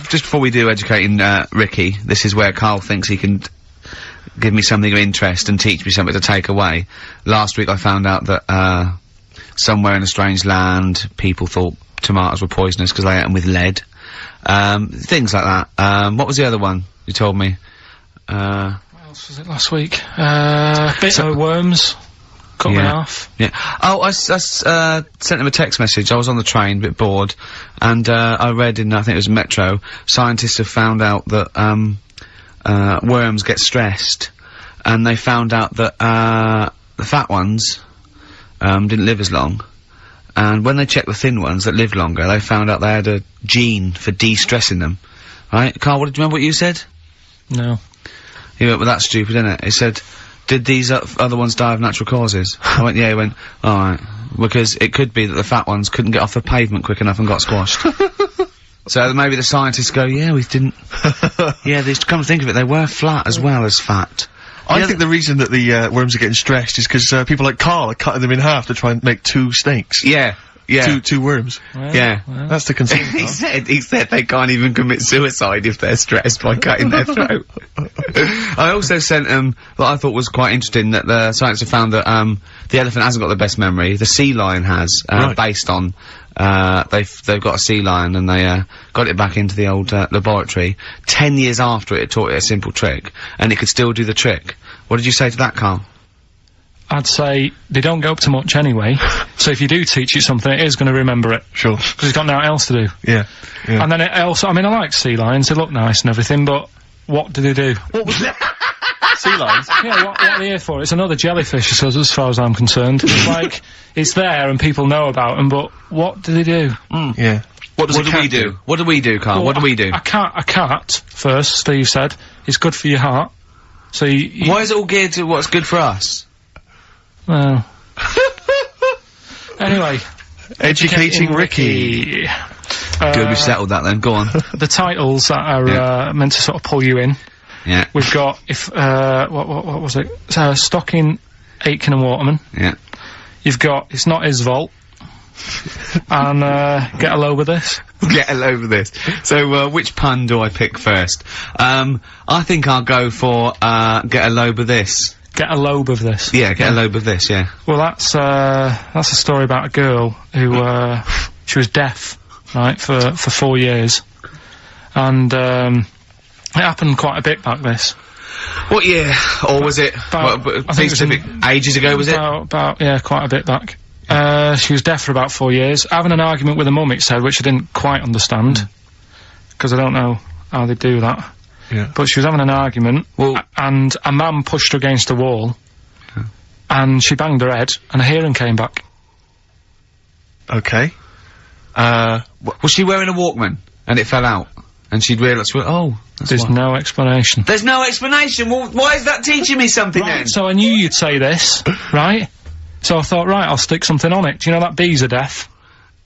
Just before we do educating, Ricky, this is where Karl thinks he can give me something of interest and teach me something to take away. Last week I found out that, somewhere in a strange land, people thought tomatoes were poisonous because they ate them with lead. Things like that. What was the other one you told me? What else was it last week? Bit of worms. Cut me off. Yeah. Oh, I sent him a text message. I was on the train, a bit bored, and, I read in, I think it was Metro, scientists have found out that, worms get stressed, and they found out that, the fat ones, didn't live as long. And when they checked the thin ones that lived longer, they found out they had a gene for de-stressing them. Right? Karl, do you remember what you said? No. He went, well, that's stupid, isn't it? He said, did these other ones die of natural causes? I went, yeah. He went, alright. Because it could be that the fat ones couldn't get off the pavement quick enough and got squashed. So maybe the scientists go, yeah, we didn't. Yeah, they come to think of it, they were flat as well as fat. I think the reason that the, worms are getting stressed is because, people like Karl are cutting them in half to try and make 2 snakes. Yeah. Yeah. Two worms. Well, yeah. well. That's the concern. he said they can't even commit suicide if they're stressed by cutting their throat. I also sent what I thought was quite interesting, that the scientists have found that, the elephant hasn't got the best memory, the sea lion has, Right. based on, they've got a sea lion and they, got it back into the old, laboratory. 10 years after it taught it a simple trick, and it could still do the trick. What did you say to that, Karl? I'd say they don't get up to much anyway, so if you do teach it something, it is going to remember it. Sure. Because it's got nothing else to do. Yeah. And then it also, I mean, I like sea lions, they look nice and everything, but what do they do? What was it? Sea lions? Yeah, what are they here for? It's another jellyfish, as far as I'm concerned. It's like, it's there and people know about them, but what do they do? Yeah. What do we do? What do we do, Karl? Well, what do we do? A cat, first, Steve said, is good for your heart. So Why is it all geared to what's good for us? Well. Anyway. Educating Ricky. Good, we've settled that then, go on. The titles that are, meant to sort of pull you in. Yeah. We've got, what was it? Stocking, Aitken and Waterman. Yeah. You've got, It's Not His Vault. And, Get a Load with This. Get a load of this. So, which pun do I pick first? I think I'll go for, get a load of this. Get a lobe of this. Yeah, get a load of this, yeah. Well, that's a story about a girl who, she was deaf, right, for 4 years. And, it happened quite a bit back this. What year? Or was it, I think it was ages ago, was it? Yeah, quite a bit back. She was deaf for about 4 years. Having an argument with her mum, it said, which I didn't quite understand. Because I don't know how they do that. Yeah. But she was having an argument, and a man pushed her against a wall, and she banged her head, and her hearing came back. Okay. Was she wearing a Walkman, and it fell out? And she'd realised, oh, There's no explanation. There's no explanation? Well, why is that teaching me something then? So I knew you'd say this, right? So I thought, right, I'll stick something on it. Do you know that bees are deaf?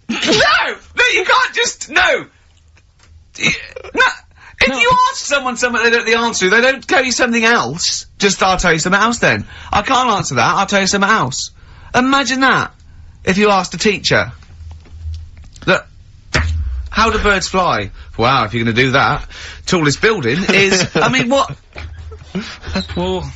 No! No, you can't just, no! If you ask someone something they don't know the answer to, they don't tell you something else. Just, I'll tell you something else then. I can't answer that, I'll tell you something else. Imagine that. If you asked a teacher. Look, how do birds fly? Wow, if you're gonna do that, tallest building is, I mean, what? Well,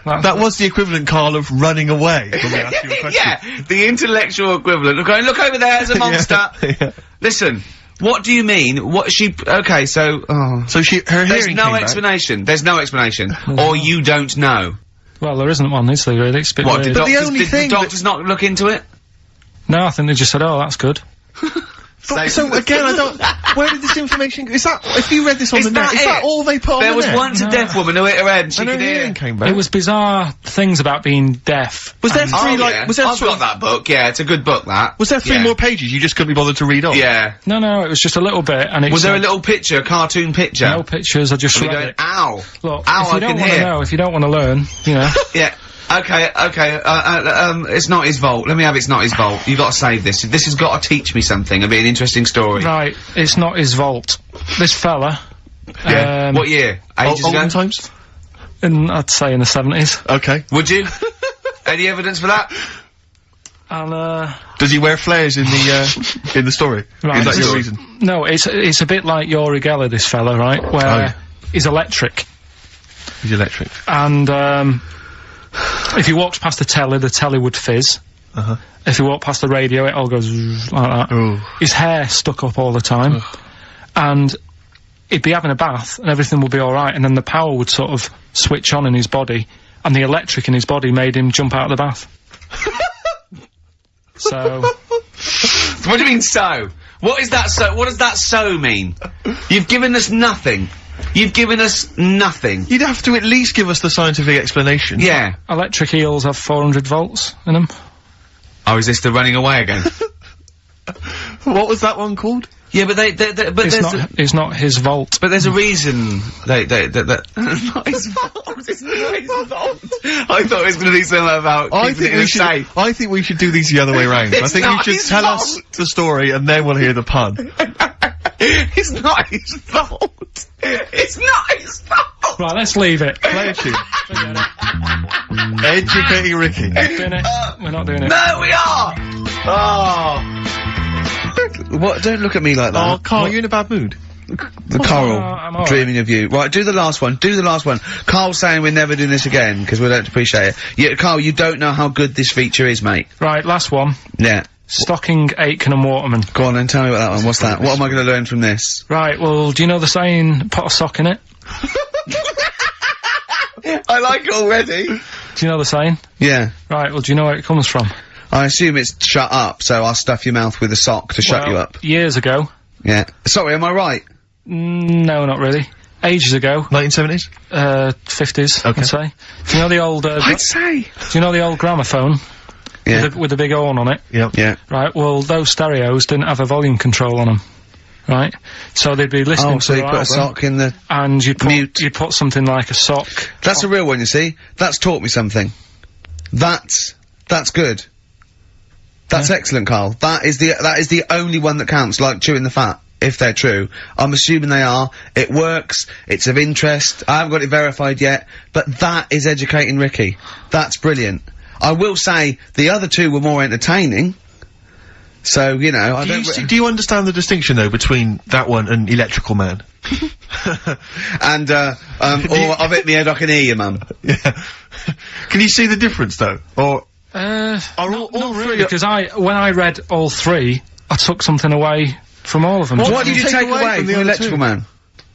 that was the equivalent, Karl, of running away when we asked you a question. Yeah, the intellectual equivalent of going, look over there, there's a monster. Yeah. Listen. What do you mean? What she? Okay, so so her there's hearing no came back. explanation. There's no explanation, or you don't know. Well, there isn't one, is there? Really, it's a bit What? weird. Did the only did thing the doctors not look into it? No, I think they just said, "Oh, that's good." So again, I don't. Where did this information? Is that if you read this on Is the net? that Is it? that all they put on There the was net? once a deaf woman who hit her head and she And her could hear. hearing came back. It was bizarre things about being deaf. Was there Oh, three yeah. was there I've sort got of, that book. Yeah, it's a good book. That was there three Yeah. more pages you just couldn't be bothered to read on? Yeah. No, it was just a little bit, and it Was there a said- little picture, a cartoon picture? No pictures. I just Are we read going, it. ow, Look, ow, if you I don't can want to hear. know, if you don't want to learn, you know. Yeah. Okay, it's not his fault. Let me have It's Not His Fault. You gotta save this. This has gotta teach me something. It'll be an interesting story. Right, it's not his vault. This fella. Yeah. What year? Ages ago? Olden times? I'd say in the 70s. Okay. Would you? Any evidence for that? And, Does he wear flares in the story? Right, Is that your reason? No, it's a bit like Yuri Geller, this fella, right? Where he's electric. He's electric. And, if he walks past the telly would fizz. If he walked past the radio, it all goes like that. Ooh. His hair stuck up all the time. And he'd be having a bath, and everything would be alright, and then the power would sort of switch on in his body, and the electric in his body made him jump out of the bath. So... What do you mean, so? What is that so? What does that so mean? You've given us nothing. You've given us nothing. You'd have to at least give us the scientific explanation. Yeah. Electric eels have 400 volts in them. Oh, is this the running away again? What was that one called? Yeah, but but It's not his volt. but there's a reason that not his fault. It's not his fault. I thought it was going to be something about keeping it in a safe. I think we should do these the other way round. I think you not should his tell fault. us the story and then we'll hear the pun. It's not his fault. It's not his fault. Right, let's leave it. Play a tune. Educating Ricky. Doing it. We're not doing it. No, we are. Oh. What? Don't look at me like that. Oh, Carl, you're in a bad mood. The Coral, I'm all dreaming of you. Right, do the last one. Do the last one. Carl's saying we're never doing this again because we don't appreciate it. Yeah, Carl, you don't know how good this feature is, mate. Right, last one. Yeah. Stocking, Aitken and Waterman. Go on then, tell me about that one. What's that? What am I going to learn from this? Right, well, do you know the saying, put a sock in it? I like it already. Do you know the saying? Yeah. Right, well, do you know where it comes from? I assume it's shut up, so I'll stuff your mouth with a sock to shut you up. Years ago. Yeah. Sorry, am I right? No, not really. Ages ago. 1970s? 50s, Okay. I'd say. Do you know the old, I'd say. do you know the old gramophone? Yeah. With the big horn on it? Yep. Yeah. Right, well, those stereos didn't have a volume control on them. Right? So they'd be listening Oh, to so you their put a album, sock in the... and you'd mute. you'd put something like a sock. That's a real one, you see. That's taught me something. That's good. That's excellent, Carl. That is the only one that counts, like chewing the fat, if they're true. I'm assuming they are. It works. It's of interest. I haven't got it verified yet, but that is educating Ricky. That's brilliant. I will say, the other two were more entertaining. So, you know, I don't... Do you understand the distinction, though, between that one and Electrical Man? And, or I've hit me head, I can hear you, mum. Yeah. Can you see the difference, though? Or... Are all really, three... because when I read all three, I took something away from all of them. What did you take away from the other Electrical two? Man?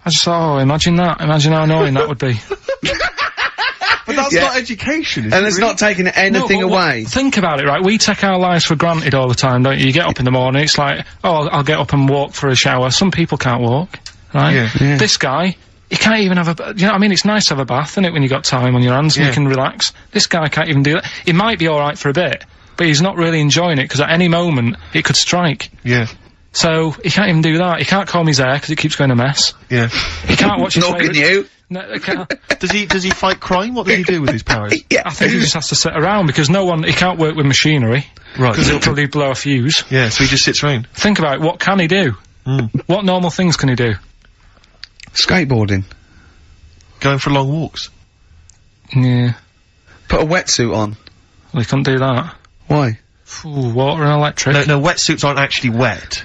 I just thought, oh, imagine that. Imagine how annoying that would be. But that's Yeah. not education, is And it, it's really? not taking anything No, but away. Think about it, right? We take our lives for granted all the time, don't you? You get up in the morning, it's like, oh, I'll get up and walk for a shower. Some people can't walk, right? Yeah. This guy, he can't even have a, you know what I mean? It's nice to have a bath, isn't it, when you got time on your hands and Yeah. you can relax. This guy can't even do that. He might be alright for a bit, but he's not really enjoying it, because at any moment, it could strike. Yeah. So, he can't even do that. He can't comb his hair, because it keeps going a mess. Yeah. He can't watch his Nor can favourite- you. No, he can't. Does he fight crime? What does he do with his powers? Yeah. I think he just has to sit around, because he can't work with machinery, Right. because he'll probably blow a fuse. Yeah, so he just sits around. Think about it, what can he do? What normal things can he do? Skateboarding. Going for long walks. Yeah, Put a wetsuit on. well, he couldn't do that. Why? Ooh, water and electric. No, wetsuits aren't actually wet.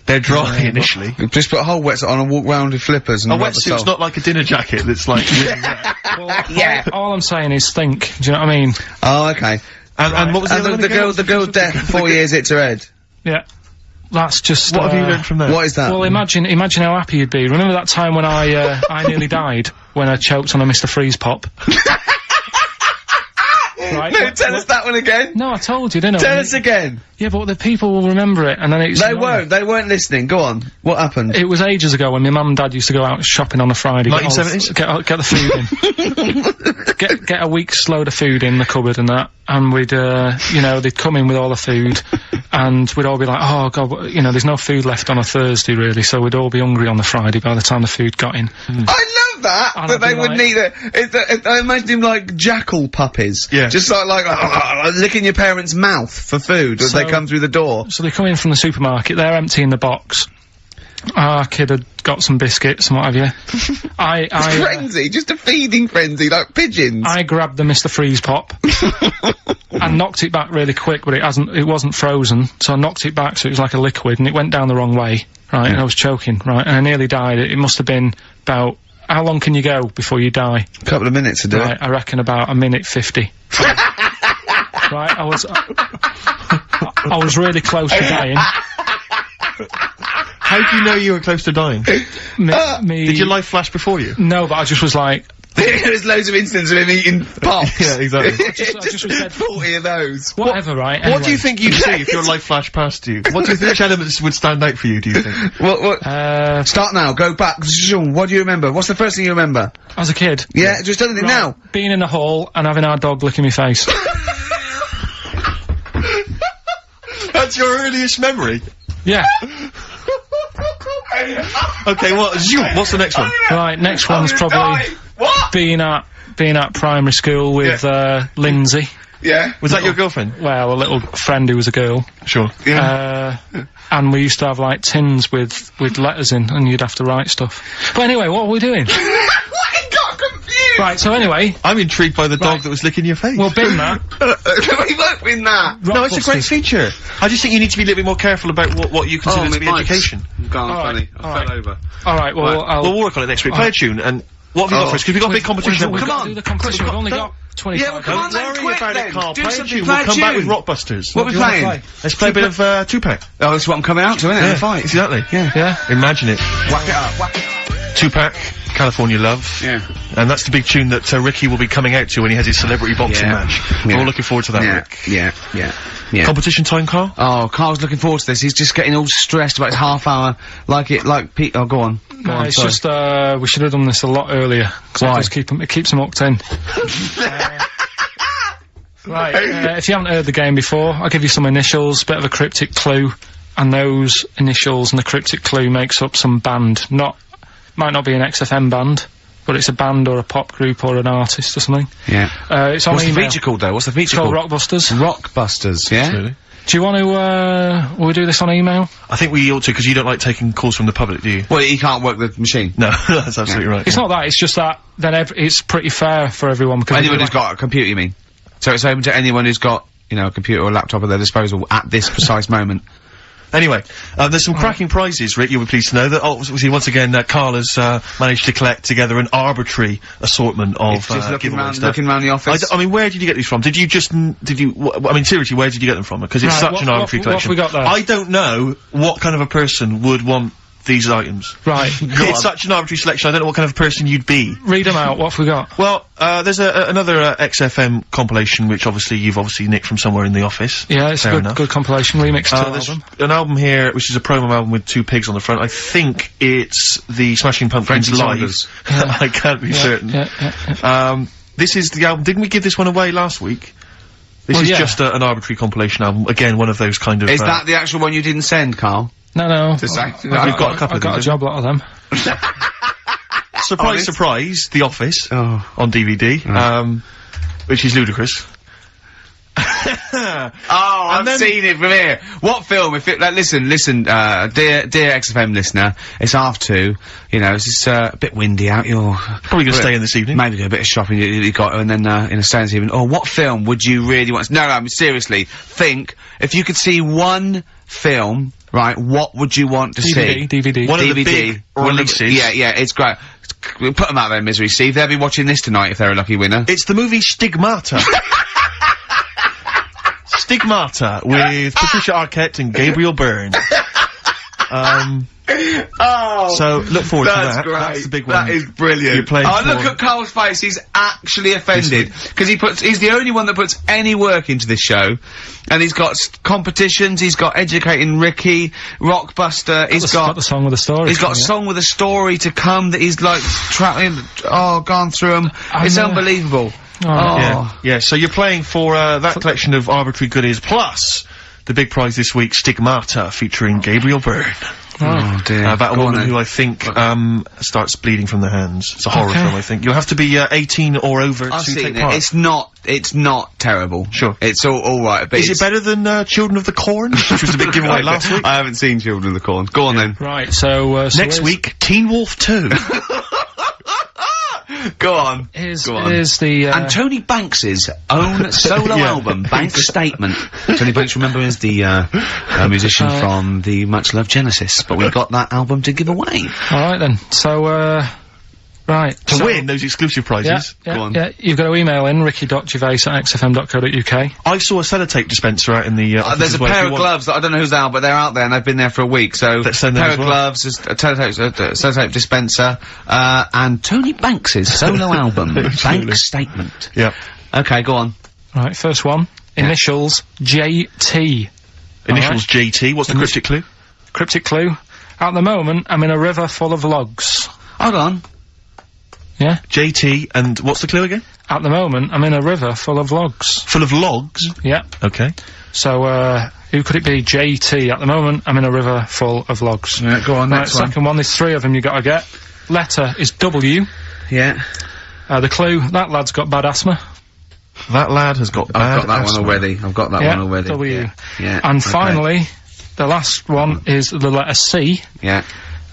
They're dry initially. Just put a whole wetsuit on and walk round with flippers and A rub the wetsuit's sole. not like a dinner jacket that's like really wet. Well, Yeah. all I'm saying is think, do you know what I mean? Oh, okay. And what was the And other one the again? girl's deaf for 4 years, hits her head. Yeah. That's just, What have you learned from that? What is that? Well, imagine how happy you'd be. Remember that time when I nearly died when I choked on a Mr. Freeze pop? Right? No, tell us that one again. No, I told you, didn't I? Tell us again. Yeah, but the people will remember it, and then it's... They won't. They weren't listening. Go on. What happened? It was ages ago when my mum and dad used to go out shopping on a Friday. 1970s? Get the food in. get a week's load of food in the cupboard and that, and we'd, you know, they'd come in with all the food, and we'd all be like, oh god, you know, there's no food left on a Thursday really, so we'd all be hungry on the Friday by the time the food got in. I love that. And That I'd they be wouldn't like- eat it. I imagine him like jackal puppies. Yeah. Just like licking your parents' mouth for food as they So- come through the door. So they come in from the supermarket, they're emptying the box. Our kid had got some biscuits and what have you. Frenzy, just a feeding frenzy, like pigeons. I grabbed the Mr. Freeze Pop and knocked it back really quick, but it wasn't frozen, so I knocked it back so it was like a liquid, and it went down the wrong way, right, and I was choking, right, and I nearly died. It must have been about, how long can you go before you die? A couple of minutes to do it. I reckon about a minute 50. Right, I was really close to dying. How do you know you were close to dying? Did your life flash before you? No, but I just was like... There's loads of instances of him eating pops. Yeah, exactly. I just was dead. 40 of those. Whatever, right? What Anyway. do you think you'd see if your life flashed past you? What do you think, which elements would stand out for you, do you think? Start now, go back. What do you remember? What's the first thing you remember? As a kid. Yeah, just anything now. Being in the hall and having our dog licking my face. That's your earliest memory? Yeah. Okay, what's the next one? Right, next one's probably being at primary school with Lindsay. Yeah. Was that your girlfriend? Well, a little friend who was a girl. Sure. Yeah. And we used to have like tins with letters in, and you'd have to write stuff. But anyway, what are we doing? I got confused. Right, so anyway, I'm intrigued by the dog that was licking your face. well, bin that. We won't win that. No, it's a great feature. I just think you need to be a little bit more careful about what you consider to be education. Gone Alright, funny. I fell over. Alright, well, We'll work on it next week. Play a tune, and what have you got for us? Because we've got a big competition. We've Come got on. to do the competition. We've only got 25 Yeah, well, come on Don't then, worry quick about then. it, Carl. Do Play a something, tune. play We'll a come back with tune. Rockbusters. What are we playing? Let's play a bit of Tupac. Oh, that's what I'm coming out to, isn't it? Yeah, The fight. exactly. Yeah. Imagine it. Whack it up, whack it up. Tupac, California Love. Yeah. And that's the big tune that Ricky will be coming out to when he has his celebrity boxing match. We're all looking forward to that, Rick. Yeah. Competition time, Carl? Oh, Carl's looking forward to this. He's just getting all stressed about his half hour. Like Pete. Oh, go on. Go on, It's sorry. just, we should have done this a lot earlier. Why? It keeps him hooked in. Right, if you haven't heard the game before, I'll give you some initials, bit of a cryptic clue, and those initials and the cryptic clue makes up some band. Might not be an XFM band, but it's a band or a pop group or an artist or something. Yeah. It's on What's the email. feature called, though? What's the feature It's called called? Rockbusters. Rockbusters, yeah? Absolutely. Do you want to, will we do this on email? I think we ought to, because you don't like taking calls from the public, do you? Well, he can't work the machine. No, that's absolutely right. It's not that, it's just that then it's pretty fair for everyone because Anyone who's got a computer, you mean? So it's open to anyone who's got, you know, a computer or a laptop at their disposal at this precise moment. Anyway, there's some cracking prizes, Rick, you'll be pleased to know that, obviously, once again, Carl has, managed to collect together an arbitrary assortment of, Just looking giveaway round, stuff. looking round the office. I mean, where did you get these from? Did you I mean, seriously, where did you get them from? Because it's Right, such what- an arbitrary what have collection. we got there? I don't know what kind of a person would want these items. Right, It's such an arbitrary selection, I don't know what kind of person you'd be. read them out, what have we got? Well, there's another XFM compilation, which you've obviously nicked from somewhere in the office. Yeah, it's Fair a enough. good compilation, remix to There's album. an album here, which is a promo album with two pigs on the front. I think it's the Smashing Pumpkins Frankie live. Saunders. I can't be certain. Yeah. This is the album. Didn't we give this one away last week? This Well, is yeah. just an arbitrary compilation album. Again, one of those kind of. Is that the actual one you didn't send, Carl? No. To say? We've got a couple I've of got a these, job lot of them. surprise, Honest? surprise, The Office Oh. on DVD, which is ludicrous. Oh, I've then- seen it from here. What film? If it, like, listen, dear XFM listener, it's 2:30. You know, it's just, a bit windy out. You're Probably gonna stay in this evening. Maybe do a bit of shopping. You got, and then in a stay this evening. Oh, what film would you really want? No, I mean seriously. Think if you could see one film, right? What would you want to see? DVD. One of the DVD. big One of the- releases. Yeah, it's great. Put them out there in misery, Steve. They'll be watching this tonight if they're a lucky winner. It's the movie Stigmata. Stigmata with Patricia Arquette and Gabriel Byrne. Oh, So look forward to that's that. great. That's the big one. That is brilliant. You're playing oh, for- look at Carl's face. He's actually offended because he's the only one that puts any work into this show, and he's got competitions. He's got educating Ricky, Rockbuster. He's got the song with the story. He's got a song with a story to come that he's like gone through them. It's unbelievable. Oh. Yeah, so you're playing for, that collection of arbitrary goodies, plus the big prize this week, Stigmata, featuring Gabriel Byrne. Oh dear. About a Go on woman then. who I think starts bleeding from the hands. It's a horror film, I think. You'll have to be 18 or over I've to seen take it. part. It's not terrible. Sure. It's all right. But Is it better than Children of the Corn, which was the big giveaway last week? I haven't seen Children of the Corn. Go on then. Right, so Next week, Teen Wolf 2. Go on. Here's And the, Tony Banks's own solo album, Bank Statement. Tony Banks, remember, is the musician from the much loved Genesis, but we got that album to give away. alright then, so, right. To win those exclusive prizes. Go on. Yeah, you've got to email in ricky.gervais@xfm.co.uk. I saw a sellotape dispenser out in the office There's as a well, if pair you of want. gloves that I don't know who's out, but they're out there and they've been there for a week. So, Let's send them pair as of well. gloves, a sellotape dispenser, and Tony Banks's solo album, Bank Statement. Yeah. Okay, go on. Right, first one. Initials JT. Initials JT. What's the cryptic clue? Cryptic clue. At the moment, I'm in a river full of logs. Hold on. Yeah? JT, and what's the clue again? At the moment, I'm in a river full of logs. Full of logs? Yeah. Okay. So, who could it be? JT. At the moment, I'm in a river full of logs. Yeah, go on, Right, next one. second one, there's three of them you gotta get. Letter is W. Yeah. The clue, that lad's got bad asthma. That lad has got bad I've got that asthma. one already. I've got that Yeah, one already. W. Yeah. And okay. finally, the last one is the letter C. Yeah.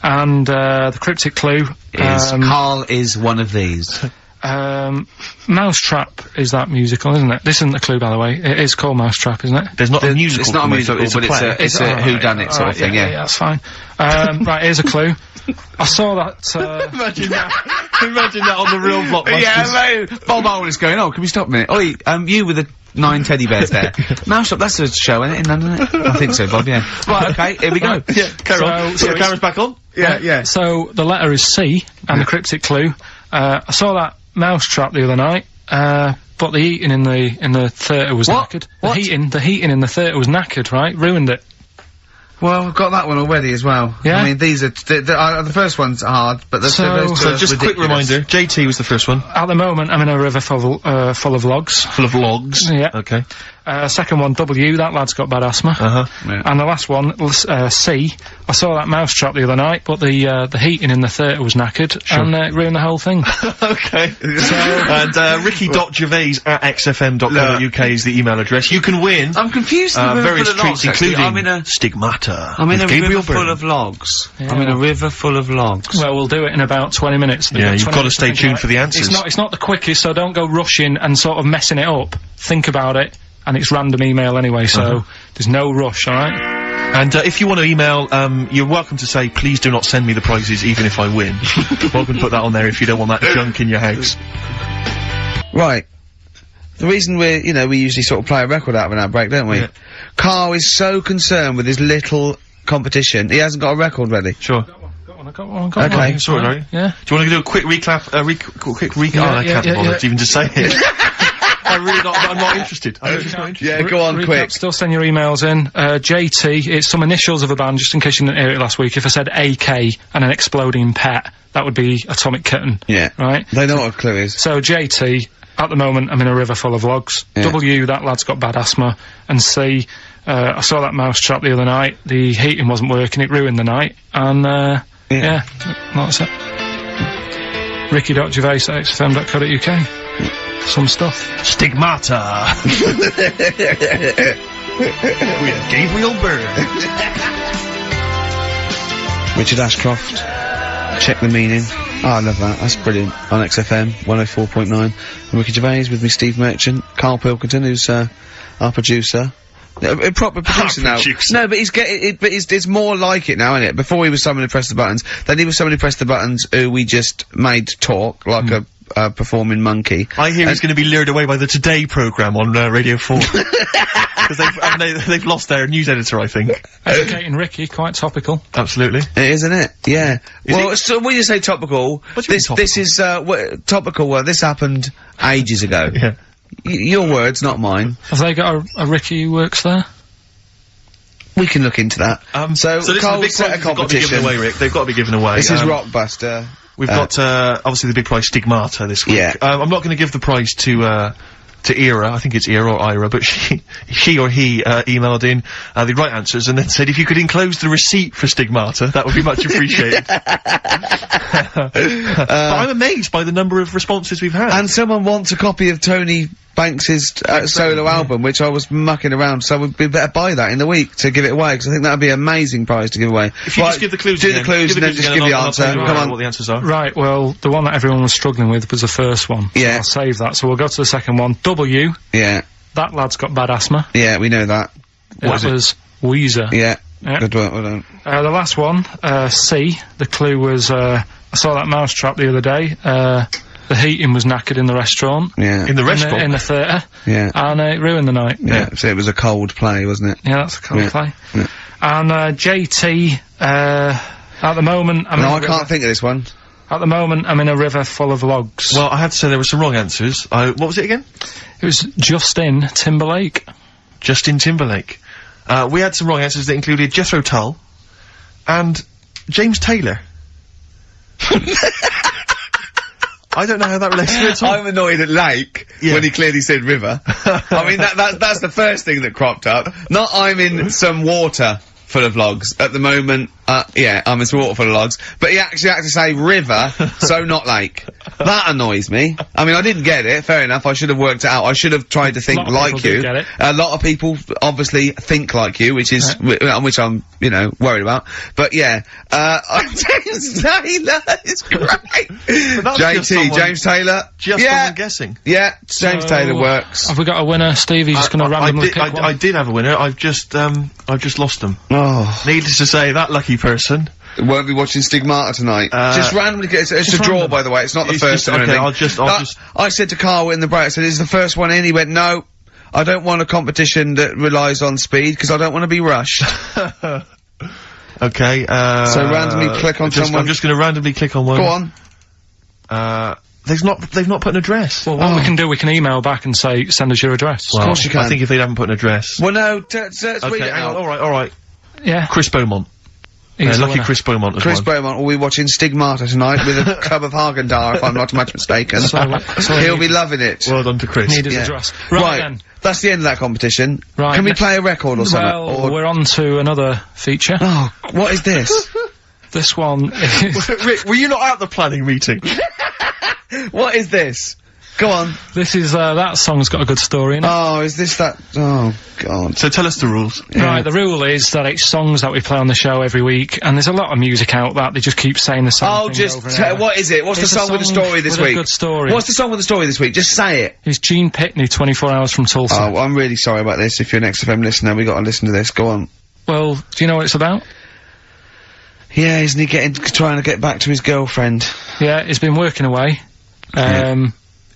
And, the cryptic clue, Is Carl is one of these. Mousetrap is that musical, isn't it? This isn't the clue, by the way. It is called Mousetrap, isn't it? There's not a musical. It's not a from it, musical, it's but a play. it's a alright, whodunit sort alright, of thing, yeah. that's fine. Right, here's a clue. I saw that, Imagine that. Imagine that on the real Blockbusters. Yeah, mate. Bob Owen is going, oh, can we stop a minute? Oi, you with the 9 teddy bears there. Mousetrap, that's a show, isn't it, in London, isn't it? I think so, Bob, yeah. Right, okay, here we go. Yeah, carry on. So Put the camera's back on. Yeah. So, the letter is C, and the cryptic clue, I saw that Mousetrap the other night, but the heating in the theatre was What? knackered. What? The heating in the theatre was knackered, right? Ruined it. Well, I've got that one already as well. Yeah? I mean, these are, the first one's hard, but those two So are just a quick ridiculous. reminder, JT was the first one. At the moment, I'm in a river full of logs. Full of logs. Yeah. Okay. Second one, W, that lad's got bad asthma. Uh-huh. Yeah. And the last one, C, I saw that Mousetrap the other night, but the heating in the theatre was knackered, and it ruined the whole thing. Okay. And ricky.gervais@xfm.co.uk is the email address. You can win I'm confused with the river various full of logs, treats, actually. including I'm in a Stigmata. I'm in with a Gabriel river full Byrne. of logs. Yeah. I'm in a river full of logs. Well, we'll do it in about 20 minutes. Yeah, you've 20 got to minutes stay think tuned about for the it. answers. It's not the quickest, so don't go rushing and sort of messing it up. Think about it, and it's random email anyway, so there's no rush, alright? And if you want to email, you're welcome to say, please do not send me the prizes even if I win. Welcome to put that on there if you don't want that junk in your house. Right. The reason we usually sort of play a record out of an outbreak, don't we? Yeah. Carl is so concerned with his little competition, he hasn't got a record ready. Sure. I got one. Okay. Sorry, Larry. Yeah. Do you want to do a quick recap, quick recap? Yeah, I can't yeah, bother yeah. to even just say it. I'm not interested. I'm just not interested. Yeah, go on, Recap, quick. Still send your emails in. JT, it's some initials of a band, just in case you didn't hear it last week. If I said AK and an exploding pet, that would be Atomic Kitten. Yeah. Right? They know what a clue is. So JT, at the moment, I'm in a river full of logs. Yeah. W, that lad's got bad asthma. And C, I saw that Mousetrap the other night. The heating wasn't working, it ruined the night. And, yeah, that's it. ricky.gervais@xfm.co.uk. Some stuff. Stigmata. With Gabriel Byrne. Richard Ashcroft. Check the meaning. Oh, I love that. That's brilliant. On XFM 104.9. Ricky Gervais with me, Steve Merchant. Karl Pilkington, who's our producer. A proper producer now. producer. No, but he's getting it. But it's more like it now, isn't it? Before he was someone who pressed the buttons. Then he was someone who pressed the buttons who we just made talk like a performing monkey. I hear he's going to be lured away by the Today programme on Radio 4. Because they've lost their news editor, I think. Educating Ricky, quite topical. Absolutely. It is, isn't it? Yeah. Well, it? so when you say topical, What do you mean this is topical. Well, this happened ages ago. Yeah. Your words, not mine. Have they got a Ricky who works there? We can look into that. So this is the Carl big set a prizes they've got to be competition. given away, Rick. They've got to be given away. This is Rockbuster. We've got, obviously the big prize Stigmata this week. Yeah. I'm not going to give the prize to to Ira, I think it's Ira or Ira, but she or he emailed in the right answers and then said if you could enclose the receipt for Stigmata, that would be much appreciated. But I'm amazed by the number of responses we've had. And someone wants a copy of Tony Banks's solo album, which I was mucking around, so we'd better buy that in the week to give it away, because I think that'd be an amazing prize to give away. If you just give the clues do again. the clues and then just give the answer. Come Come on. what the answers are. Right, well, the one that everyone was struggling with was the first one. Yeah. So I'll save that. So we'll go to the second one. W. Yeah. That lad's got bad asthma. Yeah, we know that. That was Weezer. Yeah. Yeah. Good work, well done. The last one, C. The clue was, I saw that mousetrap the other day. The heating was knackered in the restaurant. Yeah. In the restaurant? In the theatre. Yeah. And it ruined the night. Yeah, so it was a cold play, wasn't it? Yeah, that's a cold play. Yeah. And, JT, at the moment, I can't think of this one. At the moment, I'm in a river full of logs. Well, I had to say there were some wrong answers. What was it again? It was Justin Timberlake. Justin Timberlake. We had some wrong answers that included Jethro Tull and James Taylor. I don't know how that relates to it at all. I'm annoyed at Lake when he clearly said river. I mean, that's the first thing that cropped up. Not I'm in some water full of logs. At the moment, yeah, I'm in some water full of logs. But he actually had to say river, so not lake. That annoys me. I mean, I didn't get it, fair enough, I should have worked it out. I should have tried to think like you. Get it. A lot of people obviously think like you, which is, which I'm, you know, worried about. But yeah, James Taylor is great. James Taylor. Just someone guessing. Yeah, James Taylor works. Have we got a winner, Steve? You're just gonna randomly pick one? I did have a winner, I've just lost them. Oh. Needless to say, that lucky person won't be watching Stigmata tonight. Just randomly get it's a draw, by the way. It's not the first one. Okay, I'll just. I said to Carl in the break, I said, "Is the first one in?" He went, "No, I don't want a competition that relies on speed because I don't want to be rushed." Okay. So randomly click on someone. I'm just going to randomly click on one. Go on. They've not put an address. Well, what we can do, we can email back and say, send us your address. Well, of course you can. I think if they haven't put an address. Well, no, okay, read it out. All right. Yeah. Chris Beaumont. Lucky Chris Beaumont as Chris Beaumont will be watching Stigmata tonight with a cup of Haagen-Dazs, if I'm not much mistaken. He'll be loving it. Well done to Chris. Need his address. Right then. That's the end of that competition. Right. Can we play a record or something? Well, we're on to another feature. Oh, what is this? This one is... Rick, were you not at the planning meeting? What is this? Go on. This is, that song's got a good story in it. Oh, is this that? Oh, God. So tell us the rules. Yeah. Right, the rule is that it's songs that we play on the show every week, and there's a lot of music out that they just keep saying the same thing over and over. What is it? What's the song with the story this week? A good story. What's the song with the story this week? Just say it. It's Gene Pitney, 24 Hours from Tulsa. Oh, I'm really sorry about this. If you're an XFM listener, we gotta listen to this. Go on. Well, do you know what it's about? Yeah, isn't he trying to get back to his girlfriend? Yeah, he's been working away.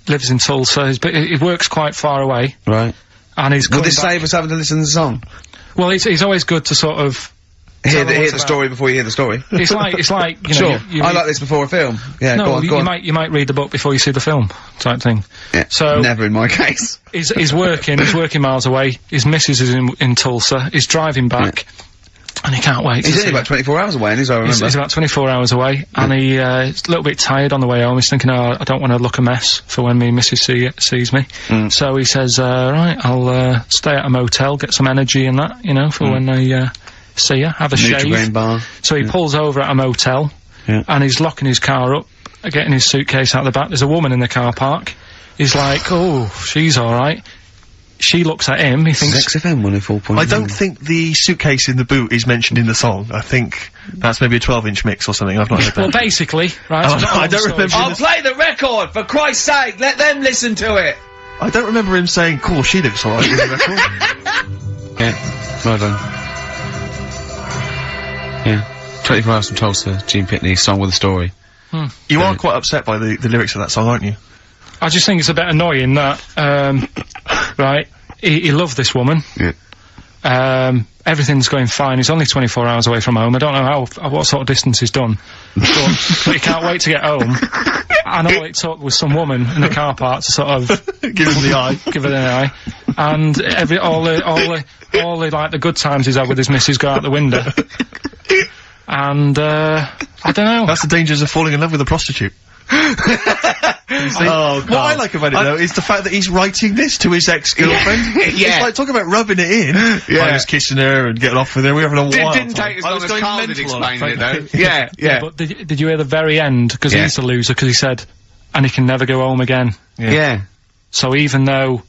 Lives in Tulsa. He works quite far away. Right. And he's Will this save us having to listen to the song? Well, it's always good to sort of hear the story before you hear the story. It's like you know. Sure. I like this before a film. Yeah. No, go on. You might read the book before you see the film, type thing. Yeah. So never in my case. He's working miles away. His missus is in Tulsa. He's driving back. Yeah. And he can't wait. He's only about 24 hours away, and I remember. He's about 24 hours away, and he's a little bit tired on the way home. He's thinking, oh, I don't want to look a mess for when me missus sees me. So he says, right, I'll stay at a motel, get some energy and that, you know, for when I see her, have a shave. Bar. So he pulls over at a motel, and he's locking his car up, getting his suitcase out the back. There's a woman in the car park. He's like, oh, she's alright. She looks at him, he thinks... XFM 104.9. I don't think the suitcase in the boot is mentioned in the song. I think that's maybe a 12-inch mix or something, I've not heard that. Well, basically, right... I don't remember... I'll play the record, for Christ's sake! Let them listen to it! I don't remember him saying, cool, she looks alright in the record. Yeah, well done. Yeah. 24 Hours from Tulsa, Gene Pitney, song with a story. You are quite upset by the lyrics of that song, aren't you? I just think it's a bit annoying that, right, he loved this woman. Yeah. Everything's going fine. He's only 24 hours away from home. I don't know what sort of distance he's done. But he can't wait to get home. And all it took was some woman in the car park to sort of... give him the eye. Give it an eye. And all the, like, the good times he's had with his missus go out the window. And, I don't know. That's the dangers of falling in love with a prostitute. What I like about it though is the fact that he's writing this to his ex-girlfriend. Yeah. It's like talking about rubbing it in. Yeah. I was kissing her and getting off with her. We were having a wild Didn't time. take as I long was as going Carl did mental on explaining it. it though. Yeah. But did you hear the very end? Because Yeah. he's the loser, because he said, and he can never go home again. Yeah. So even though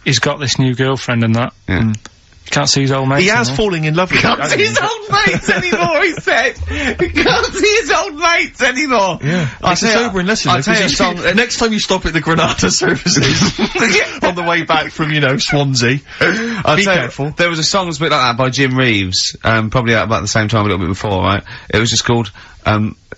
he's got this new girlfriend and that, he can't see his old mates He has anymore. falling in love with her. Can't see his old mates anymore, he said. He can't see his old mates anymore. Yeah. I'll It's a tell you- sobering lesson. I'll though, tell you 'cause a song. next time you stop at the Granada services on the way back from, you know, Swansea, I'll be tell you, careful. there was a song that's a bit like that by Jim Reeves, probably about the same time, a little bit before, right? It was just called,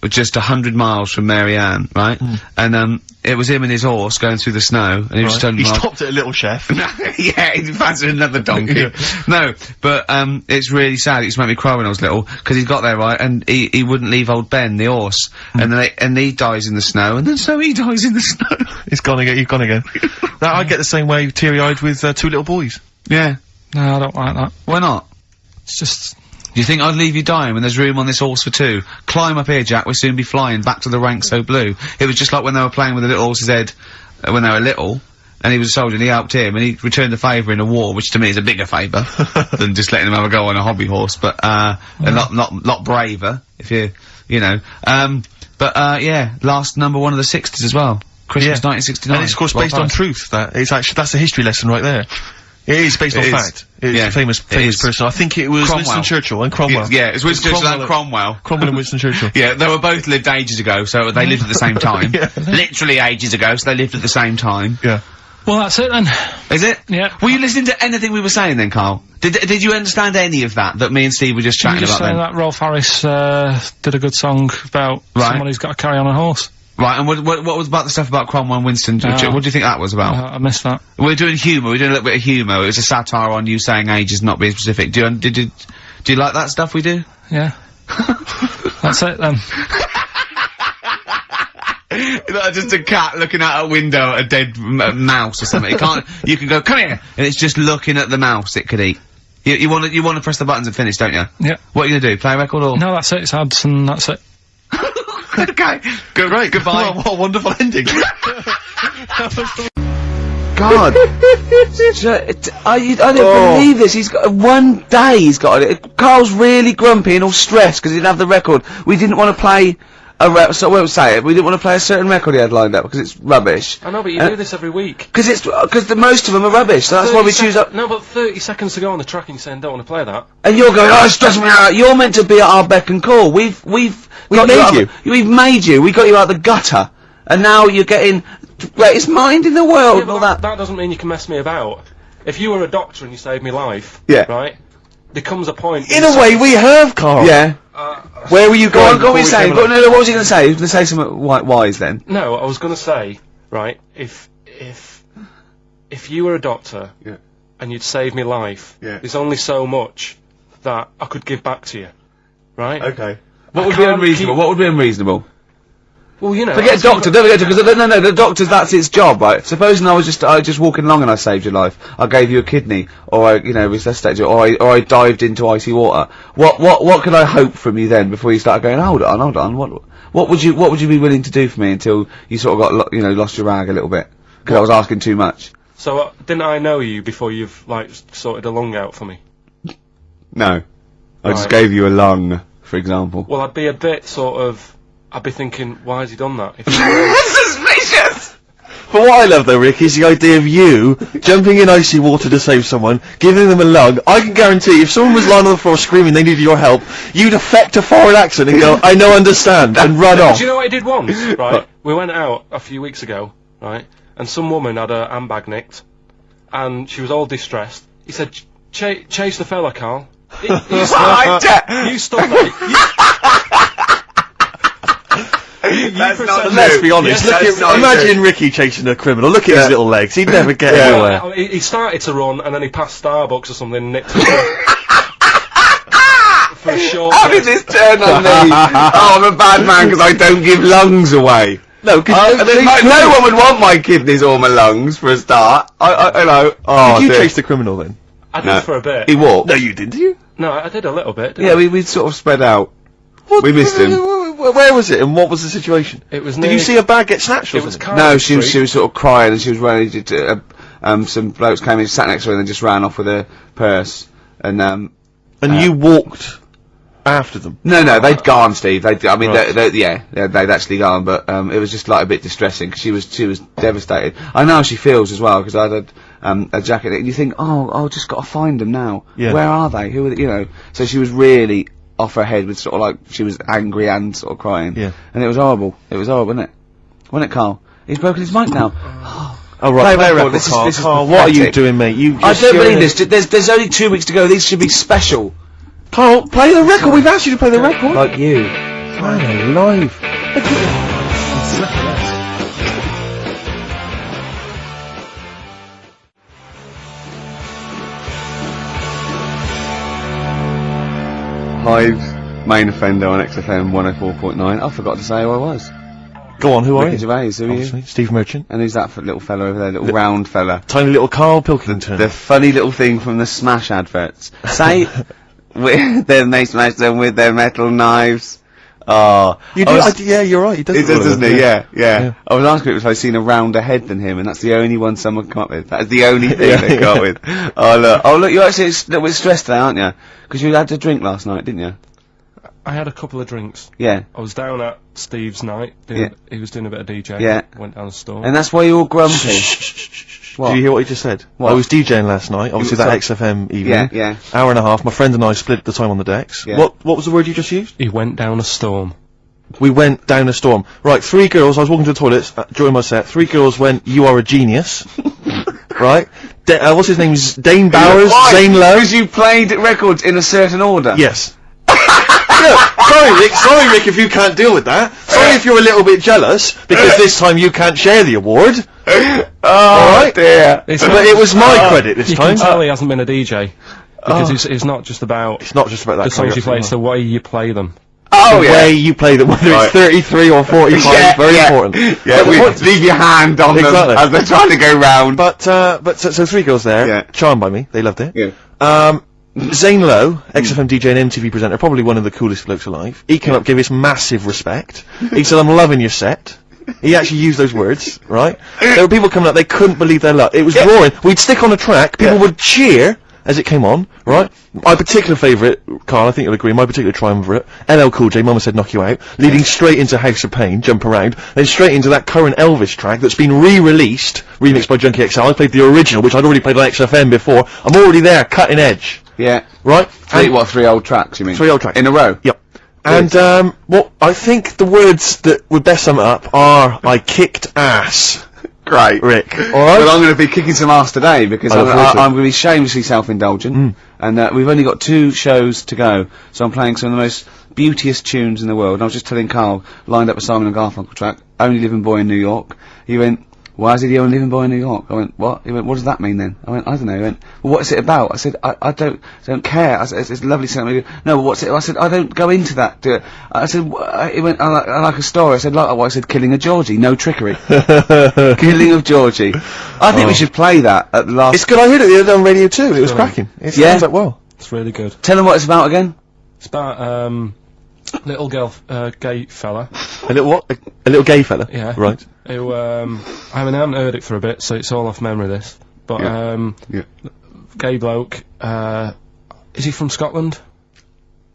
just 100 miles from Mary Ann, right? And, it was him and his horse going through the snow, and he was just turning He around- stopped at a little chef. yeah, he fancied another donkey. Yeah. No, but, it's really sad. It used to make me cry when I was little, because he got there, right, and he wouldn't leave old Ben, the horse, and he dies in the snow, and then so he dies in the snow. He's gone again. You've gone again. Now, I get the same way, teary-eyed, with two little boys. Yeah. No, I don't like that. Why not? It's just... Do you think I'd leave you dying when there's room on this horse for two? Climb up here, Jack, we'll soon be flying back to the rank so blue. It was just like when they were playing with the little horse's head, when they were little, and he was a soldier, and he helped him, and he returned the favour in a war, which to me is a bigger favour than just letting him have a go on a hobby horse, but, a lot braver, if you know. Yeah, last number one of the 60s as well. Christmas 1969. And it's, of course, Well based on done. truth. That's a history lesson right there. It is based on It is. fact. It's Yeah, a famous is. person. I think it was Cromwell. Winston Churchill and Cromwell. Yeah, it's Winston Churchill and Cromwell. Cromwell and Winston Churchill. Yeah, they were both lived ages ago, so they lived at the same time. Yeah. Literally ages ago, so they lived at the same time. Yeah. Well, that's it then. Is it? Yeah. Were you listening to anything we were saying then, Carl? Did you understand any of that me and Steve were just You chatting just about saying then? that Rolf Harris did a good song about Right. someone who's got to carry on a horse. Right, and what was about the stuff about Cromwell and Winston Churchill? What do you think that was about? I missed that. We're doing humour, we're doing a little bit of humour. It was a satire on you saying ages not being specific. Do you like that stuff we do? Yeah. That's it then. Like just a cat looking out a window at a dead mouse or something. You can go, come here! And it's just looking at the mouse it could eat. You wanna press the buttons and finish, don't you? Yeah. What are you gonna do? Play a record or? No, that's it. It's ads and that's it. Okay. Great. Goodbye. What a wonderful ending. God. I don't believe this. He's got one day he's got it. Carl's really grumpy and all stressed because he didn't have the record. We didn't want to play so we won't say it. We didn't want to play a certain record he had lined up because it's rubbish. I know, but you do this every week. Because most of them are rubbish. So that's why we choose up. No, but 30 seconds to go on the track and you're saying don't want to play that. And you're going, oh, it's stressing me out. You're meant to be at our beck and call. We've got made We've made you. We got you out the gutter. And now you're getting greatest mind in the world and all that. That doesn't mean you can mess me about. If you were a doctor and you saved me life, Yeah. right? There comes a point. In a way, we have, Carl. Yeah. Where were you Go going? on, go on, before what you we saying? came Go, along? no, what was he going to say? He was going to say something wise then. No, I was going to say, right, if you were a doctor Yeah. and you'd saved me life, Yeah. there's only so much that I could give back to you, right? Okay. What would be unreasonable? What would be unreasonable? Well, you know. Forget doctor, don't forget because no, the doctor's, that's its job, right? Supposing I was just walking along and I saved your life, I gave you a kidney, or I, resuscitated you, or I dived into icy water. What could I hope from you then before you start going, hold on, what would you be willing to do for me until you sort of got, lost your rag a little bit? Because I was asking too much. So, didn't I know you before you've, like, sorted a lung out for me? No. I just Right. gave you a lung, for example. Well, I'd be a bit I'd be thinking, why has he done that? If he Suspicious! But what I love though, Rick, is the idea of you jumping in icy water to save someone, giving them a lung. I can guarantee if someone was lying on the floor screaming they needed your help, you'd affect a foreign accent and go, I know, understand, and run off. Do you know what I did once, right? We went out a few weeks ago, right? And some woman had her handbag nicked, and she was all distressed. He said, chase the fella, Carl. You stood there. Let's be honest, imagine Ricky chasing a criminal, look at his little legs, he'd never get anywhere. He started to run, and then he passed Starbucks or something and nicked it. For a short How did this turn on me? Oh, I'm a bad man because I don't give lungs away. No, because no one would want my kidneys or my lungs for a start. did you chase the criminal then? I did for a bit. He walked. No, you didn't, did you? No, I did a little bit. Yeah, we sort of spread out. We missed him. Where was it, and what was the situation? It was. Did you see a bag get snatched? Or It was something? No, she was sort of crying, and she was ready to. Some blokes came in, sat next to her, and then just ran off with her purse. And you walked after them. No, they'd gone, Steve. They'd actually gone, but it was just like a bit distressing because she was devastated. I know how she feels as well because I had a jacket, and you think, oh, just got to find them now. Yeah. Where are they? Who are they? You know? So she was really off her head with sort of like she was angry and sort of crying. Yeah. And it was horrible. It was horrible, wasn't it? Wasn't it, Carl? He's broken his mic now. Oh right, Play record, this is Carl, what are you pathetic. doing, mate? You I just don't sharing believe this. There's only 2 weeks to go. These should be special. Carl, play the record. We've asked you to play the record. Like you. Man alive. Hive, main offender on XFM 104.9. I forgot to say who I was. Go on, who are you? Gervais, who are you? Obviously, Steve Merchant. And who's that little fella over there, little round fella? Tiny little Karl Pilkington. The funny little thing from the Smash adverts. Say, then they smash them with their metal knives. Oh. You do? Yeah, you're right. He does He does, doesn't he? Yeah. I was asking if I'd seen a rounder head than him, and that's the only one someone come up with. That's the only thing they got with. Oh look, you're actually a little bit stressed today, aren't you? Because you had to drink last night, didn't you? I had a couple of drinks. Yeah. I was down at Steve's night. He was doing a bit of DJ. Yeah. Went down the store. And that's why you're all grumpy. What? Did you hear what he just said? What? I was DJing last night, obviously that So- XFM evening. Yeah. Hour and a half, my friend and I split the time on the decks. Yeah. What was the word you just used? He went down a storm. We went down a storm. Right, 3 girls, I was walking to the toilets during my set, 3 girls went, "You are a genius." Right? What's his name? Dane Bowers, Zane Lowe. Because you played records in a certain order. Yes. Sorry Rick, if you can't deal with that. Sorry if you're a little bit jealous, because this time you can't share the award. Oh dear. But it was my credit this You time. can tell he hasn't been a DJ. Because it's not just about It's not just about that the songs you play, choreography, it's the way you play them. Oh the way you play them, whether it's 33 or 45, is very important. Yeah, But leave your hand on Exactly. them as they're trying to go round. But so 3 girls there, Yeah. charmed by me, they loved it. Yeah. Zane Lowe, XFM DJ and MTV presenter, probably one of the coolest blokes alive. He came up, gave us massive respect. He said, "I'm loving your set." He actually used those words, right? There were people coming up, they couldn't believe their luck. It was roaring. We'd stick on a track, people would cheer as it came on, right? My particular favourite, Carl, I think you'll agree, my particular triumvirate, LL Cool J, Mama Said Knock You Out, leading straight into House of Pain, Jump Around, then straight into that current Elvis track that's been re-released, remixed by Junkie XL. I played the original, which I'd already played on XFM before. I'm already there, cutting edge. Yeah. Right? And 3 old tracks, you mean? 3 old tracks. In a row? Yep. And, what I think the words that would best sum it up are, I kicked ass. Great. Rick. Well, Alright? I'm going to be kicking some ass today because I I'm look forward to it. going to be shamelessly self-indulgent. And we've only got 2 shows to go, so I'm playing some of the most beauteous tunes in the world. And I was just telling Carl, lined up a Simon and Garfunkel track, Only Living Boy in New York. He went, "Why is he the only living boy in New York?" I went, "What?" He went, "What does that mean then?" I went, "I don't know." He went, "Well, what's it about?" I said, I don't care. I said, it's lovely sentiment. No, but what's it? I said, I don't go into that. I said, he went, I like a story. I said, like what? I said, killing of Georgie, no trickery. Killing of Georgie. I think we should play that at the last. It's good, I heard it the other day on Radio 2, it was cracking. It sounds like well. It's really good. Tell them what it's about again. It's about little girl, gay fella. A little what? A little gay fella? Yeah. Right. Who I mean, I haven't heard it for a bit, so it's all off memory. This, but gay bloke. Is he from Scotland?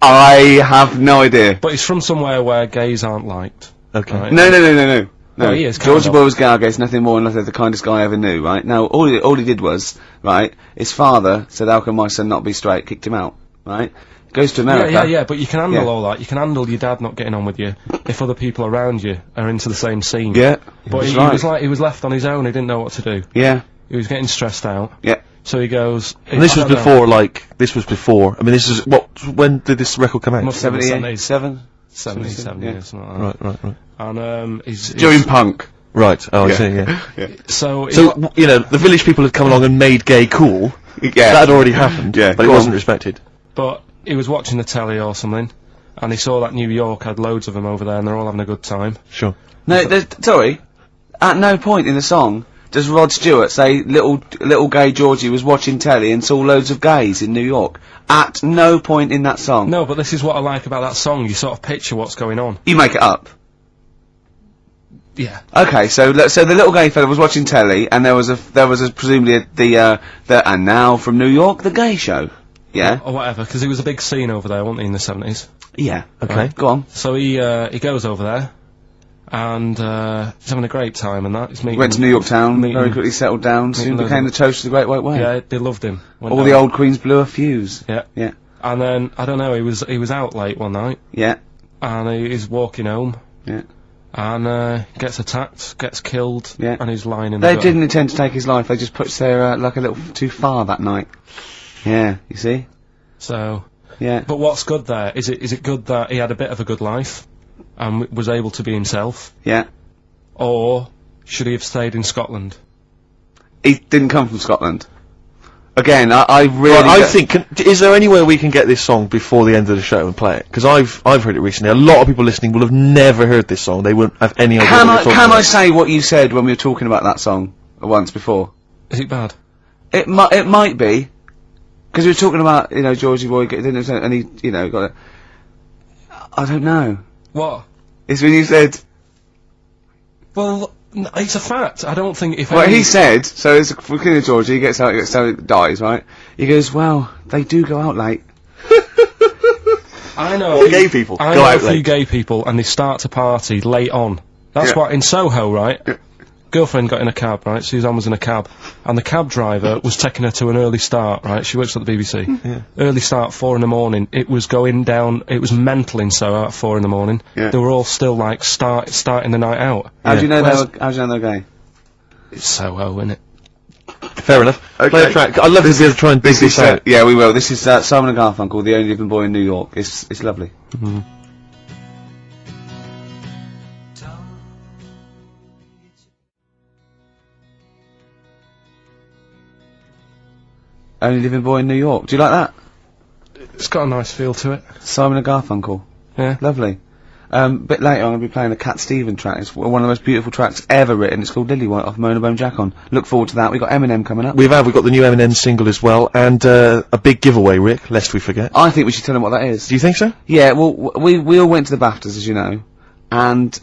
I have no idea. But he's from somewhere where gays aren't liked. Okay. Right? No. Oh, he is, kind Georgie of. Boy was Gargate's nothing more than the kindest guy I ever knew, right? Now, all he did was, right, his father said, "How can my son not be straight?" Kicked him out, right? Goes to America. Yeah, but you can handle Yeah. all that. You can handle your dad not getting on with you if other people around you are into the same scene. Yeah. But That's he right. was like, he was left on his own, he didn't know what to do. Yeah. He was getting stressed out. Yeah. So he goes... And this I was don't know, before, I mean this is, when did this record come out? Must have been 77? 77 Yeah. years, something like that. Right. And, he's... During punk. Right, oh I see, Yeah. So, So, you know, the village people had come along and made gay cool. Yeah. That had already happened. Yeah, But it go wasn't on. respected. but he was watching the telly or something, and he saw that New York had loads of them over there, and they're all having a good time. Sure. No, sorry. At no point in the song does Rod Stewart say little gay Georgie was watching telly and saw loads of gays in New York? At no point in that song. No, but this is what I like about that song. You sort of picture what's going on. You make it up. Yeah. Okay, so the little gay fella was watching telly, and there was presumably the and now from New York, the gay show. Yeah. Or whatever, because it was a big scene over there, wasn't he, in the 70s? Yeah. Okay. Right. Go on. So he goes over there, and he's having a great time and that. He's meeting. Went to New York town, very quickly settled down, soon became the toast of the Great White Way. Yeah, they loved him. All the old queens blew a fuse. Yeah. Yeah. And then, I don't know, he was out late one night. Yeah. And he's walking home. Yeah. And gets attacked, gets killed, Yeah. and he's lying in the They gutter. didn't intend to take his life, they just pushed their luck a little too far that night. Yeah, you see? So, Yeah. but what's good there? Is it good that he had a bit of a good life and was able to be himself, Yeah. or should he have stayed in Scotland? He didn't come from Scotland. Again, I really... Well, I think, is there any way we can get this song before the end of the show and play it? Because I've heard it recently. A lot of people listening will have never heard this song. They wouldn't have any idea what we're talking Can about. I say what you said when we were talking about that song once before? Is it bad? It might be. Because we were talking about, Georgie Boy, and he, got it. I don't know. What? It's when you said... Well, it's a fact. I don't think if Well, he said, so it's for King of Georgie, he gets out, dies, right? He goes, well, they do go out late. I know. All gay people I go know out a few late. gay people, and they start to party late on. That's Yeah. why in Soho, right? Girlfriend got in a cab, right? Suzanne was in a cab, and the cab driver was taking her to an early start, right? She works at the BBC. Yeah. Early start, 4 in the morning. It was going down. It was mental in Soho at 4 in the morning. Yeah. They were all still like starting the night out. How do you know Whereas- how do you know they're gay? It's Soho, isn't it? Fair enough. Play a track. I'd love to be able to try and dig this out. Yeah, we will. This is Simon and Garfunkel, The Only Living Boy in New York. It's lovely. Only Living Boy in New York. Do you like that? It's got a nice feel to it. Simon and Garfunkel. Yeah. Lovely. Bit later on I'll be playing a Cat Stevens track. It's one of the most beautiful tracks ever written. It's called Lillywhite off Mona Bone Jack On. Look forward to that. We've got Eminem coming up. We've got the new Eminem single as well, and a big giveaway, Rick, lest we forget. I think we should tell them what that is. Do you think so? Yeah, well, we all went to the BAFTAs, as you know, and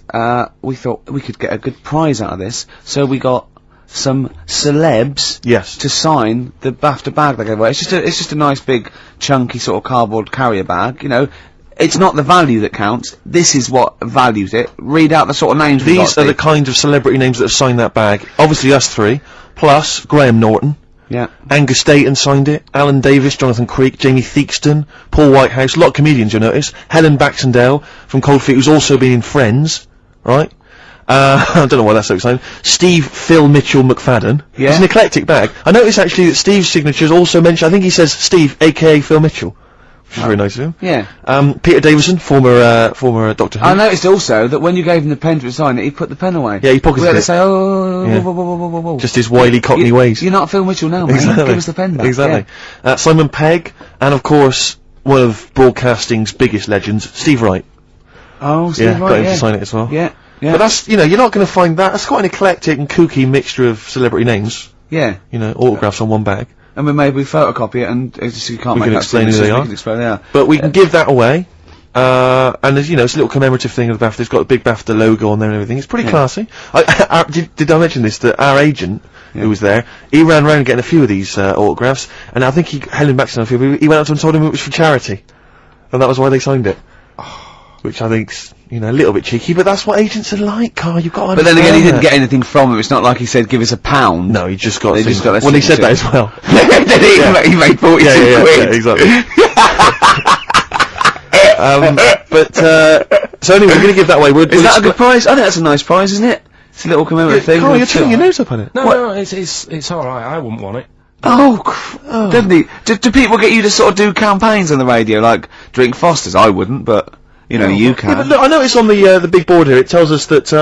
we thought we could get a good prize out of this, so we got some celebs Yes. to sign the BAFTA bag they gave away. It's just a nice big chunky sort of cardboard carrier bag, It's not the value that counts. This is what values it. Read out the sort of names we got, These are the Steve. kind of celebrity names that have signed that bag. Obviously us three, plus Graham Norton. Yeah. Angus Dayton signed it, Alan Davis, Jonathan Creek, Jamie Theakston, Paul Whitehouse, a lot of comedians you'll notice, Helen Baxendale from Cold Feet, who's also been in Friends, right? I don't know why that's so exciting. Phil Mitchell McFadden. Yeah. It's an eclectic bag. I noticed actually that Steve's signature is also mentioned, I think he says Steve, aka Phil Mitchell. Which is very nice of him. Yeah. Peter Davison, former Doctor Who. I noticed also that when you gave him the pen to sign it, he put the pen away. Yeah, he pocketed We had to it. say, Yeah. whoa. Just his wily Cockney ways. You're not Phil Mitchell now, mate. Exactly. Give us the pen back. Exactly. Simon Pegg, and of course, one of broadcasting's biggest legends, Steve Wright. Oh, Steve Yeah, got Wright, him yeah. to sign it as well. Yeah. But that's, you're not going to find that. That's quite an eclectic and kooky mixture of celebrity names. Yeah. Autographs on one bag. And we maybe photocopy it and you can't We make can out explain who signatures, they we are. can explain who they are. But we can give that away. And there's, it's a little commemorative thing of the BAFTA. It's got a big BAFTA logo on there and everything. It's pretty classy. Did I mention this? That our agent, who was there, he ran around getting a few of these autographs, and I think Helen Baxter, he went up to him and told him it was for charity. And that was why they signed it. Which I think's, a little bit cheeky, but that's what agents are like, Carl. You've got to But then again, he didn't understand get anything from it. It's not like he said, give us £1. that. No, he just got. They just got their well, he said that as signature. well. he made 42 yeah, quid. exactly. So anyway, we're going to give that away. Is that a good prize? I think that's a nice prize, isn't it? It's a little commemorative thing. Carl, you're turning your nose up on it. No, it's alright. I wouldn't want it. Didn't he? Do people get you to sort of do campaigns on the radio, like drink Fosters? I wouldn't, but you can. Yeah, but look, I noticed on the big board here, it tells us that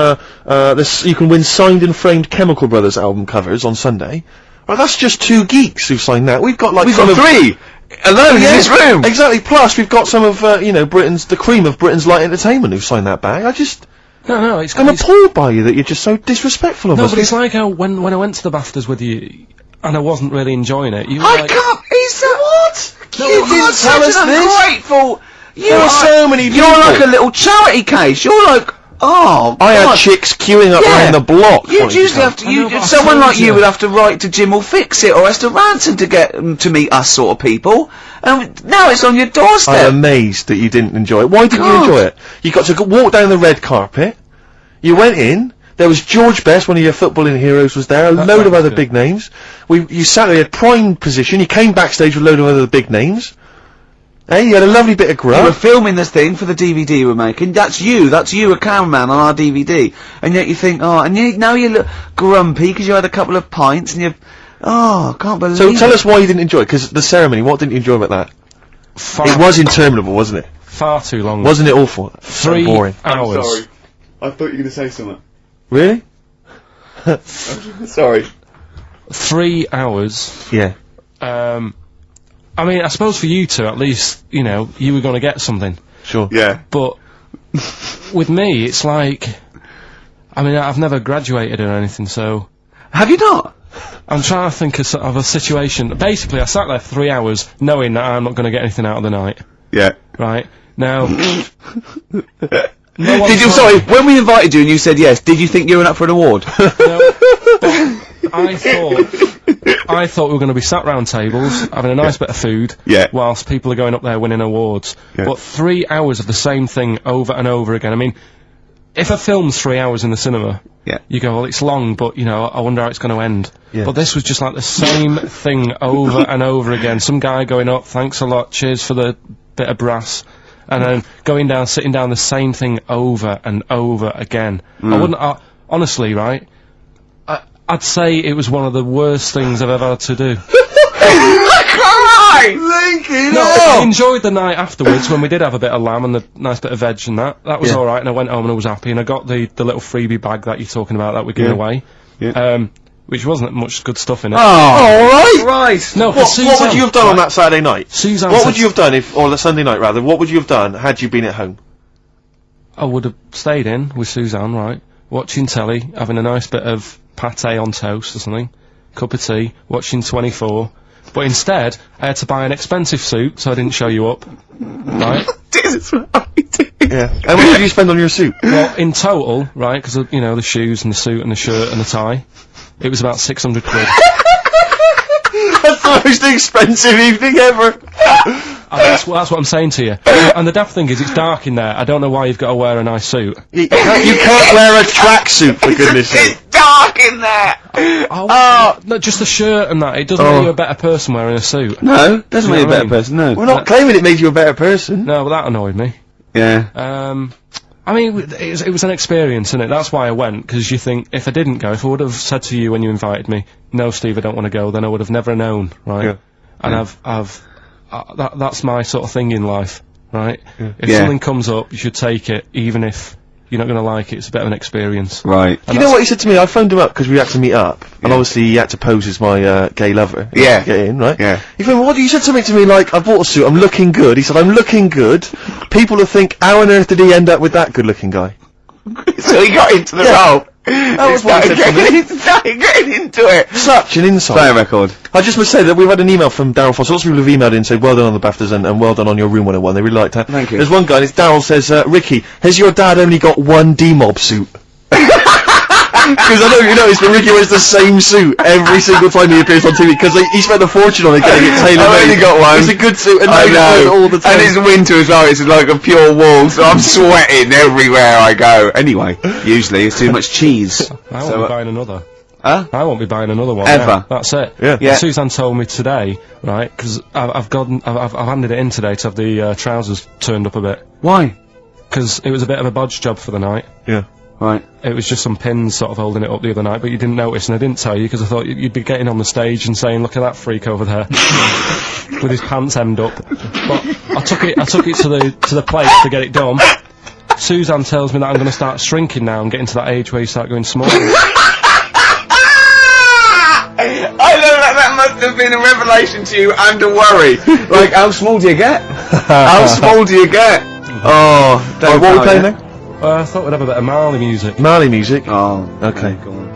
you can win signed and framed Chemical Brothers album covers on Sunday. Right, that's just 2 geeks who've signed that. We've got like We've got 3 alone in this room. Exactly. Plus, we've got some of the cream of Britain's light entertainment who've signed that bag. No, it's... I'm appalled by you that you're just so disrespectful of us. No, but it's like how when I went to the BAFTAs with you, and I wasn't really enjoying it, you were I like... can't. He's what? No, you you didn't are tell such us an this. ungrateful. There are so many people. You're like a little charity case. You're like, oh, I had God. chicks queuing up Yeah. around the block. You'd wanting usually to have to. I know, but I Someone told like you you. would have to write to Jim or Fix It or Esther Ranson to get to meet us sort of people. And now it's on your doorstep. I'm amazed that you didn't enjoy it. Why didn't you God. enjoy it? You got to walk down the red carpet. You went in. There was George Best, one of your footballing heroes, was there. A load of was other good. big names. You sat there, you had prime position. You came backstage with a load of other big names. Hey, you had a lovely bit of We were grub. filming this thing for the DVD we're making. That's you, a cameraman on our DVD. And yet you think, oh, and now you look grumpy because you had a couple of pints and I can't believe So it. tell us why you didn't enjoy it, because the ceremony, what didn't you enjoy about that? It was interminable, wasn't it? Far too long. Wasn't it awful? 3 boring. hours. I thought you were going to say something. Really? Sorry. 3 hours. Yeah. I mean, I suppose for you two, at least, you know, you were going to get something. Sure. Yeah. But with me, it's like, I mean, I've never graduated or anything, so Have you not? I'm trying to think of a situation. Basically, I sat there for 3 hours knowing that I'm not going to get anything out of the night. Yeah. Right? Now... Did you, sorry, when we invited you and you said yes, did you think you were up for an award? No, but I thought we were going to be sat round tables, having a nice bit of food, Yeah. whilst people are going up there winning awards. Yeah. But 3 hours of the same thing over and over again. I mean, if a film's 3 hours in the cinema, Yeah. you go, well, it's long, but, you know, I wonder how it's going to end. Yeah. But this was just like the same thing over and over again. Some guy going up, thanks a lot, cheers for the bit of brass. And then going down, sitting down, the same thing over and over again. I wouldn't, honestly, right, I'd say it was one of the worst things I've ever had to do. No, I enjoyed the night afterwards when we did have a bit of lamb and the nice bit of veg and that. That was Yeah. alright, and I went home and I was happy, and I got the little freebie bag that you're talking about that we're giving away. Yeah. Which wasn't much good stuff in it. Oh, alright! Right! No, for What Suzanne, would you have done on that Saturday night? Suzanne What said would you have done or the Sunday night rather, what would you have done had you been at home? I would have stayed in with Suzanne, right, watching telly, having a nice bit of pate on toast or something, cup of tea, watching 24, but instead, I had to buy an expensive suit, so I didn't show you up, right? Yeah. How much did you spend on your suit? Well, in total, right, because, you know, the shoes and the suit and the shirt and the tie, it was about 600 quid. That's the most expensive evening ever. That's what I'm saying to you. And the daft thing is, it's dark in there. I don't know why you've got to wear a nice suit. You can't wear a tracksuit, for goodness sake. Dark in there! No, just the shirt and that. It doesn't make you a better person wearing a suit. No, doesn't You make you a know what I better mean? person, no. We're not claiming it made you a better person. No, but that annoyed me. Yeah. I mean, it was an experience, innit? That's why I went, because you think, if I didn't go, if I would have said to you when you invited me, no, Steve, I don't want to go, then I would have never known, right? Yeah. And that's my sort of thing in life, right? If Yeah. something comes up, you should take it, even if you're not going to like it. It's a bit of an experience. Right. You know what he said to me? I phoned him up because we had to meet up, and obviously he had to pose as my gay lover. Yeah. To get in, right? Yeah. He phoned me, what? You said something to me like, I bought a suit, I'm looking good. He said, I'm looking good. People will think, how on earth did he end up with that good-looking guy? So he got into the role. That was what he said to me. He started getting into it. Such an insult. Play a record. I just must say that we've had an email from Daryl Foster. Lots of people have emailed in and said, well done on the BAFTAs and well done on your Room 101. They really liked that. Thank you. There's one guy, and it's Daryl says, Ricky, has your dad only got one D-Mob suit? Because I don't know if you noticed, but Ricky wears the same suit every single time he appears on TV, because he spent a fortune on it getting it tailor-made. I've only got one. It's a good suit, and I now he wears it know. all the time. And it's winter as well, it's like a pure wool, so I'm sweating everywhere I go. Anyway, usually it's too much cheese. I won't be buying another. Huh? I won't be buying another one. Ever. now. That's it. Yeah. Yeah. Suzanne told me today, right, because I've handed it in today to have the trousers turned up a bit. Why? Because it was a bit of a bodge job for the night. Yeah. Right. It was just some pins sort of holding it up the other night, but you didn't notice, and I didn't tell you because I thought you'd be getting on the stage and saying, "Look at that freak over there with his pants hemmed up." But I took it to the place to get it done. Suzanne tells me that I'm going to start shrinking now and getting to that age where you start going small. I know that must have been a revelation to you and a worry. Like, how small do you get? How small do you get? Oh, Right, what are we playing now? I thought we'd have a bit of Marley music. Marley music? Oh, Okay. Go on.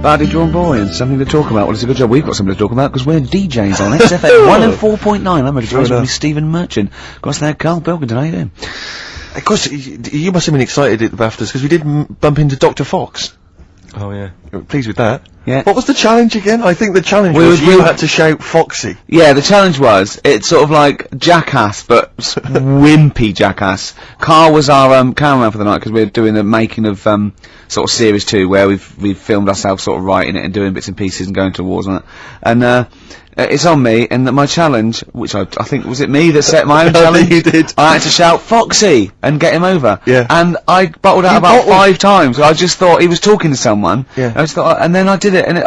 Badly Drawn Boy and something to talk about. Well, it's a good job we've got something to talk about because we're DJs on XFM 104.9. I'm ready to Fair with enough. Stephen Merchant. Got there, Karl Pilkington. How you doing? Of course, you must have been excited at the BAFTAs, because we did bump into Dr. Fox. Oh yeah. Pleased with that. Yeah. What was the challenge again? I think the challenge was you had to shout Foxy. Yeah, the challenge was, it's sort of like Jackass, but wimpy Jackass. Karl was our cameraman for the night because we were doing the making of sort of series 2 where we've filmed ourselves sort of writing it and doing bits and pieces and going to wars on it. And it's on me, and my challenge, which I think, was it me that set my own challenge? You did. I had to shout Foxy and get him over. Yeah. And I bottled out about 5 times. I just thought he was talking to someone. Yeah. I just thought, and then I did it, and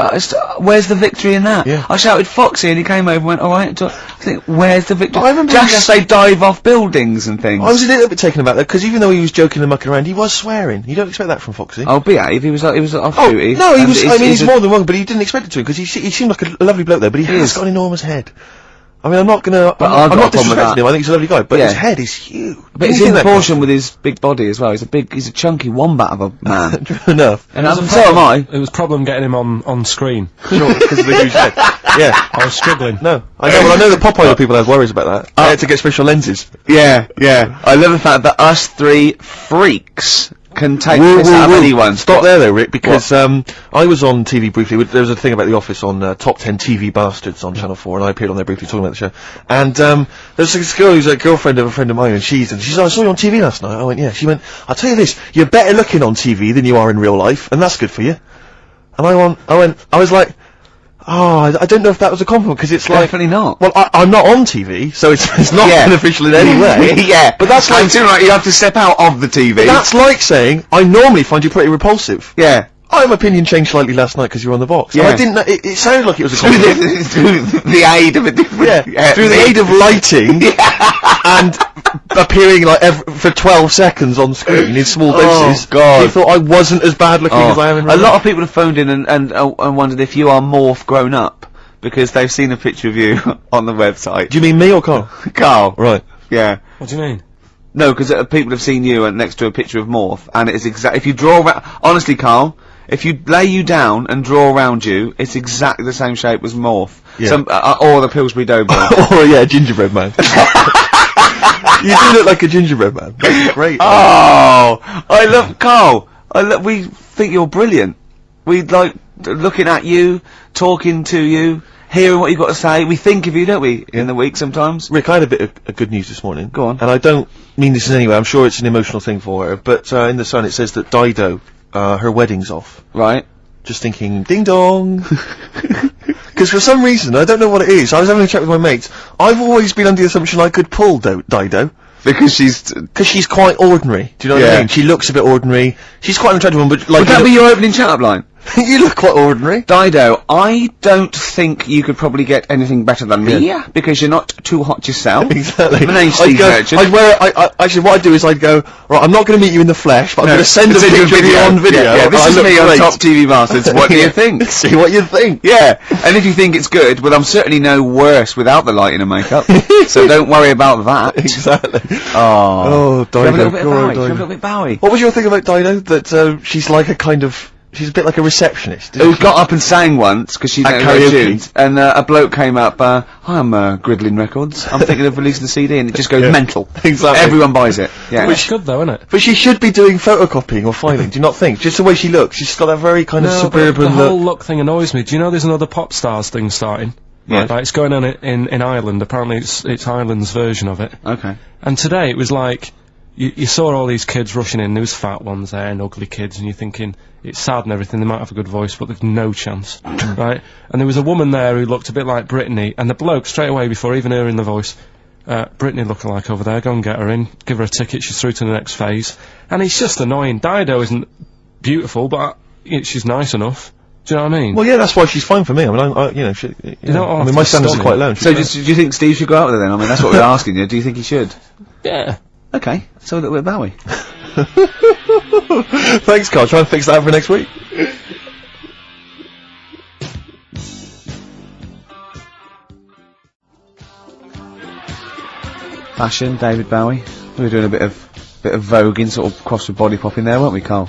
where's the victory in that? Yeah. I shouted Foxy, and he came over and went, alright. I think, where's the victory? I remember Just say dive off buildings and things. I was a little bit taken aback though, because even though he was joking and mucking around, he was swearing. You don't expect that from Foxy. Oh, behave. He was off Oh, duty. no, he and was, I mean, he's more than wrong, but he didn't expect it to, because he seemed like a lovely bloke there, but he has is. got an enormous head. I mean, I'm not gonna, But I've I'm got not a problem with disrespecting that. him, I think he's a lovely guy, but Yeah. his head is huge. But it's in proportion with his big body as well. He's a chunky wombat of a man. True enough. And so am I. It was a problem getting him on screen. Sure, because of the huge head. Yeah. I was struggling. No. I know, well, I know that pop idol people have worries about that. They had to get special lenses. Yeah. I love the fact that us 3 freaks can take this out of anyone. Stop there though, Rick, because I was on TV briefly. There was a thing about The Office on Top 10 TV Bastards on Channel 4, and I appeared on there briefly talking about the show. And there's this girl who's a girlfriend of a friend of mine, and she said, I saw you on TV last night. I went, yeah. She went, I'll tell you this, you're better looking on TV than you are in real life, and that's good for you. And I was like, oh, I don't know if that was a compliment, because it's like... Definitely not. Well, I'm not on TV, so it's not Yeah. beneficial in any way. Yeah. But that's like... too right, you have to step out of the TV. That's like saying, I normally find you pretty repulsive. Yeah. My opinion changed slightly last night because you were on the box. Yeah. And I didn't know, it sounded like it was a Through compliment. the aid of a different... Yeah, through the aid of lighting and appearing like for 12 seconds on screen in small doses. God. You thought I wasn't as bad looking as I am in real A lot life. of people have phoned in and wondered if you are Morph grown up, because they've seen a picture of you on the website. Do you mean me or Carl? Carl. Right. Yeah. What do you mean? No, because people have seen you next to a picture of Morph, and it is exactly... If you draw... honestly, Carl, if you lay you down and draw around you, it's exactly the same shape as Morph. Yeah. Or the Pillsbury Doughboy. Oh yeah, gingerbread man. You do look like a gingerbread man. That's great. Oh! I love... Carl! We think you're brilliant. We like looking at you, talking to you, hearing what you've got to say. We think of you, don't we, in the week sometimes? Rick, I had a bit of good news this morning. Go on. And I don't mean this in any way, I'm sure it's an emotional thing for her, but in the Sun it says that Dido, her wedding's off. Right. Just thinking, ding dong. Because for some reason, I don't know what it is, I was having a chat with my mates, I've always been under the assumption I could pull Dido. Because she's quite ordinary. Do you know what I Yeah. mean? She looks a bit ordinary. She's quite an attractive one, but like... Would that be your opening chat-up line? you look quite ordinary. Dido, I don't think you could probably get anything better than me, because you're not too hot yourself. Exactly. My name's Steve Merchant. I'd wear, actually what I'd do is I'd go, right, I'm not going to meet you in the flesh, but I'm going to send a picture of you on video. Yeah, this is I look me on great. Top TV Masters. What do you think? See what you think. Yeah, and if you think it's good, well, I'm certainly no worse without the lighting and makeup, so don't worry about that. Exactly. Oh, Dido. Have a little bit of Go on, Bowie. Dido. Have a little bit of Bowie. What was your thing about Dido? That she's like a kind of... She's a bit like a receptionist. Who got up and sang once, because she At didn't know her karaoke. tunes, and a bloke came up, hi, I'm Gridlin Records, I'm thinking of releasing a CD, and it just goes mental. Exactly. Everyone buys it. Yeah. It's good though, isn't it? But she should be doing photocopying or filing, do you not think? Just the way she looks. She's got that very kind of No, but suburban the whole look. look thing annoys me. Do you know there's another pop stars thing starting? Yeah. Like, it's going on in Ireland. Apparently it's Ireland's version of it. Okay. And today it was like, you saw all these kids rushing in, there was fat ones there and ugly kids, and you're thinking, it's sad and everything, they might have a good voice, but they've no chance, right? And there was a woman there who looked a bit like Britney, and the bloke, straight away, before even hearing the voice, Britney lookalike over there, go and get her in, give her a ticket, she's through to the next phase. And it's just annoying. Dido isn't beautiful, but she's nice enough. Do you know what I mean? Well, yeah, that's why she's fine for me. I mean, you know, she, you know, know, I mean, my standards are stunning. quite low. and So she's do you think Steve should go out with her then? I mean, that's what we're asking you. Do you think he should? Yeah. Okay, so a little bit of Bowie. Thanks, Carl. Try and fix that for next week. Fashion, David Bowie. We were doing a bit of voguing, sort of cross with body popping there, weren't we, Carl?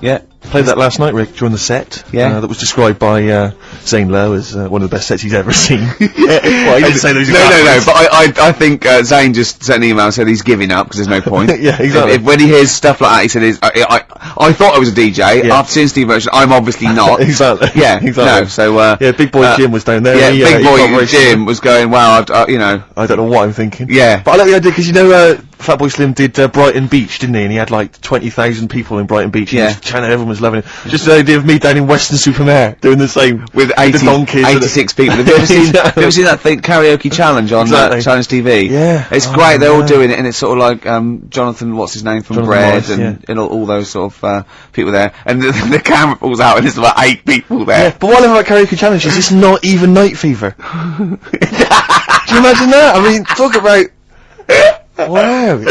Yeah. Played that last night, Rick, during the set. Yeah. That was described by Zane Lowe as one of the best sets he's ever seen. Well, he didn't say those No, but I think Zane just sent an email and said he's giving up because there's no point. Yeah, exactly. When he hears stuff like that, he said, I thought I was a DJ. Yeah. After seeing Steve Ocean, I'm obviously not. Exactly. Yeah, exactly. no, so, yeah, Big Boy Jim was down there. Yeah, Big he got Boy very Jim was going, wow, you know. I don't know what I'm thinking. Yeah. But I like the idea, because you know, Fatboy Slim did Brighton Beach, didn't he? And he had like 20,000 people in Brighton Beach. Yeah. And just China, everyone was loving it. Just the idea of me down in Weston-super-Mare doing the same. With the donkeys. 86 people. Have you ever seen that thing, karaoke challenge on Exactly. Challenge TV? Yeah. It's Oh, great, they're all yeah. doing it, and it's sort of like, Jonathan, what's his name, from Jonathan Bread, Morris, and all those sort of, people there. And the camera pulls out, and there's about 8 people there. Yeah, but what I love about karaoke challenge is it's not even night fever. Do you imagine that? I mean, talk about... Wow.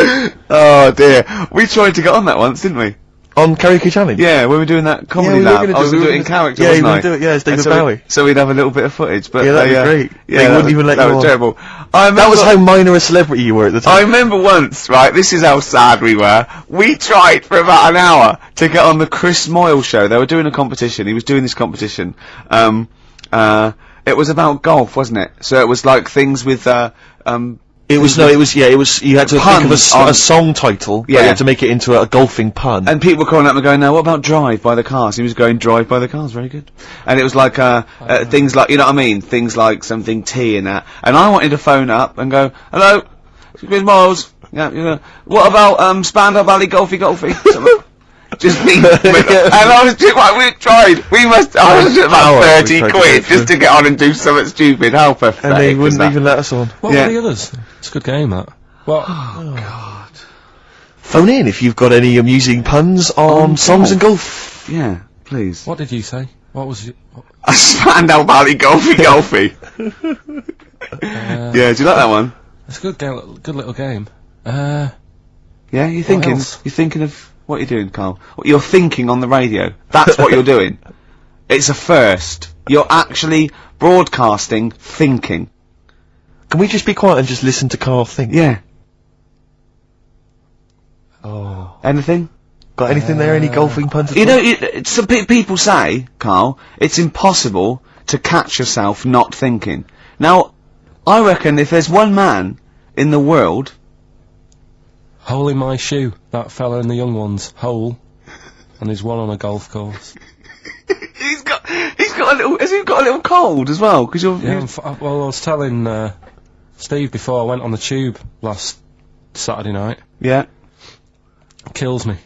Oh dear. We tried to get on that once, didn't we? On karaoke challenge? Yeah, we were doing that comedy we were lab. gonna I was do- going we to were do it in gonna- character, yeah, wasn't you I? were gonna do it, yeah, it's David And Bowie. So we'd have a little bit of footage, but Yeah, that'd be great. They that wouldn't was- even let that you was on. terrible. That was how minor a celebrity you were at the I time. remember once, right, this is how sad we were. We tried for about an hour to get on the Chris Moyle show. They were doing a competition. He was doing this competition. It was about golf, wasn't it? So it was like things with, It was, you had to think of a song title, but you Yeah. had to make it into a golfing pun. and people were calling up and going, now what about Drive by the Cars? He was going, Drive by the Cars, very good. And it was like, things like, you know what I mean? Things like something T and that. And I wanted to phone up and go, hello, Chris Miles. Yeah, you know, what about, Spandau Valley Golfy? Just me. And I was just like, we tried. We must, I was just about 30 quid just to get on and do something stupid. How pathetic And they was wouldn't that? even let us on. What Yeah. were the others? It's a good game, that. What? Phone in if you've got any amusing puns on songs and golf. Yeah, please. What did you say? What was it? A Spandau Valley Golfy. Yeah, do you like that one? It's a good little game. Yeah, you're thinking else? of what you're doing, Carl. You're thinking on the radio. That's what you're doing. It's a first. You're actually broadcasting thinking. Can we just be quiet and just listen to Carl think? Yeah. Oh. Anything? Got anything there? Any golfing puns? at You all? know, some people say, Carl, it's impossible to catch yourself not thinking. Now, I reckon if there's one man in the world... Hole in my shoe. That fella in the young ones. Hole. And there's one on a golf course. He's got a little, has he got a little cold as well? Because you're... Yeah, well, I was telling Steve before I went on the tube last Saturday night. Yeah. Kills me.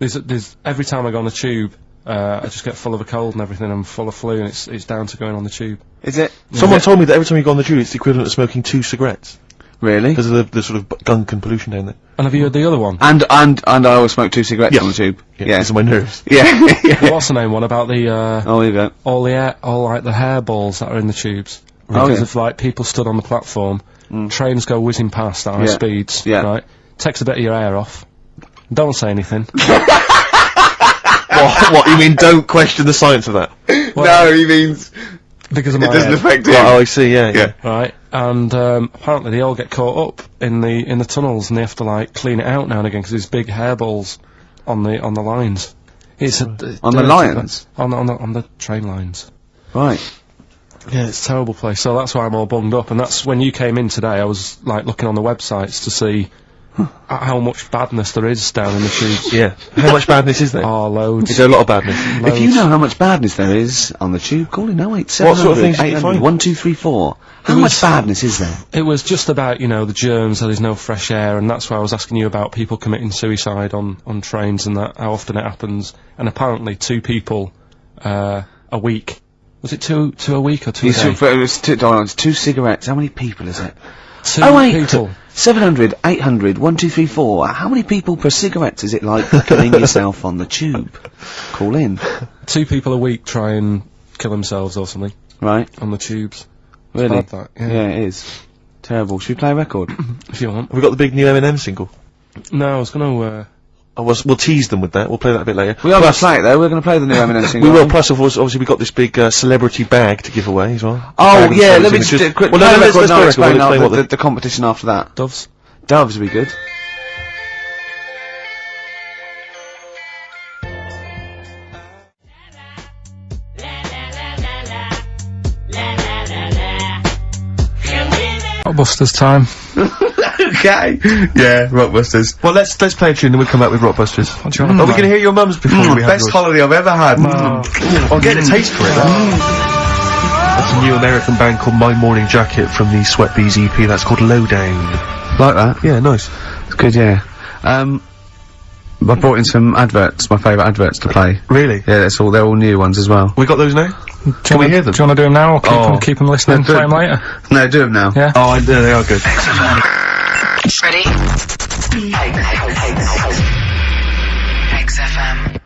There's every time I go on the tube, I just get full of a cold and everything. I'm full of flu, and it's down to going on the tube. Is it? Someone told me that every time you go on the tube, it's the equivalent of smoking 2 cigarettes. Really? Because of the sort of gunk and pollution down there. And have you heard the other one? And I always smoke 2 cigarettes Yeah. on the tube. Yeah. Yeah. Because of my nerves. Yeah. The what's the name one about the Oh, there you go. all like the hairballs that are in the tubes Oh, because yeah. of like people stood on the platform, trains go whizzing past at high Yeah. speeds, Yeah. right? Takes a bit of your hair off. Don't say anything. What, you mean don't question the science of that? No, he means Because of it my doesn't head, affect him. Oh, I see, yeah. Yeah. right? And apparently they all get caught up in the tunnels, and they have to like clean it out now and again because there's big hairballs on the lines. It's On the lines? on the train lines. Right. Yeah, It's a terrible place. So that's why I'm all bunged up. And that's when you came in today. I was like looking on the websites to see how much badness there is down in the tubes. yeah. How much badness is there? Oh, loads. Is there a lot of badness? If you know how much badness there is on the tube, call in 08700 What sort of things did you 800 find? 1234. How It much was- badness is there? It was just about, the germs, so there's no fresh air, and that's why I was asking you about people committing suicide on trains and that, how often it happens. And apparently 2 people a week. Was it two a week or 2 a You day? should, it was 2 cigarettes. How many people is it? 2 people. 700 800 1234. How many people per cigarette is it like killing yourself on the tube? Call in. 2 people a week try and kill themselves or something Right. on the tubes. Really? bad, that, yeah. Yeah, it is. Terrible. Should we play a record? If you want. Have we got the big new Eminem single? No, I was gonna We'll tease them with that. We'll play that a bit later. We are going to play it though. We're going to play the new Eminem single. We will. Plus, of course, obviously, we've got this big celebrity bag to give away as well. Oh Bag yeah, of let me images. just do a quick. Well, no, let's I'll explain explain what the competition after that. Doves. Doves would be good. Rockbusters time. Okay. Yeah, Rockbusters. Well, let's play a tune, then we'll come back with Rockbusters. What do you want Are to we going to hear your mums before we have Best yours? holiday I've ever had. I'll get a taste for it. That's a new American band called My Morning Jacket from the Sweat Bees EP. That's called Lowdown. Like that. Yeah, nice. It's good, yeah. I brought in some adverts, my favourite adverts to play. Really? Yeah, they're all new ones as well. We got those now? Can we hear them? Do you want to do them now, or keep them listening and do play it. them later? No, do them now. Yeah. Oh, they are good. Ready? XFM.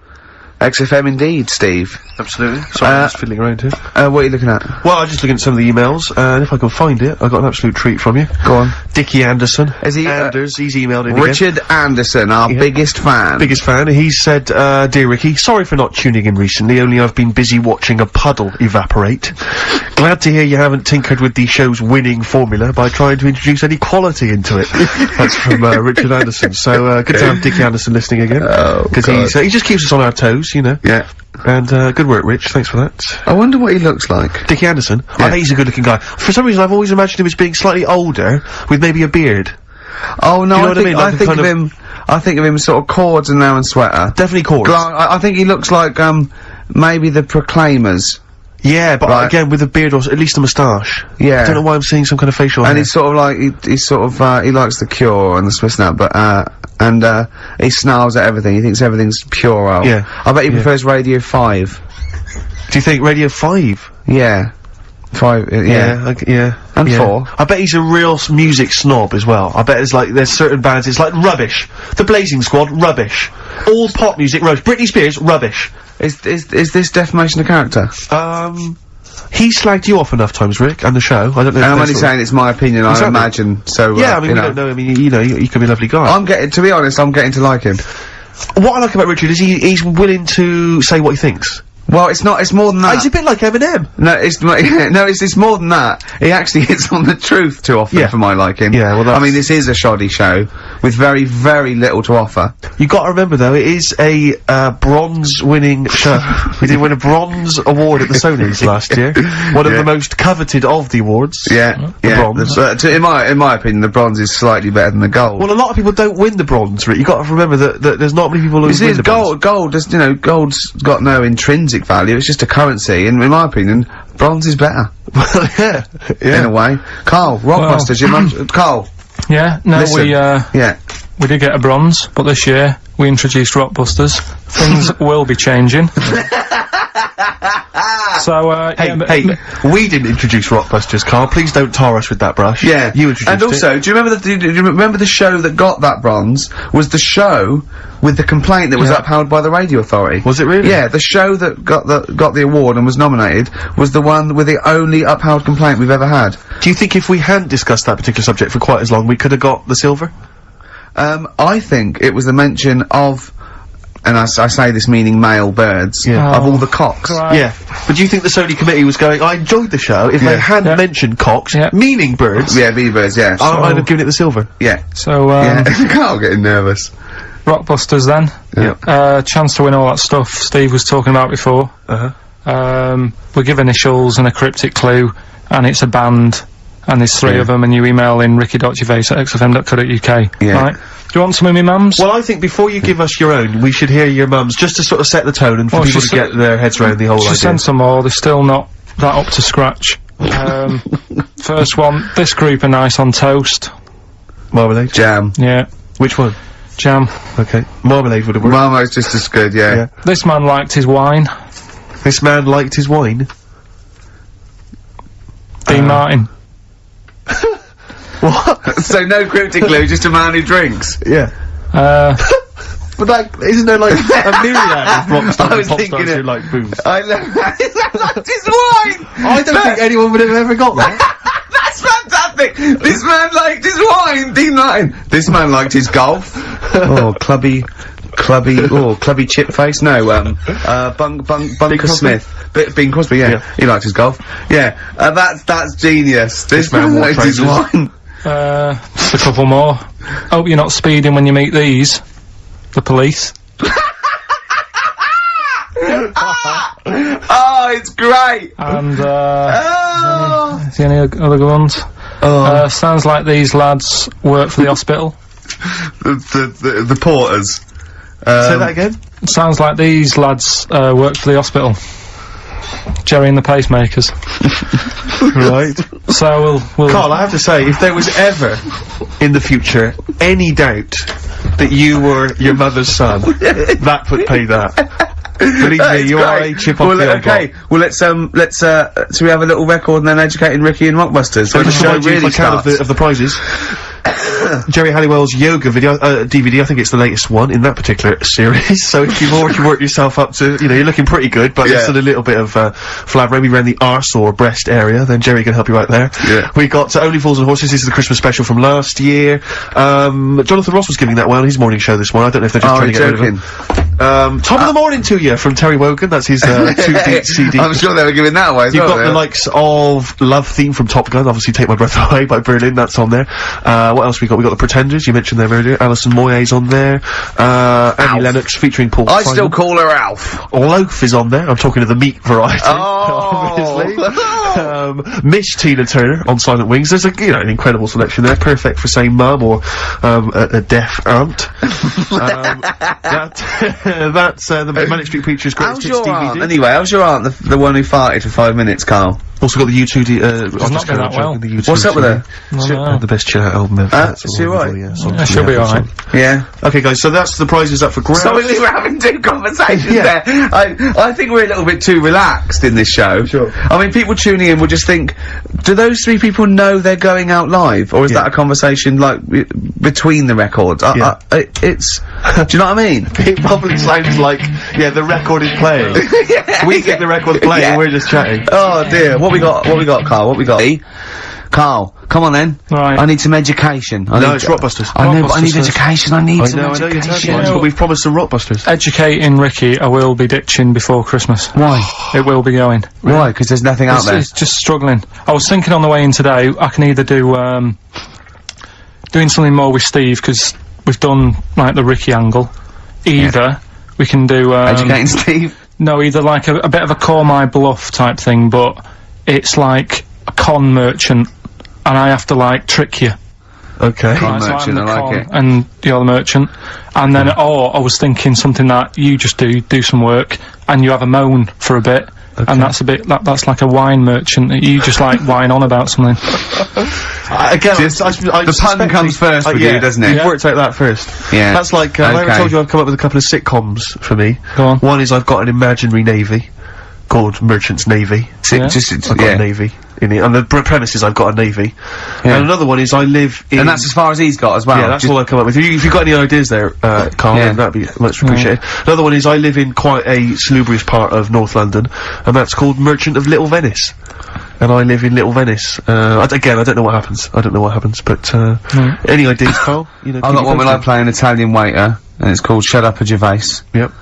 XFM indeed, Steve. Absolutely. Sorry, I'm just fiddling around here. What are you looking at? Well, I'm just looking at some of the emails, and if I can find it, I've got an absolute treat from you. Go on. Dickie Anderson. Is he, Anders, he's emailed in again. Richard Anderson, our biggest fan. Biggest fan. He said, Dear Ricky, sorry for not tuning in recently, only I've been busy watching a puddle evaporate. Glad to hear you haven't tinkered with the show's winning formula by trying to introduce any quality into it. That's from Richard Anderson. So, good to have Dickie Anderson listening again. Oh, because God. he just keeps us on our toes, you know. Yeah. And, good work, Rich. Thanks for that. I wonder what he looks like. Dickie Anderson? I think he's a good looking guy. For some reason, I've always imagined him as being slightly older, with maybe a beard. Oh no, Do you know what I mean? Like I think kind of of- him. I think of him sort of cords and now and sweater. Definitely chorus. I think he looks like maybe the Proclaimers. Yeah, but Right. again, with a beard or at least a moustache. Yeah. I don't know why I'm seeing some kind of facial hair. And he's sort of like he's sort of he likes the Cure and the Smiths now, but he snarls at everything. He thinks everything's pure. Yeah. I bet he prefers Radio 5. Do you think Radio 5? Yeah. 5. Yeah. Yeah. And yeah. 4. I bet he's a real music snob as well. I bet there's certain bands, it's like rubbish. The Blazing Squad, rubbish. All pop music, rubbish. Britney Spears, rubbish. Is this defamation of character? He slagged you off enough times, Rick, and the show. I don't know. And I'm only saying it's my opinion. I Exactly. imagine. So Yeah, I mean, you we know. don't know. I mean, you know, he could be a lovely guy. To be honest, I'm getting to like him. What I like about Richard is he's willing to say what he thinks. Well, it's more than that. He's a bit like Eminem. No, it's more than that. He actually hits on the truth too often Yeah. for my liking. Yeah, well, that's- I mean, this is a shoddy show with very, very little to offer. You got to remember though, it is a bronze-winning show. We did win a bronze award at the Sonys last year. One of Yeah. the most coveted of the awards. Yeah, The yeah. bronze. In my opinion, the bronze is slightly better than the gold. Well, a lot of people don't win the bronze, Rick. You got to remember that there's not many people who you see, win the bronze. gold, just, gold's got no intrinsic value. It's just a currency, and in my opinion, bronze is better Well, yeah, in a way. Carl, Rockbusters, your mum, Carl. Yeah, no, Listen. we did get a bronze, but this year we introduced Rockbusters. Things will be changing. So, Hey, we didn't introduce Rockbusters, Carl. Please don't tar us with that brush. Yeah, you introduced and also, it. do you remember the show that got that bronze? Was the show with the complaint that was upheld by the radio authority? Was it really? Yeah, the show that got the award and was nominated was the one with the only upheld complaint we've ever had. Do you think if we hadn't discussed that particular subject for quite as long, we could have got the silver? I think it was the mention of, and I say this meaning male birds, Yeah. of all the cocks. Right. Yeah, but do you think the Sony committee was going, I enjoyed the show, if they hadn't mentioned cocks, meaning birds, Yeah, V-birds, yeah. I'd have given it the silver. Yeah. So, Yeah. Carl getting nervous. Rockbusters then. Yeah. Chance to win all that stuff Steve was talking about before. We give initials and a cryptic clue, and it's a band, and there's 3 of them, and you email in ricky.gervais@xfm.co.uk. Yeah. Right. Do you want some of me mums? Well, I think before you give us your own, we should hear your mum's, just to sort of set the tone and for people to get their heads around the whole She idea. sent some more, they're still not that up to scratch. First one, this group are nice on toast. Marmalade? Jam. Yeah. Which one? Jam. Okay. Marmalade would have worked. Marmo's just as good, yeah. This man liked his wine. This man liked his wine. Dean Martin. What? So no cryptic clue, just a man who drinks. Yeah. But that, isn't there like a myriad of rock stars I and was pop thinking stars it- who like booze? I know. That's his wine! I don't think anyone would have ever got that. That's fantastic! This man liked his wine, Dean Martin. This man liked his golf. Oh, clubby Clubby Chip Face. No, Bunker Smith. Bing Crosby. Yeah, he liked his golf. Yeah, that's genius. This man likes his wine. Just a couple more. Hope you're not speeding when you meet these. The police. Oh, it's great. And is there any other good ones? Sounds like these lads work for the hospital. The porters. Say that again? Sounds like these lads work for the hospital. Jerry and the pacemakers. Right. So we'll Carl, I have to say, if there was ever, in the future, any doubt that you were your mother's son, that would pay that. Believe me, you are a chip off the old block. Well, let's should we have a little record and then educating Ricky and Rockbusters? So the show really starts of the prizes. Jerry Halliwell's yoga video, DVD, I think it's the latest one in that particular series, so if you've already worked yourself up to, you're looking pretty good, but there's still a little bit of, flab maybe around the arse or breast area, then Jerry can help you out there. Yeah. We got Only Fools and Horses, this is the Christmas special from last year. Jonathan Ross was giving that one on his morning show this morning, I don't know if they're just trying to get rid of him. Top of the morning to you from Terry Wogan, that's his, 2-beat CD. I'm sure they were giving that away as You've well. got the likes of Love Theme from Top Gun, obviously Take My Breath Away by Berlin, that's on there. What else we got? We got the Pretenders, you mentioned them earlier. Alison Moyet's on there. Annie Lennox featuring Paul I Simon. still call her Alf. Loaf is on there. I'm talking of the meat variety. Oh. Obviously. Miss Tina Turner on Silent Wings. There's an incredible selection there. Perfect for saying mum or a deaf aunt. That's the Manic Street Preacher's Greatest Hits DVD. Anyway, how's your aunt, the one who farted for 5 minutes, Carl? Also got the U2 It's not been that well. What's up with her? The best chill out album ever. Is she alright? She'll be alright. Yeah. Okay, guys, so that's the prizes up for grabs. So we were having two conversations there. I think we're a little bit too relaxed in this show. Sure. I mean, people tuning in will just think, do those three people know they're going out live? Or is that a conversation, like, between the records? It's... do you know what I mean? It probably sounds like, the record is playing. We think the record's playing, we're just chatting. Oh dear, what we got, Carl, what we got? Carl, come on then. Right. I need some education. No, it's Rockbusters. I know, but I need Rockbusters. education, I need some I know you're education. telling me, but we've promised some Rockbusters. Educating Ricky, I will be ditching before Christmas. Why? It will be going. Why? Because there's nothing out there. It's just struggling. I was thinking on the way in today, I can either do, doing something more with Steve, because we've done, like, the Ricky angle. Either we can do, Educating Steve? No, either like a bit of a call my bluff type thing, but it's like a con merchant, and I have to, like, trick you. Okay. Con Right, so merchant, I'm the I like con it. and you're the merchant. And then, I was thinking something that you just do some work, and you have a moan for a bit, and that's a bit, that's like a wine merchant, that you just, like, whine on about something. Again, the pun comes first with you, doesn't it? You've worked out that first. Yeah. That's like, I ever told you I've come up with a couple of sitcoms for me. Go on. One is I've got an imaginary navy called Merchant's Navy. Yeah. I've got a navy in it, and the premise is I've got a navy. Yeah. And another one is I live in... And that's as far as he's got as well. Yeah, that's all I've come up with. If you've got any ideas there, Carl, then that'd be much appreciated. Another one is I live in quite a salubrious part of North London, and that's called Merchant of Little Venice. And I live in Little Venice. Again, I don't know what happens. But, any ideas, Carl? I've got one where I play an Italian waiter, and it's called Shut Up a Gervais. Yep.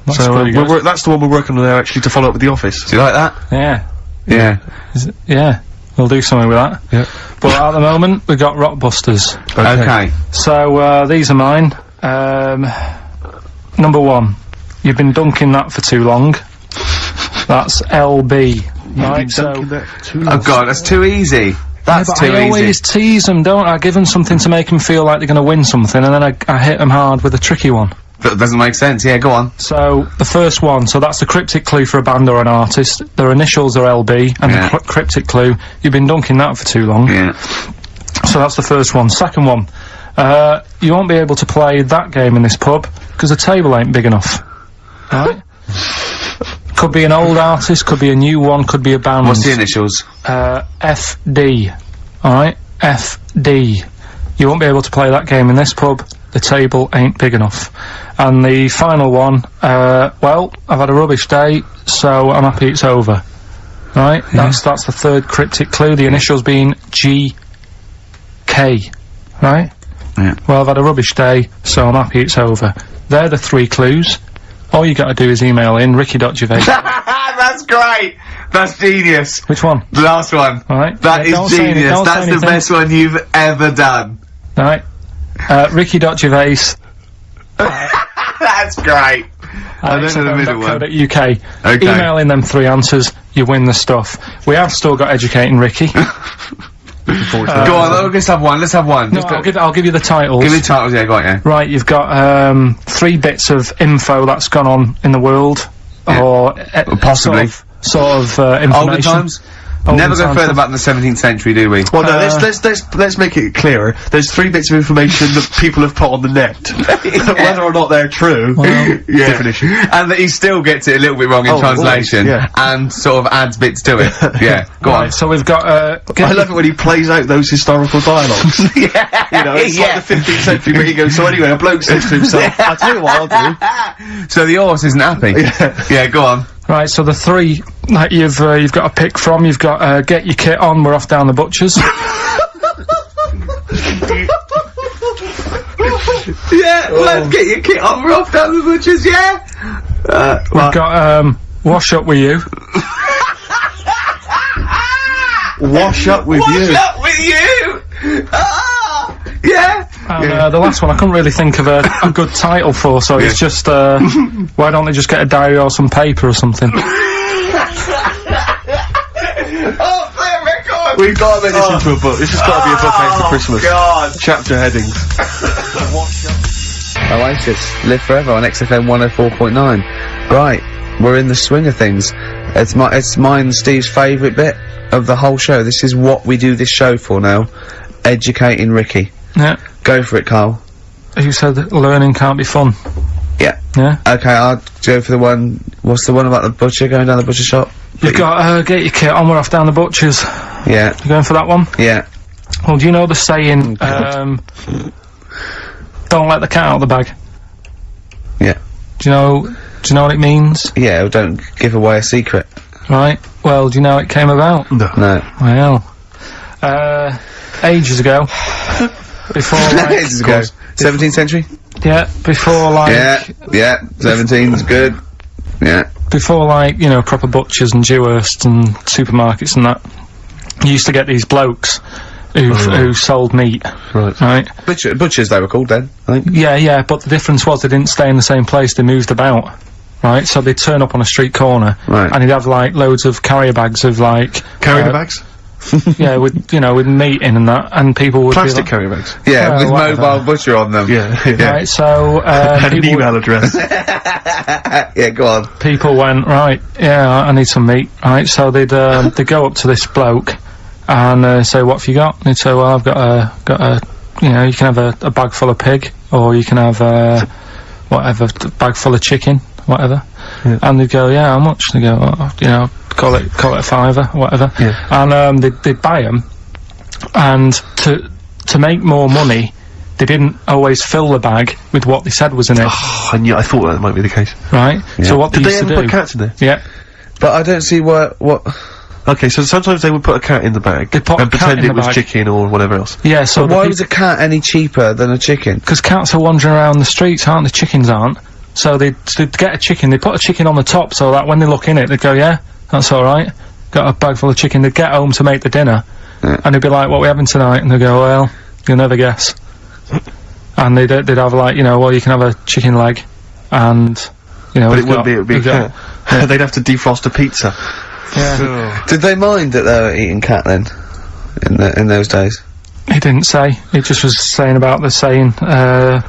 That's So, pretty good. that's the one we're working on there, actually, to follow up with The Office. Do you like that? Yeah. Yeah. We'll do something with that. Yeah. But at the moment, we've got Rockbusters. Okay. So, these are mine. Number 1. You've been dunking that for too long. That's LB. Right, so... Oh god, that's too easy. That's but too I always easy. tease them, don't I? I give them something to make them feel like they're going to win something, and then I hit them hard with a tricky one. That doesn't make sense. Yeah, go on. So, the first one, so that's the cryptic clue for a band or an artist. Their initials are LB, and the cryptic clue, you've been dunking that for too long. Yeah. So that's the first one. Second one, you won't be able to play that game in this pub, because the table ain't big enough. Right? Could be an old artist, could be a new one, could be a band. What's the initials? FD. Alright? FD. You won't be able to play that game in this pub, the table ain't big enough. And the final one, well, I've had a rubbish day, so I'm happy it's over. Right? That's the third cryptic clue, the initials being GK. Right? Yeah. Well, I've had a rubbish day, so I'm happy it's over. They're the 3 clues. All you got to do is email in ricky.gervais. That's great. That's genius. Which one? The last one. All right. That is don't say genius. don't That's say the anything. best one you've ever done. All right. Ricky.gervais. That's great. I don't know the middle one. .co.uk. Okay. Email in them 3 answers, you win the stuff. We have still got Educating Ricky. Go on, let's have one. Let's have one. No, I'll give you the titles. Give me the titles, yeah, go on, yeah. Right, you've got 3 bits of info that's gone on in the world, or possibly sort of information. Older times? Never go times. further back than the 17th century, do we? Well, no, let's make it clearer. There's 3 bits of information that people have put on the net. Whether or not they're true, different issue. And that he still gets it a little bit wrong in translation, always, yeah. and sort of adds bits to it. Yeah, go on. Right, so we've got, I love it when he plays out those historical dialogues. Yeah, You know, it's like the 15th century where he goes, so anyway, a bloke says to himself, I'll tell you what I'll do. So the horse isn't happy. Yeah, go on. right, so the 3 that you've got to pick from, you've got, get your kit on, we're off down the butcher's. Yeah, let's get your kit on, we're off down the butcher's, yeah? We've got, wash up with you. Wash up with you. What's up with you? Ah, yeah. And the last one I couldn't really think of a good title for, so it's just, why don't they just get a diary or some paper or something? Oh, play a record. We've got to make this into a book. This has got to be a book out for Christmas. God. Chapter headings. Oasis, Live Forever on XFM 104.9. Right, we're in the swing of things. It's mine and Steve's favourite bit of the whole show. This is what we do this show for now. Educating Ricky. Yeah. Go for it, Carl. You said that learning can't be fun. Yeah. Yeah? Okay, I'll go for the one. What's the one about the butcher going down the butcher shop? You've got, get your kit on, we're off down the butcher's. Yeah. You going for that one? Yeah. Well, do you know the saying, don't let the cat out of the bag? Yeah. Do you know what it means? Yeah, don't give away a secret. Right. Well, do you know how it came about? No. Well, ages ago. Before, like, Ages ago. 17th century? yeah, before, like, Yeah, 17's good. Yeah. before, like, you know, proper butchers and Jewhursts and supermarkets and that, you used to get these blokes who sold meat. Right. Butchers they were called then, I think. Yeah, but the difference was they didn't stay in the same place, they moved about. Right, so they'd turn up on a street corner, Right. and he'd have, like, loads of carrier bags of, like... Carrier bags? yeah, with meat in and that, and people would Plastic be like, carrier bags. Yeah, with whatever. mobile butcher on them. Yeah. Right, so, And an people, email address. Yeah, go on. people went, right, yeah, I need some meat, right, so they'd go up to this bloke, and, say, what have you got? And he'd say, well, I've got a, you know, you can have a bag full of pig, or you can have, whatever, a bag full of chicken, whatever. Yeah. And they'd go, yeah, how much? They go, oh, you know, call it a £5, whatever. Yeah. And, they'd buy them, and to make more money, they didn't always fill the bag with what they said was in it. Oh, I thought that might be the case. Right? So what Did they they used ever to put do... cats in there? Yeah. But I don't see what... Okay, so sometimes they would put a cat in the bag They'd put and a cat pretend in it the was bag. chicken or whatever else. Yeah, so Why was a cat any cheaper than a chicken? because cats are wandering around the streets, aren't they? Chickens aren't. So they'd get a chicken, they put a chicken on the top so that when they look in it, they'd go, yeah, that's alright. Got a bag full of chicken. They'd get home to make the dinner, and they'd be like, what are we having tonight? And they'd go, well, you'll never guess. And they'd have, like, you know, well, you can have a chicken leg, and, you know... But it would be a cat. They'd have to defrost a pizza. Yeah. Did they mind that they were eating cat then? In those days? He didn't say. He just was saying about the saying,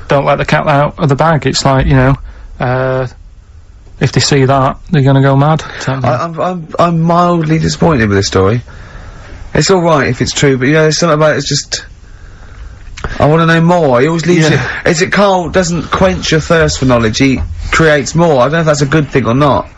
don't let the cat out of the bag. It's like, you know, if they see that, they're gonna go mad. I'm mildly disappointed with this story. It's alright if it's true, but you know, there's something about it's just... I want to know more. He always leaves it... Is it Carl doesn't quench your thirst for knowledge, he creates more. I don't know if that's a good thing or not.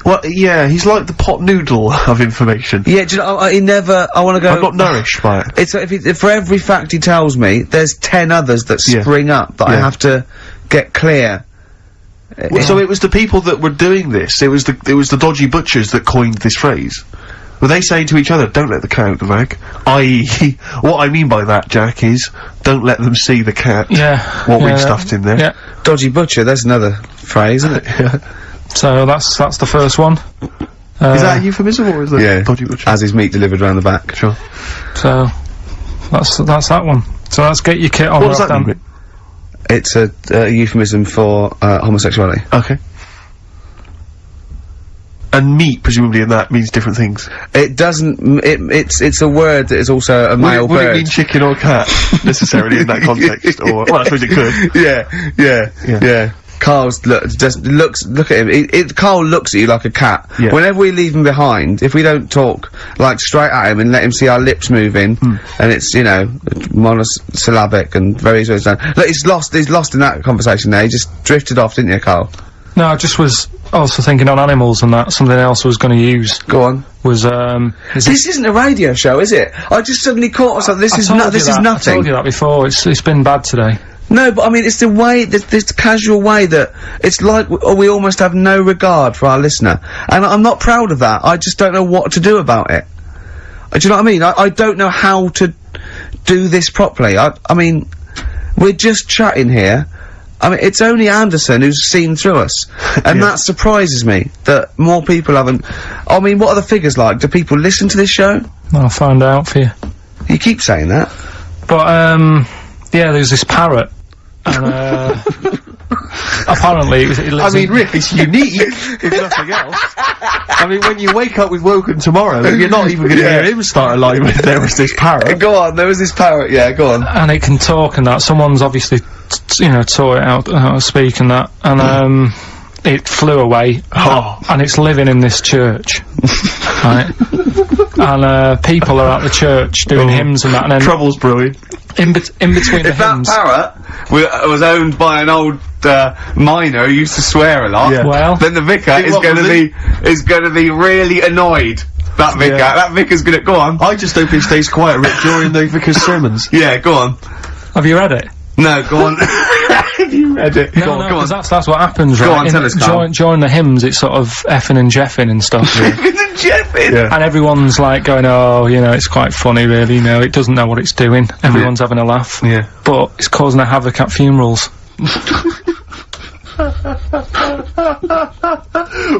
Well, yeah, he's like the pot noodle of information. Yeah, do you know, he never... I want to go... I'm not nourished by it. It's if for every fact he tells me, there's 10 others that spring up that I have to get clear. Well, so it was the people that were doing this, it was the dodgy butchers that coined this phrase. Were they saying to each other, don't let the cat out the bag? I.e., what I mean by that, Jack, is don't let them see the cat. Yeah. What we've stuffed in there. Yeah. Dodgy butcher, there's another phrase, isn't it? So that's the first one. Is that a euphemism or is that dodgy butcher? As his meat delivered round the back. Sure. So that's that one. So let's get your kit on. What does that mean? It's a euphemism for homosexuality. Okay. And meat, presumably, in that means different things. It doesn't. It's a word that is also a male Would bird. it mean chicken or cat necessarily in that context? Or well, I suppose it could. Yeah. Carl's look at him. Carl looks at you like a cat. Yeah. Whenever we leave him behind, if we don't talk like straight at him and let him see our lips moving, and it's monosyllabic and very slow. Look, he's lost in that conversation there. He just drifted off, didn't you, Carl? No, I just was also thinking on animals and that. Something else I was going to use. Go on. Was This isn't a radio show, is it? I just suddenly caught myself. This is nothing. I told you that before. It's been bad today. No, but I mean, it's the way, this casual way that it's like we almost have no regard for our listener. And I'm not proud of that. I just don't know what to do about it. Do you know what I mean? I don't know how to do this properly. I mean, we're just chatting here. I mean, it's only Anderson who's seen through us. And that surprises me, that more people haven't. I mean, what are the figures like? Do people listen to this show? I'll find out for you. You keep saying that. But, yeah, there's this parrot. And, apparently it lives I mean, Rick, it's unique, if nothing else. I mean, when you wake up with Woken Tomorrow, you're not even going to hear him start a line with there was this parrot. Go on, there was this parrot, go on. And it can talk and that. Someone's obviously, taught it out how to speak and that. And, it flew away. And it's living in this church. Right? And, people are at the church doing hymns and that. And then Trouble's brewing. In between the hymns. That parrot was owned by an old miner who used to swear a lot. Yeah. Well, then the vicar is going to be really annoyed. That vicar, that vicar's gonna go on. I just hope he stays quiet, Rick, during the vicar's sermons. Yeah, go on. have you read it? No, go on. Have you read it? No, because that's what happens, right? Go on, tell us, Carl. During the hymns, it's sort of effing and jeffing and stuff. Jeffing. And everyone's like going, oh, it's quite funny, really. It doesn't know what it's doing. Everyone's having a laugh. Yeah. But it's causing a havoc at funerals.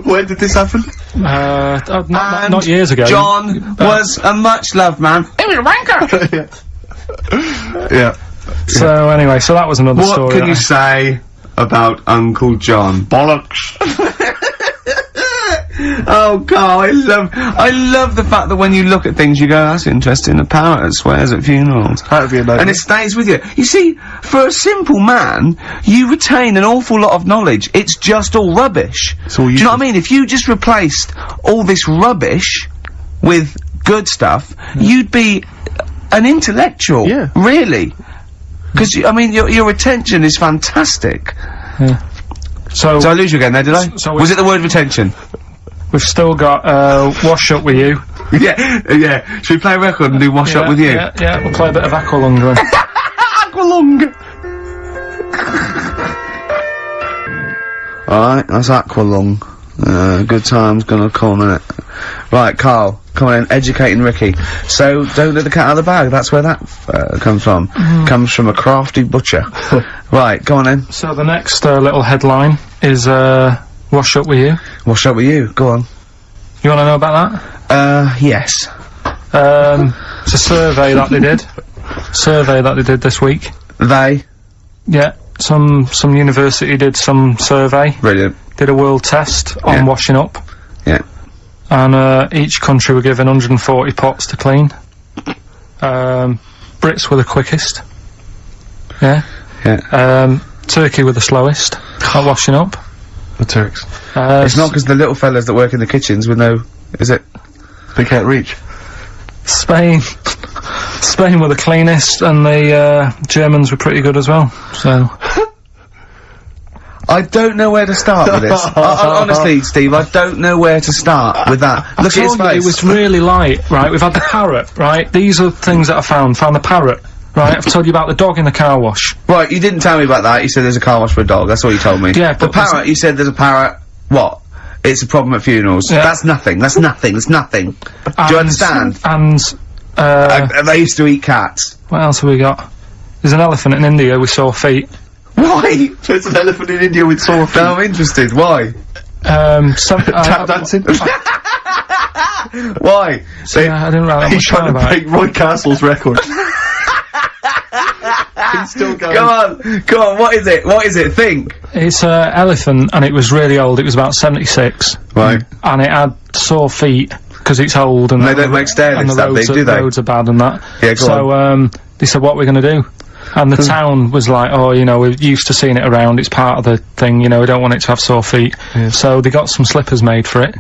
When did this happen? Not years ago. John was a much loved man. He was a wanker. Yeah. So anyway, so that was another story. What can you say about Uncle John? Bollocks. Oh, Carl, I love the fact that when you look at things, you go, that's interesting. A parrot that swears at funerals. That'd be a nice. And it stays with you. You see, for a simple man, you retain an awful lot of knowledge. It's just all rubbish. So do you know what I mean? If you just replaced all this rubbish with good stuff, you'd be an intellectual. Yeah. Really. Because, I mean, your retention is fantastic. Yeah. So I lose you again there, did I? Was it the word retention? We've still got, Wash Up With You. yeah. Should we play a record and do Wash Up With You? Yeah, we'll play a bit of Aqualung then. Aqualung! Alright, that's Aqualung. Good time's gonna come, innit? Right, Carl, come on in, educating Ricky. So, don't let the cat out of the bag, that's where that comes from. Comes from a crafty butcher. Right, go on in. So the next little headline is, Wash Up With You. Wash Up With You, go on. You wanna know about that? Yes. It's a survey that they did. Survey that they did this week. They? Yeah, some university did some survey. Brilliant. Did a world test on washing up. Yeah. And, each country were given 140 pots to clean. Brits were the quickest. Yeah. Yeah. Turkey were the slowest at washing up. The Turks. It's not because the little fellas that work in the kitchens with no, is it? They can't reach. Spain were the cleanest, and the Germans were pretty good as well. So I don't know where to start with this. Honestly, Steve, I don't know where to start with that. Look at his face. It was really light, right? We've had the parrot, right? These are things that I found the parrot. Right, I've told you about the dog in the car wash. Right, you didn't tell me about that. You said there's a car wash for a dog. That's all you told me. Yeah, the but parrot. You said there's a parrot. What? it's a problem at funerals. Yeah. That's nothing. That's nothing. That's nothing. Do you understand? And, They used to eat cats. what else have we got? There's an elephant in India with sore feet. Why? There's an elephant in India with sore feet. No, I'm interested. Why? Tap dancing. Why? I didn't write that He's much trying down to about break it. Roy Castle's record. He's still going. Come on, what is it? What is it? Think. It's an elephant, and it was really old. It was about 76. Right. And it had sore feet, because it's old, and They don't make stair and lifts the that big, do they? roads are bad and that. Yeah, go so, they said, what are we gonna do? And the town was like, oh, you know, we're used to seeing it around, it's part of the thing, you know, we don't want it to have sore feet. Yeah. So they got some slippers made for it.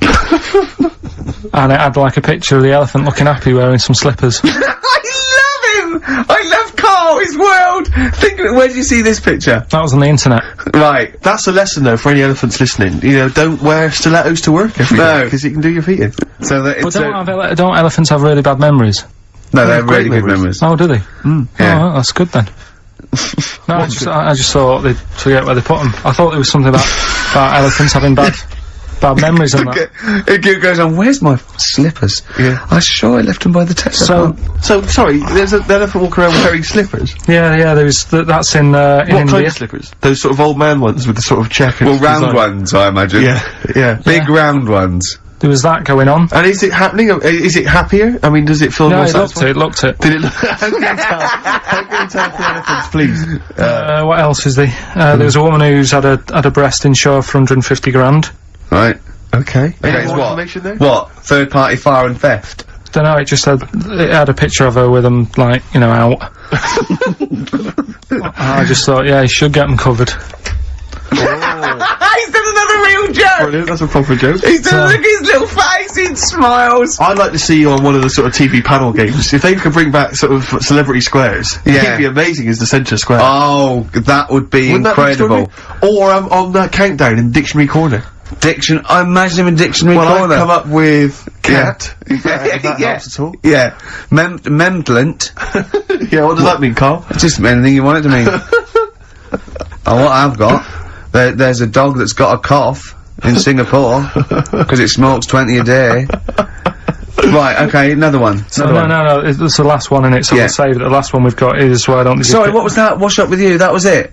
And it had like a picture of the elephant looking happy wearing some slippers. I love him! I love Carl, his world! Think of it, where did you see this picture? That was on the internet. Right. That's a lesson though for any elephants listening. You know, don't wear stilettos to work every day No. because it can do your feet in. So that But it's don't elephants have really bad memories? no, they're great really good memories. memories. Oh, do they? Yeah. Oh, that's good then. No, I just thought they'd forget where they put them. I thought there was something about elephants having bad memories and that. It goes on, where's my slippers? Yeah. I'm sure I left them by the test. So sorry, there's an elephant walking around wearing slippers. Yeah, there's that's in What kind India. of slippers? Those sort of old man ones with the sort of checkers. well, round design. ones, I imagine. Yeah. Big round ones. There was that going on. And is it happening? Is it happier? I mean, does it feel No, more it looked satisfying? it, looked it. Did it look? How can you tell? How can you tell for elephants, please? What else is there? There was a woman who's had a breast insured for 150 grand. Right. Okay. Okay, Any it's more what? information there? What? Third party fire and theft? Don't know, it just said, it had a picture of her with them, like, you know, out. I just thought, yeah, you should get them covered. He's done another real joke! Brilliant, that's a proper joke. He's done, look at his little face, he smiles! I'd like to see you on one of the sort of TV panel games. If they could bring back sort of celebrity squares, Yeah. it'd be amazing as the centre square. Oh, that would be Wouldn't that be incredible. extraordinary? Or on that countdown in Dictionary Corner. I imagine him in Dictionary Well, Corner. I've come up with cat. Yeah. If that helps at all. Yeah. Memdlant. Yeah, what does that mean, Carl? Just anything you want it to mean. Oh, what I've got, there's a dog that's got a cough in Singapore, because it smokes 20 a day. Right, okay, another one. So, no, it's the last one in it, so Yeah. we'll save it. The last one we've got is why don't they Sorry, what was that? Wash up with you, that was it?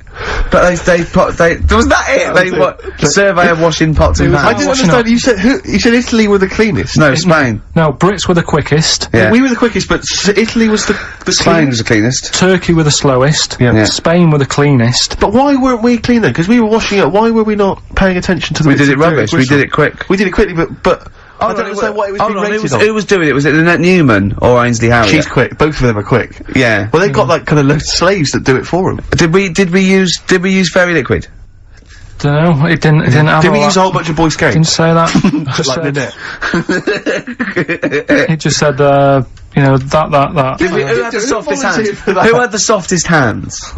But was that it? Survey of washing pots and I pans. didn't washing understand, you said Italy were the cleanest. No, Spain. No, Brits were the quickest. Yeah. We were the quickest, but Italy was the Spain cleanest. was the cleanest. Turkey were the slowest. Yeah. Spain were the cleanest. But why weren't we clean then? Because we were washing up, why were we not paying attention to the We bits did it of dirt rubbish, we whistle? did it quick. We did it quickly, but I don't understand what it was being rated on. Who was doing it? Was it Lynette Newman or Ainsley Harriott? She's quick, both of them are quick. Yeah. Well, they've got like kind of loads of slaves that do it for them. Did we use fairy liquid? Dunno, it didn't have Did we all use a that. whole bunch of Boy Scouts? Didn't say that. Just like said- Lynette. it just said, you know, that. Who had the softest volunteered hands? for that? Who had the softest hands?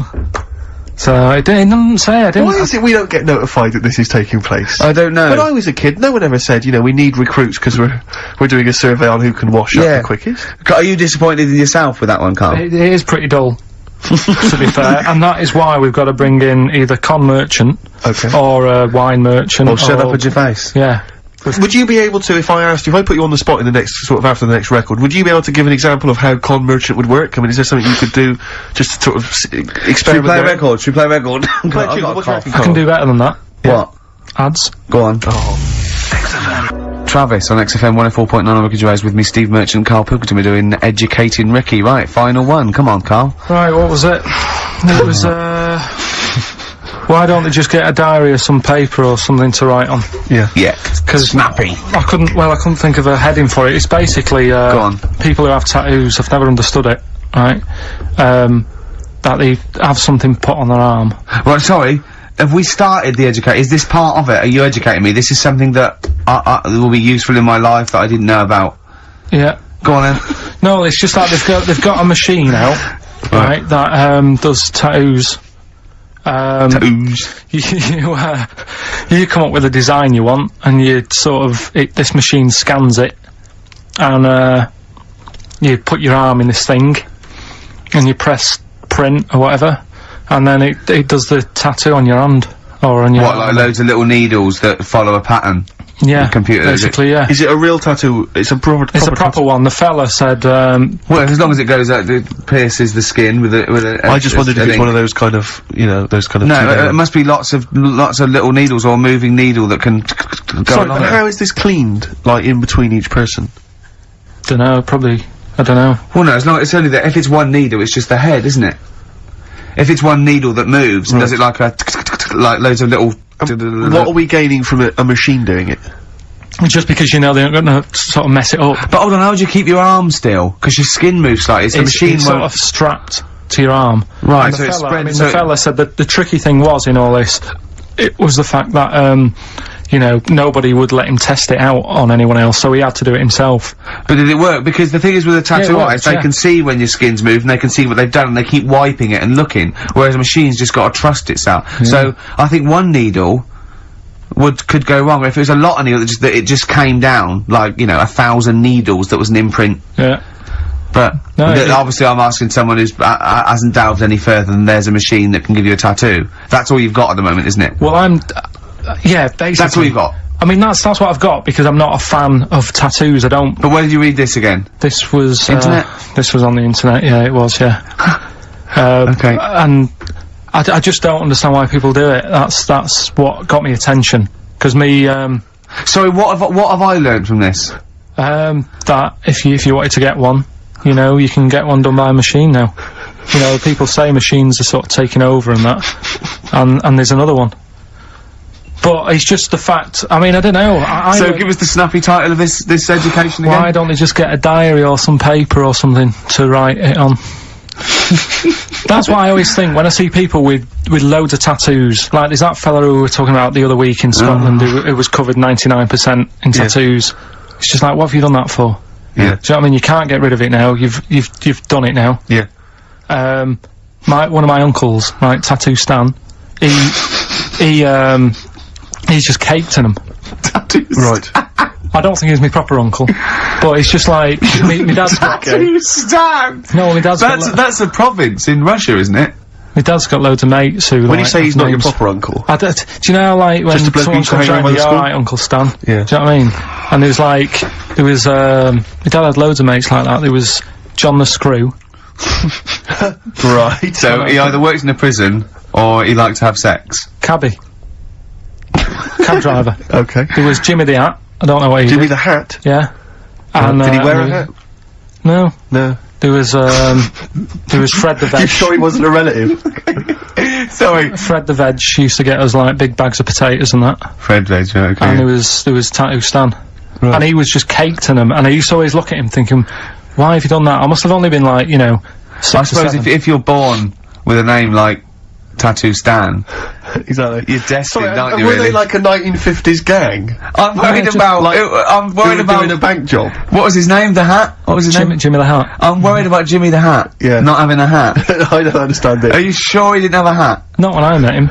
So it didn't say, I didn't. Why is it we don't get notified that this is taking place? I don't know. When I was a kid, no one ever said, you know, we need recruits because we're doing a survey on who can wash up Yeah. the quickest. Are you disappointed in yourself with that one, Carl? It is pretty dull, to be fair, and that is why we've got to bring in either con merchant Okay. or a wine merchant. Or shut up at your face? Yeah. Would you be able to, if I put you on the spot in the next, sort of after the next record, would you be able to give an example of how con merchant would work? I mean, is there something you could do just to sort of Should we experiment play a there? record? Should we play a record? Play a tune, I've got a what do you cough. reckon, I can do better than that. What? Ads. Go on. Oh. Travis on XFM 104.9 on Ricky Gervais with me, Steve Merchant, Karl Pilkington. We're doing Educating Ricky. Right, final one. Come on, Carl. Right, what was it? It was, why don't they just get a diary or some paper or something to write on? Yeah. Yeah. Because Snappy. I couldn't think of a heading for it. It's basically, Go on. people who have tattoos, I've never understood it, right? That they have something put on their arm. Right, sorry. Have we started the educate? Is this part of it? Are you educating me? This is something that will be useful in my life that I didn't know about. Yeah. Go on then. No, it's just like they've got a machine out, right, that, does tattoos. Tattoos. You come up with a design you want, and you sort of, this machine scans it, and, you put your arm in this thing, and you press print or whatever, and then it does the tattoo on your hand, or on your What, like loads of little needles that follow a pattern? Yeah, computer. basically, yeah. Is it a real tattoo? It's a proper. It's a proper one. The fella said, Well, as long as it goes out, it pierces the skin with a I just wondered if it's one of those kind of, you know, those kind of. No, it must be lots of little needles or a moving needle that can go Sorry, along but it. how is this cleaned, like, in between each person? dunno, probably, I don't know. Well, no, it's only that if it's one needle, it's just the head, isn't it? If it's one needle that moves and does it like like loads of little. What are we gaining from a machine doing it? Just because, you know, they're gonna sort of mess it up. But hold on, how would you keep your arm still? Because your skin moves slightly. It's the machine it's sort of strapped to your arm. Right, And so the it's fella, spread. I mean, so the fella said that the tricky thing was in all this, it was the fact that, you know, nobody would let him test it out on anyone else, so he had to do it himself. But did it work? Because the thing is with a tattoo Yeah, it artist, works, they can see when your skin's moved and they can see what they've done and they keep wiping it and looking, whereas a machine's just got to trust itself. So I think one needle could go wrong. If it was a lot of needles that it just came down, like, you know, 1,000 needles that was an imprint. Yeah. But No, obviously I'm asking someone who's hasn't delved any further than there's a machine that can give you a tattoo. That's all you've got at the moment, isn't it? Well, yeah, basically. That's all you've got. I mean, that's what I've got, because I'm not a fan of tattoos, I don't. But where did you read this again? This was, Internet? This was on the internet, yeah, it was, yeah. Okay. And I just don't understand why people do it. That's what got me attention. Because me, Sorry, what have I learned from this? that if you wanted to get one, you know, you can get one done by a machine now. You know, people say machines are sort of taking over and that, and there's another one. But it's just the fact, I mean, I don't know, So give us the snappy title of this education again. why don't they just get a diary or some paper or something to write it on? That's what I always think when I see people with loads of tattoos. Like, there's that fella who we were talking about the other week in Scotland who was covered 99% in tattoos. It's just like, what have you done that for? Yeah. Do you know what I mean? You can't get rid of it now. You've done it now. Yeah. One of my uncles, like Tattoo Stan, he's just caked in them. Tattoos. Right. I don't think he's my proper uncle, but it's just like my dad's got. Tattoo Stan. No, my dad's got. That's a province in Russia, isn't it? My dad's got loads of mates who. When you like, say he's have not your names. proper uncle. Do you know, like, when Just a bloke someone who used to comes hang around round, with the you school? alright, Uncle Stan? Yeah. Do you know what I mean? And there was, my dad had loads of mates like that. There was John the Screw. Right. So he either works in a prison or he likes to have sex. Cabbie. Cab driver. Okay. There was Jimmy the Hat. I don't know what he Jimmy did. the Hat. Yeah. And, Did he wear a and hat? No. No. There was Fred the You Veg. sure he wasn't a relative? Sorry. Fred the Veg used to get us, like, big bags of potatoes and that. Fred Veg, okay. And there was Tattoo Stan. Right. And he was just caked in them. And I used to always look at him thinking, why have you done that? I must have only been, like, you know, 6 I or suppose 7. if you're born with a name like Tattoo Stan, Exactly. you're destined, Sorry, aren't you, were really? they like a 1950s gang? I'm worried just about, like- I'm worried Who were doing about, a bank job? what was his name, the hat? What was his name? Jimmy the Hat. I'm worried about Jimmy the Hat. Yeah. Not having a hat. I don't understand Are it. you sure he didn't have a hat? Not when I met him.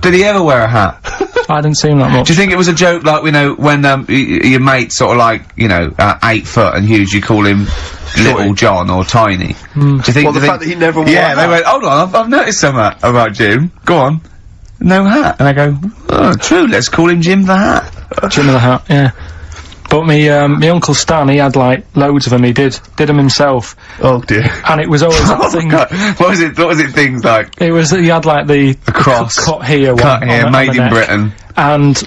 Did he ever wear a hat? I didn't see him that much. Do you think it was a joke, like, you know, when, your mate's sort of like, you know, 8 foot and huge, you call him Little John or Tiny? Do you think? Well, the fact that he never wore Yeah, a they hat. went, hold on, I've noticed something about Jim. Go on. No hat. And I go, oh, true, let's call him Jim the Hat. Jimmy the Hat, yeah. But me Uncle Stan, he had, like, loads of them. He did them himself. Oh dear. And it was always that thing. God, what was it things like? It was, he had, like, the cross. cut here one. Cut here, on made the in neck. Britain. And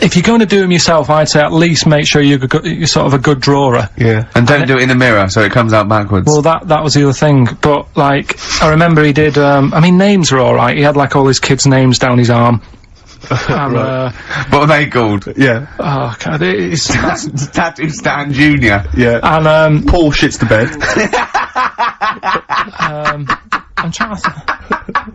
if you're going to do them yourself, I'd say at least make sure you're sort of a good drawer. Yeah. And don't do it in the mirror so it comes out backwards. Well, that was the other thing. But, like, I remember he did, I mean, names are alright. He had, like, all his kids' names down his arm. And, what are they called? Yeah. oh, God, it's... Tattoo Stan Jr. Yeah. And, Paul shits the bed. I'm trying to...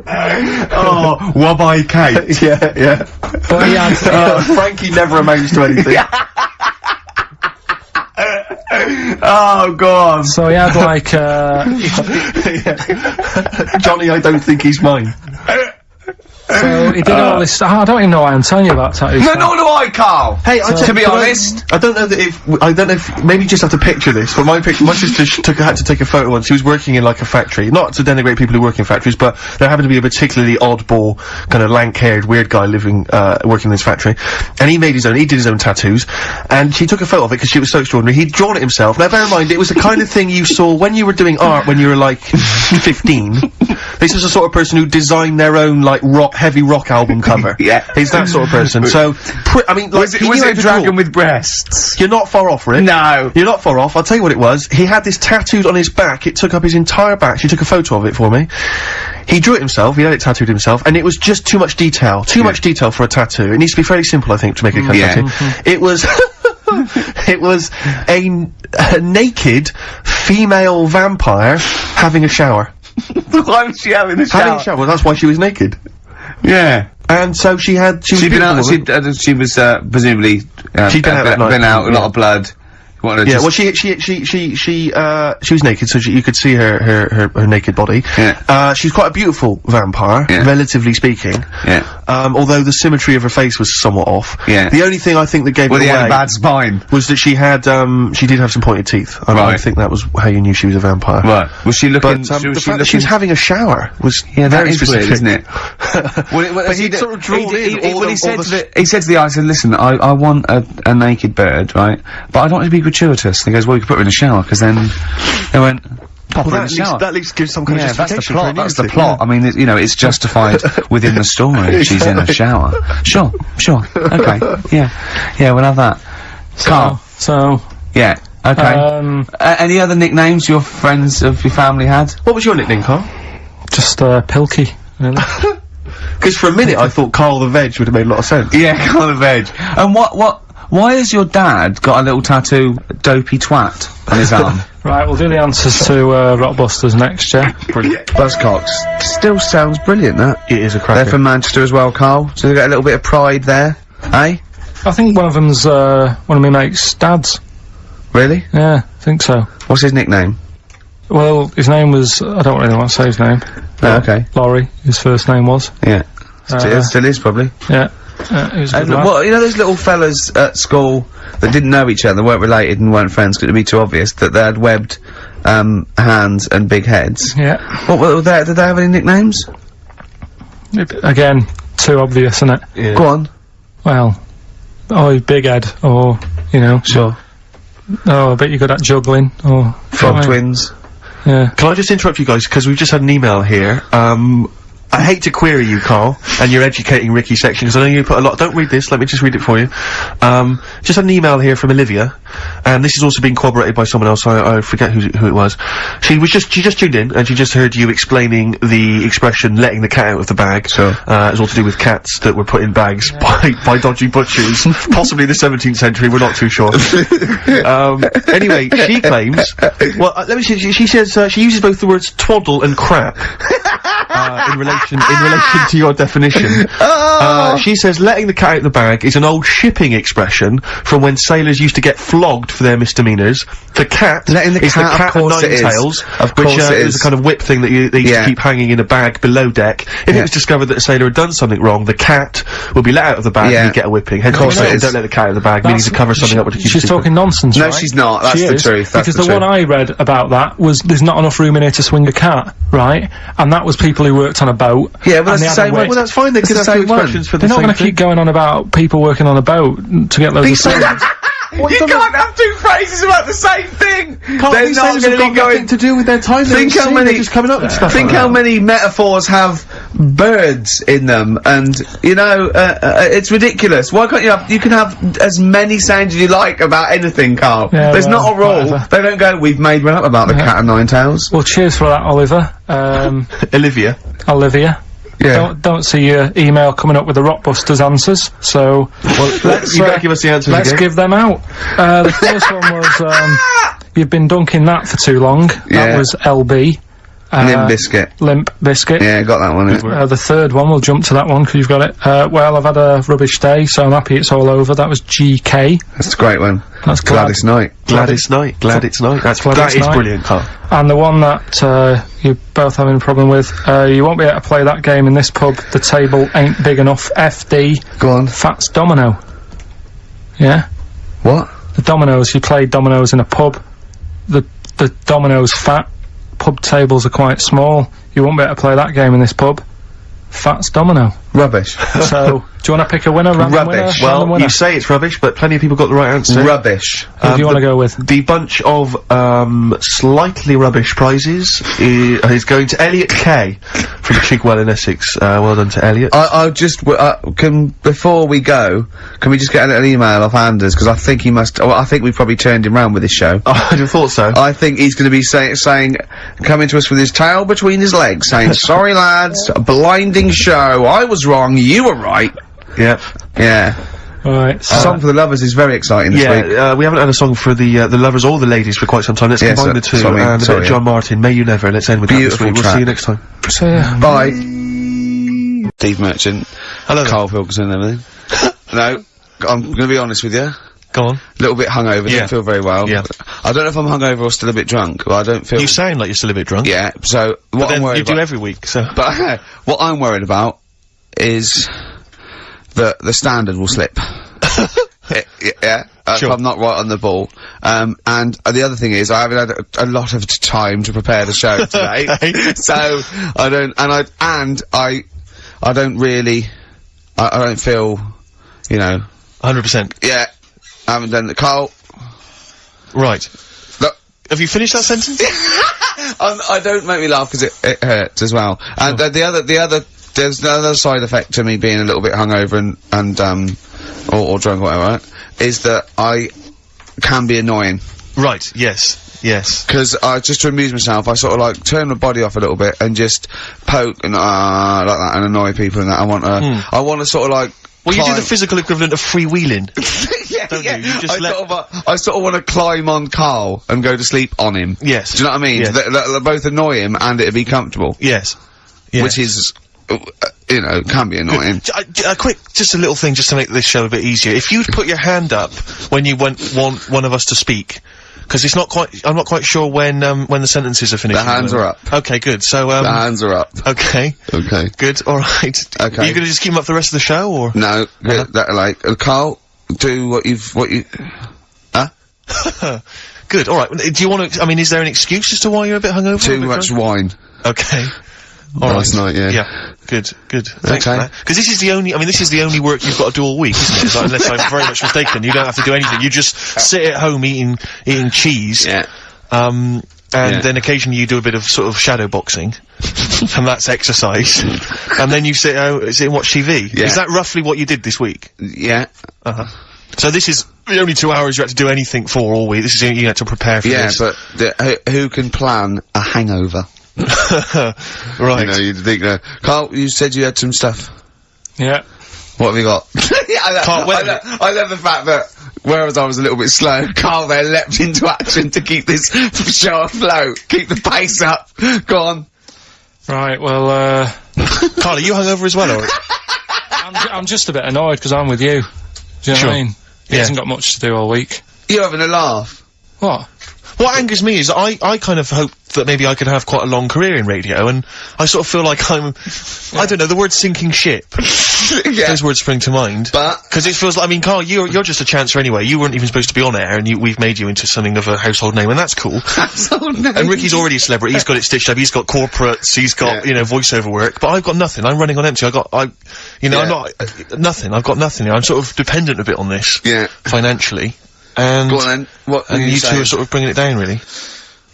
Oh, Wobby Kate. Yeah, yeah. But he had... Frankie never amounts to anything. Oh, God. So he had, like, Yeah. Johnny, I don't think he's mine. So he did all this. I don't even know why I'm telling you about tattoos. No, nor do I, Carl. Hey, to be honest, I don't know if maybe you just have to picture this, but my sister had to take a photo once. She was working in like a factory, not to denigrate people who work in factories, but there happened to be a particularly oddball, kind of lank-haired, weird guy living, working in this factory, and he did his own tattoos, and she took a photo of it because she was so extraordinary. He'd drawn it himself. Now bear in mind, it was the kind of thing you saw when you were doing art when you were like 15. This is the sort of person who designed their own like heavy rock album cover. Yeah. He's that sort of person. So, I mean, like, was it a dragon with breasts? You're not far off, Rick. No. You're not far off. I'll tell you what it was. He had this tattooed on his back. It took up his entire back. She took a photo of it for me. He drew it himself. He had it tattooed himself, and it was just too much detail. Too much detail for a tattoo. It needs to be fairly simple, I think, to make a tattoo. It was. It was a naked female vampire having a shower. Why was she having a shower? Having a shower. Well, that's why she was naked. Yeah. And so she was presumably, she'd been out that night. Been out, a lot of blood. Yeah, well, she was naked, so you could see her naked body. Yeah. She's quite a beautiful vampire, relatively speaking. Yeah. Although the symmetry of her face was somewhat off. Yeah. The only thing I think that gave it away had a bad spine. was that she did have some pointed teeth. I think that was how you knew she was a vampire. Right. Was she looking? But the fact that she was having a shower was very specific, weird, isn't it? But he sort of drawn in he said to the eye, I said, listen, I want a naked bird, right? But I don't want it to be gratuitous. And he goes, well, you could put her in the shower, because then they went, pop her in the shower. That at least gives some kind of justification. That's the plot. I mean, you know, it's justified within the story. She's in a shower. Sure. Okay. Yeah, we'll have that. Carl. So. Yeah. Okay. Any other nicknames your friends of your family had? What was your nickname, Carl? Just, Pilky. Really. Because for a minute I thought Carl the Veg would have made a lot of sense. Yeah, Carl the Veg. And why has your dad got a little tattoo, Dopey Twat, on his arm? Right, we'll do the answers to, Rockbusters next, yeah? Brilliant. Buzzcocks. Still sounds brilliant, that. It is a cracker. They're from Manchester as well, Carl. So they've got a little bit of pride there, eh? I think one of them's, one of my mate's dads. Really? Yeah, I think so. What's his nickname? Well, his name was, I don't really want to say his name. Oh, okay. Laurie, his first name was. Yeah. Still is, probably. Yeah. It was a good lad. Well, you know those little fellas at school that didn't know each other, weren't related and weren't friends because it would be too obvious, that they had webbed, hands and big heads? Yeah. Did they have any nicknames? Again, too obvious, isn't it? Yeah. Go on. Well, big head, or, you know. Sure. Oh, I bet you're good at juggling, or... Frog twins. Yeah. Can I just interrupt you guys, because we've just had an email here, I hate to query you, Carl, and your educating Ricky section, because I know you put a lot— don't read this, let me just read it for you. Just had an email here from Olivia, and this has also been corroborated by someone else, I forget who it was. She just tuned in, and she just heard you explaining the expression, letting the cat out of the bag. Sure. It's all to do with cats that were put in bags by dodgy butchers, possibly the 17th century, we're not too sure. Anyway, she claims— well, let me see, she says, she uses both the words twaddle and crap. In relation to your definition. She says letting the cat out of the bag is an old shipping expression from when sailors used to get flogged for their misdemeanours. The cat letting the is cat, the cat of nine tails, which is a kind of whip thing that they used to keep hanging in a bag below deck. If it was discovered that a sailor had done something wrong, the cat would be let out of the bag and he'd get a whipping. Hence, don't let the cat out of the bag, meaning to cover something up. She's talking nonsense, no, right? she's not. That's the truth. Because the one I read about that was there's not enough room in here to swing a cat, right? And that was people who worked on a boat. Yeah, but that's the same one. Well, that's fine. They could have two expressions for the They're same not going to keep going on about people working on a boat to get loads of things. You can't have two phrases about the same thing! They're not going to be going to do with their time. Think how many— just coming up with stuff. Think how many metaphors have birds in them, and, you know, it's ridiculous. Why can't you can have as many sounds as you like about anything, Carl. Yeah, there's not a rule. Whatever. They don't go, we've made one up about the cat of nine tails. Well, cheers for that, Oliver. Olivia. Yeah. Don't see your email coming up with the Rockbusters answers, so... Well, you better give us the answers Let's give them out. The first one was, you've been dunking that for too long. That was LB. Limp Bizkit. Limp Bizkit. Yeah, got that one. Yeah. The third one, we'll jump to that one because you've got it. Well, I've had a rubbish day, so I'm happy it's all over. That was GK. That's a great one. That's Gladys Knight. Glad it's night. That is Night. brilliant, Carl. And the one that you're both having a problem with, you won't be able to play that game in this pub. The table ain't big enough. FD. Go on. Fats Domino. Yeah? What? The dominoes, you play dominoes in a pub. The dominoes fat. Pub tables are quite small. You won't be able to play that game in this pub. Fats Domino. Rubbish. So, do you want to pick a winner? Random Rubbish. Winner? Random Well, winner? you say it's rubbish, but plenty of people got the right answer. Rubbish. Who do you want to go with? The bunch of slightly rubbish prizes is going to Elliot K from Chigwell in Essex. Well done to Elliot. I'll just, before we go, can we just get an email off Anders? Because I think he must, I think we've probably turned him round with this show. I'd have thought so. I think he's going to be saying, coming to us with his tail between his legs, saying, sorry lads, a blinding show, I was wrong, you were right. Yeah. Yeah. Alright, so Song for the Lovers is very exciting this week. Yeah, we haven't had a song for the lovers or the ladies for quite some time. Let's Yeah, combine the two. sorry, And a bit of yeah. John Martin, May You Never. Let's end with Beautiful that this week. We'll track. see you next time. so yeah. Bye. Steve Merchant. Hello there. Karl Pilkington and everything. No, I'm going to be honest with you. Go on. A little bit hungover, Yeah. don't feel very well. Yeah. I don't know if I'm hungover or still a bit drunk, but I don't feel... You sound like you're still a bit drunk. Yeah, so But what I'm then worried you do about... every week, so. But what I'm worried about is that the standard will slip. Yeah, Sure. if I'm not right on the ball. And the other thing is, I haven't had a lot of time to prepare the show today, Okay. so I don't, I don't really, I don't feel, you know, 100%. yeah, I haven't done the Carl. Right. Look, Have you finished that sentence? I don't make me laugh because it hurts as well. And there's another side effect to me being a little bit hungover and or drunk or whatever, right, is that I can be annoying. Right, yes. Yes. Because just to amuse myself, I sort of like turn my body off a little bit and just poke and like that and annoy people and that. I want to sort of like. Well, you do climb- the physical equivalent of freewheeling. yeah, don't yeah. you? You just let- I sort of want to climb on Carl and go to sleep on him. Yes. Do you know what I mean? Yes. They'll both annoy him and it'd be comfortable. Yes. Yes. Which is, you know, can be annoying. Quick, just a little thing just to make this show a bit easier. If you'd put your hand up when you want one of us to speak, because it's not quite, I'm not quite sure when the sentences are finished. The hands are up. Okay, good. So, The hands are up. okay. Okay. Good, alright. Okay. Are you gonna just keep them up for the rest of the show, or? No, that, like, Carl, do what you, huh? Good, alright. Do you want to, I mean, is there an excuse as to why you're a bit hungover? Too A bit much drunk? wine. Okay. Alright. Last night, yeah. Yeah. Good, good. Thanks Okay. for that. Because this is the only, I mean, this is the only work you've got to do all week, isn't it? It's like, unless I'm very much mistaken, you don't have to do anything. You just sit at home eating cheese. Yeah. And Yeah. then occasionally you do a bit of sort of shadow boxing, and that's exercise. And then you sit and watch TV. Yeah. Is that roughly what you did this week? Yeah. So this is the only 2 hours you had to do anything for all week. This is the only you had to prepare for Yeah, this. but who can plan a hangover? Right. You know, you'd think, Carl, you said you had some stuff. Yeah. What have you got? Yeah, Carl, wait a minute. I love the fact that, whereas I was a little bit slow, Carl there leapt into action to keep this show afloat, keep the pace up. Go on. Right, well, Carl, are you hungover as well, or? I'm just a bit annoyed because I'm with you. Do you know Sure. what I mean? He Yeah. hasn't got much to do all week. You're having a laugh. What? What angers me is I kind of hope that maybe I could have quite a long career in radio, and I sort of feel like I'm, I don't know, the word sinking ship. Yeah. Those words spring to mind. But- Because it feels like, I mean, Carl, you're just a chancer anyway. You weren't even supposed to be on air, and we've made you into something of a household name, and that's cool. And Ricky's already a celebrity. He's got it stitched up. He's got corporates. He's got, Yeah. you know, voiceover work. But I've got nothing. I'm running on empty. I'm Yeah. not, nothing. I've got nothing. I'm sort of dependent a bit on this. Yeah. Financially. And, Go on then. What are and you two saying? are sort of bringing it down, really.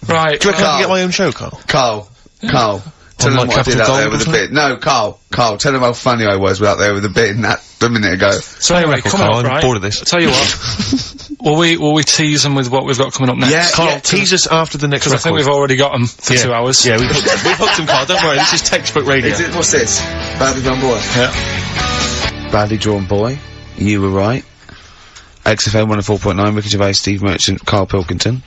Right. Do you reckon I Carl. can get my own show, Carl? Carl. Tell them like what I did Capital out there Gold with or a bit. No, Carl, tell them how funny I was out there with a bit in that a minute ago. So anyway, Record, coming Carl, up, I'm right? bored of this. I'll tell you what. will we tease them with what we've got coming up next? Yeah. Carl, tease us after the next Because I think record. we've already got them for 2 hours. Yeah, we've hooked them, Carl. Don't worry, this is textbook radio. Is it, what's this? Badly Drawn Boy. Yeah. Badly Drawn Boy. You were right. XFM 104.9, Ricky Gervais, Steve Merchant, Karl Pilkington.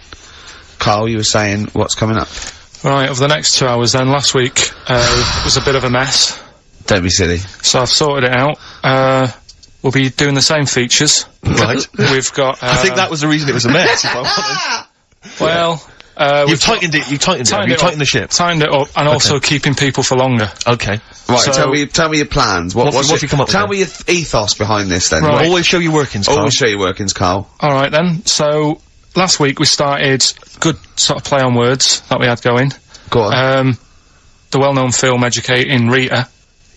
Carl, you were saying what's coming up? Right, over the next 2 hours then, last week, was a bit of a mess. Don't be silly. So I've sorted it out. We'll be doing the same features. Right. We've got, I think that was the reason it was a mess, if I'm honest. well, You've tightened it, you tightened the ship. Tightened it up, and also keeping people for longer. Okay. Right, So- tell me your plans. What have you come up with Tell then? me your ethos behind this then. Right. Always show your workings, Carl. Always show your workings, Carl. Alright then, so, last week we started good sort of play on words that we had going. Go on. The well-known film Educating Rita.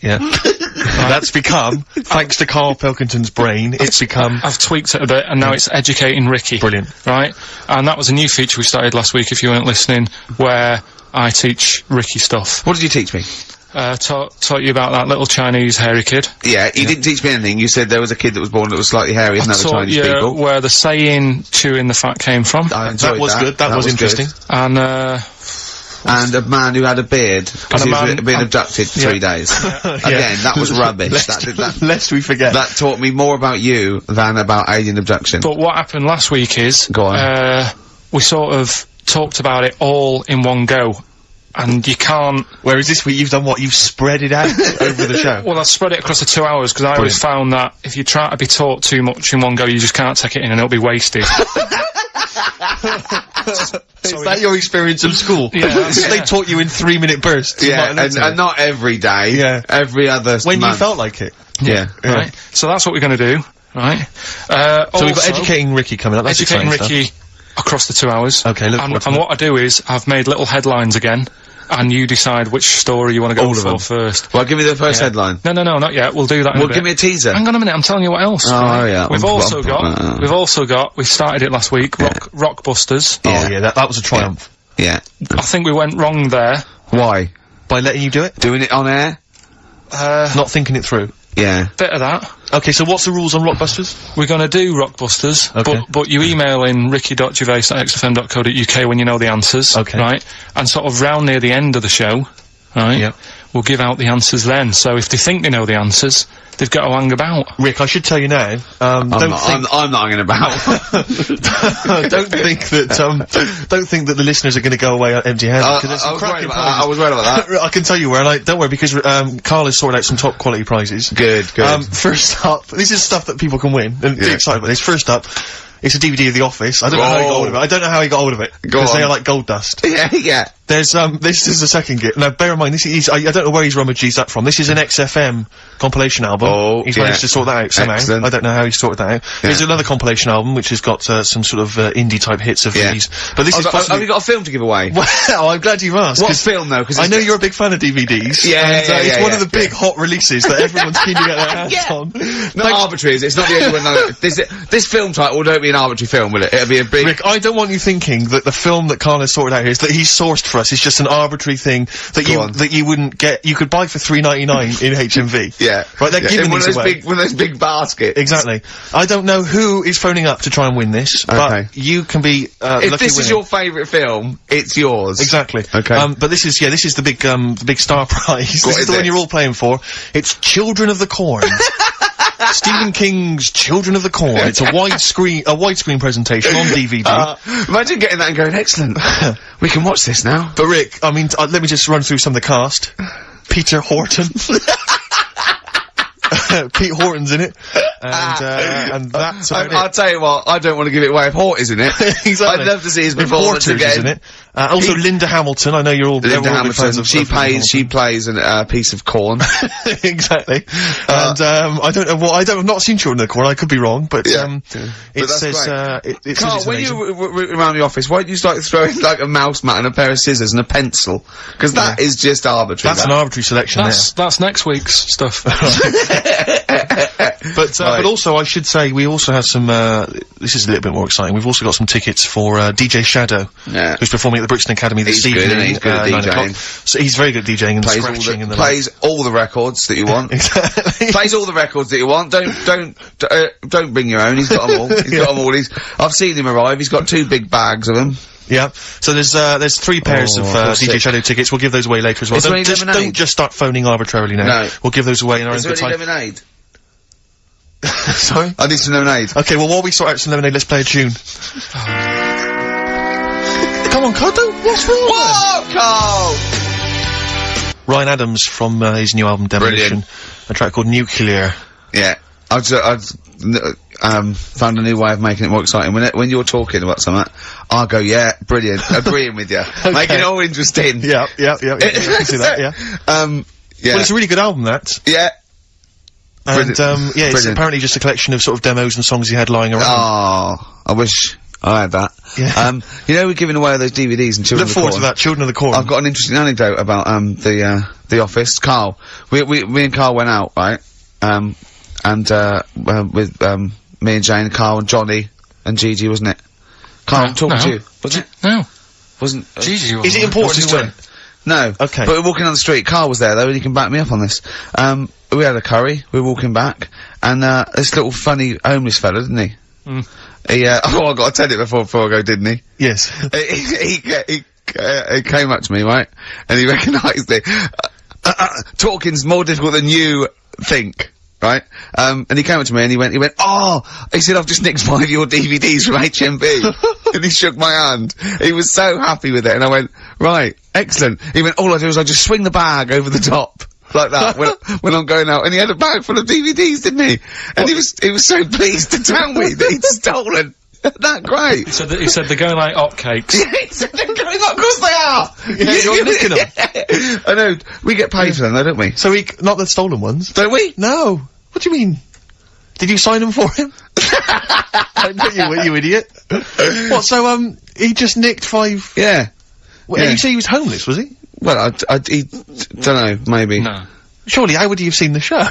Yeah. That's become, thanks to Karl Pilkington's brain, it's become... I've tweaked it a bit, and now it's Educating Ricky. Brilliant. Right? And that was a new feature we started last week, if you weren't listening, where I teach Ricky stuff. What did you teach me? Taught you about that little Chinese hairy kid. Yeah, you didn't teach me anything. You said there was a kid that was born that was slightly hairy than other Taught Chinese you people. where the saying chewing the fat came from. I enjoyed That was good, that was interesting. And, And a man who had a beard, because And he a was man- being abducted for 3 days. Again, that was rubbish. Lest we forget. That taught me more about you than about alien abduction. but what happened last week is, Go on. we sort of talked about it all in one go. And you can't... Whereas this week you've done what? You've spread it out over the show. Well, I spread it across the 2 hours, because I always found that if you try to be taught too much in one go, you just can't take it in and it'll be wasted. Is that your experience of school? Yeah. They taught you in 3-minute bursts. Yeah, and not every day. Yeah. Every other when month. you felt like it. Yeah. Right? So that's what we're going to do, right? So we've got Educating Ricky coming up. That's Educating exciting Ricky across the 2 hours. Okay, look forward to and that. what I do is, I've made little headlines again, and you decide which story you want to go All of for them. first. Well, give me the first Yeah. headline. No, not yet. We'll do that in a Well, bit. give me a teaser. Hang on a minute, I'm telling you what else. Oh, yeah. We've also got, we started it last week, Rockbusters. Oh yeah, that was a triumph. Yeah. I think we went wrong there. Why? By letting you do it? Doing it on air? Not thinking it through. Yeah. Bit of that. Okay, so what's the rules on Rockbusters? We're gonna do Rockbusters, Okay. but you email in ricky.gervais@xfm.co.uk when you know the answers. Okay. Right? And sort of round near the end of the show, right? Yeah. We'll give out the answers then. So if they think they know the answers, they've got to hang about. Rick, I should tell you now, I'm not hanging about. don't think that the listeners are going to go away empty-handed. I 'cause there's some was worried cracking about that. prizes. I was worried about that. I can tell you where, and don't worry, because Carl has sorted out some top quality prizes. Good. First up, this is stuff that people can win, and be excited about this. First up, it's a DVD of The Office. I don't know how he got hold of it. I don't know how he got hold of it. Because they are like gold dust. Yeah. There's, this is the second gift. Now, bear in mind, this is, I don't know where he's rummaged that from. This is an XFM compilation album. Oh, He's yeah. managed to sort that out somehow. Excellent. I don't know how he sorted that out. There's another compilation album, which has got, some sort of, indie-type hits of these. But this is Have possibly... you got a film to give away? Well, I'm glad you've asked. What 'cause film though? Because I know you're a big fan of DVDs. It's one of the big hot releases that everyone's keen to get their hands on. Not arbitrary, is it? It's not the only one. No, this film title won't be an arbitrary film, will it? It'll be a big... Rick, I don't want you thinking that the film that Carl has sorted out here is that he's sourced for us is just an arbitrary thing that you wouldn't get. You could buy for $3.99 in HMV. Yeah. Right, they're giving one these of those away. one of those big baskets. Exactly. I don't know who is phoning up to try and win this, Okay. but you can be lucky If this is winner. your favourite film, it's yours. Exactly. Okay. But this is the big star prize. This is is the one it? you're all playing for. It's Children of the Corn. Stephen King's Children of the Corn. It's a widescreen presentation on DVD. Imagine getting that and going, excellent. We can watch this now. But Rick, I mean, let me just run through some of the cast. Peter Horton. Pete Horton's in it. And that's about I'll it. tell you what, I don't want to give it away if Hort is in it. Exactly. I'd love to see his If performance Porter's again. in it. Also Linda Hamilton. I know you're all Linda they're all big fans Hamilton, of she Linda plays a piece of corn. Hamilton. Exactly. And I don't know I've not seen Children of the Corn. I could be wrong, but But it that's says great. it Carl, says when it's you around the office, why don't you start throwing like a mouse mat and a pair of scissors and a pencil? Because that is just arbitrary. that's an arbitrary selection That's next week's stuff. But also I should say we also have some. This is a little bit more exciting. We've also got some tickets for DJ Shadow, Yeah. who's performing at the Brixton Academy this He's good, evening. isn't he? He's good at 9 DJing. o'clock. So he's very good at DJing and plays scratching and the plays all the records that you want. Exactly. Plays all the records that you want. Don't bring your own. He's got them all. He's got them all. I've seen him arrive. He's got 2 big bags of them. Yeah. So there's 3 pairs of that's DJ it. Shadow tickets. We'll give those away later as well. Is there any lemonade? Don't just start phoning arbitrarily now. No. We'll give those away in our own Is there good any time. lemonade? Sorry. I need some lemonade. Okay. Well, while we sort out some lemonade, let's play a tune. Come on, Carl, what's wrong? What, Carl? Ryan Adams from his new album Demolition. A track called Nuclear. Yeah. I've found a new way of making it more exciting. When you're talking about something, I'll go, yeah, brilliant, agreeing with you. Making it all interesting. Yeah. I can see that, yeah. Yeah. Well, it's a really good album, that. Yeah. And, it's Brilliant. apparently just a collection of sort of demos and songs he had lying around. Oh, I wish I had that. Yeah. You know, we're giving away those DVDs and Children Look of the forward Corn. to that, Children of the Corn. I've got an interesting anecdote about, the Office. Carl. Me and Carl went out, right? With, me and Jane, Carl and Johnny and Gigi, wasn't it? Carl, I'm talking to you. Was it? No. Wasn't, Gigi Is it important What's to his win? No. Okay. But we're walking on the street, Carl was there though, and he can back me up on this. We had a curry, we were walking back, and, this little funny homeless fella, didn't he? He, oh, I gotta tell it before I go, didn't he? Yes. He came up to me, right? And he recognised it. Talking's more difficult than you think. Right? And he came up to me and he went, oh! He said, I've just nicked 5 of your DVDs from HMV. And he shook my hand. He was so happy with it. And I went, right, excellent. He went, all I do is I just swing the bag over the top. Like that, when I'm going out. And he had a bag full of DVDs, didn't he? And he was so pleased to tell me that he'd stolen. That great. He said they're going like hotcakes. Yeah, he said they're going up, of course they are! Yeah, you're nicking them. I know, we get paid for them though, don't we? So not the stolen ones? Don't we? No. What do you mean? Did you sign them for him? I know you idiot. What, so, he just nicked 5... Yeah. Well, Yeah. you say he was homeless, was he? Well, don't know, maybe. No. Surely, how would he have seen the show?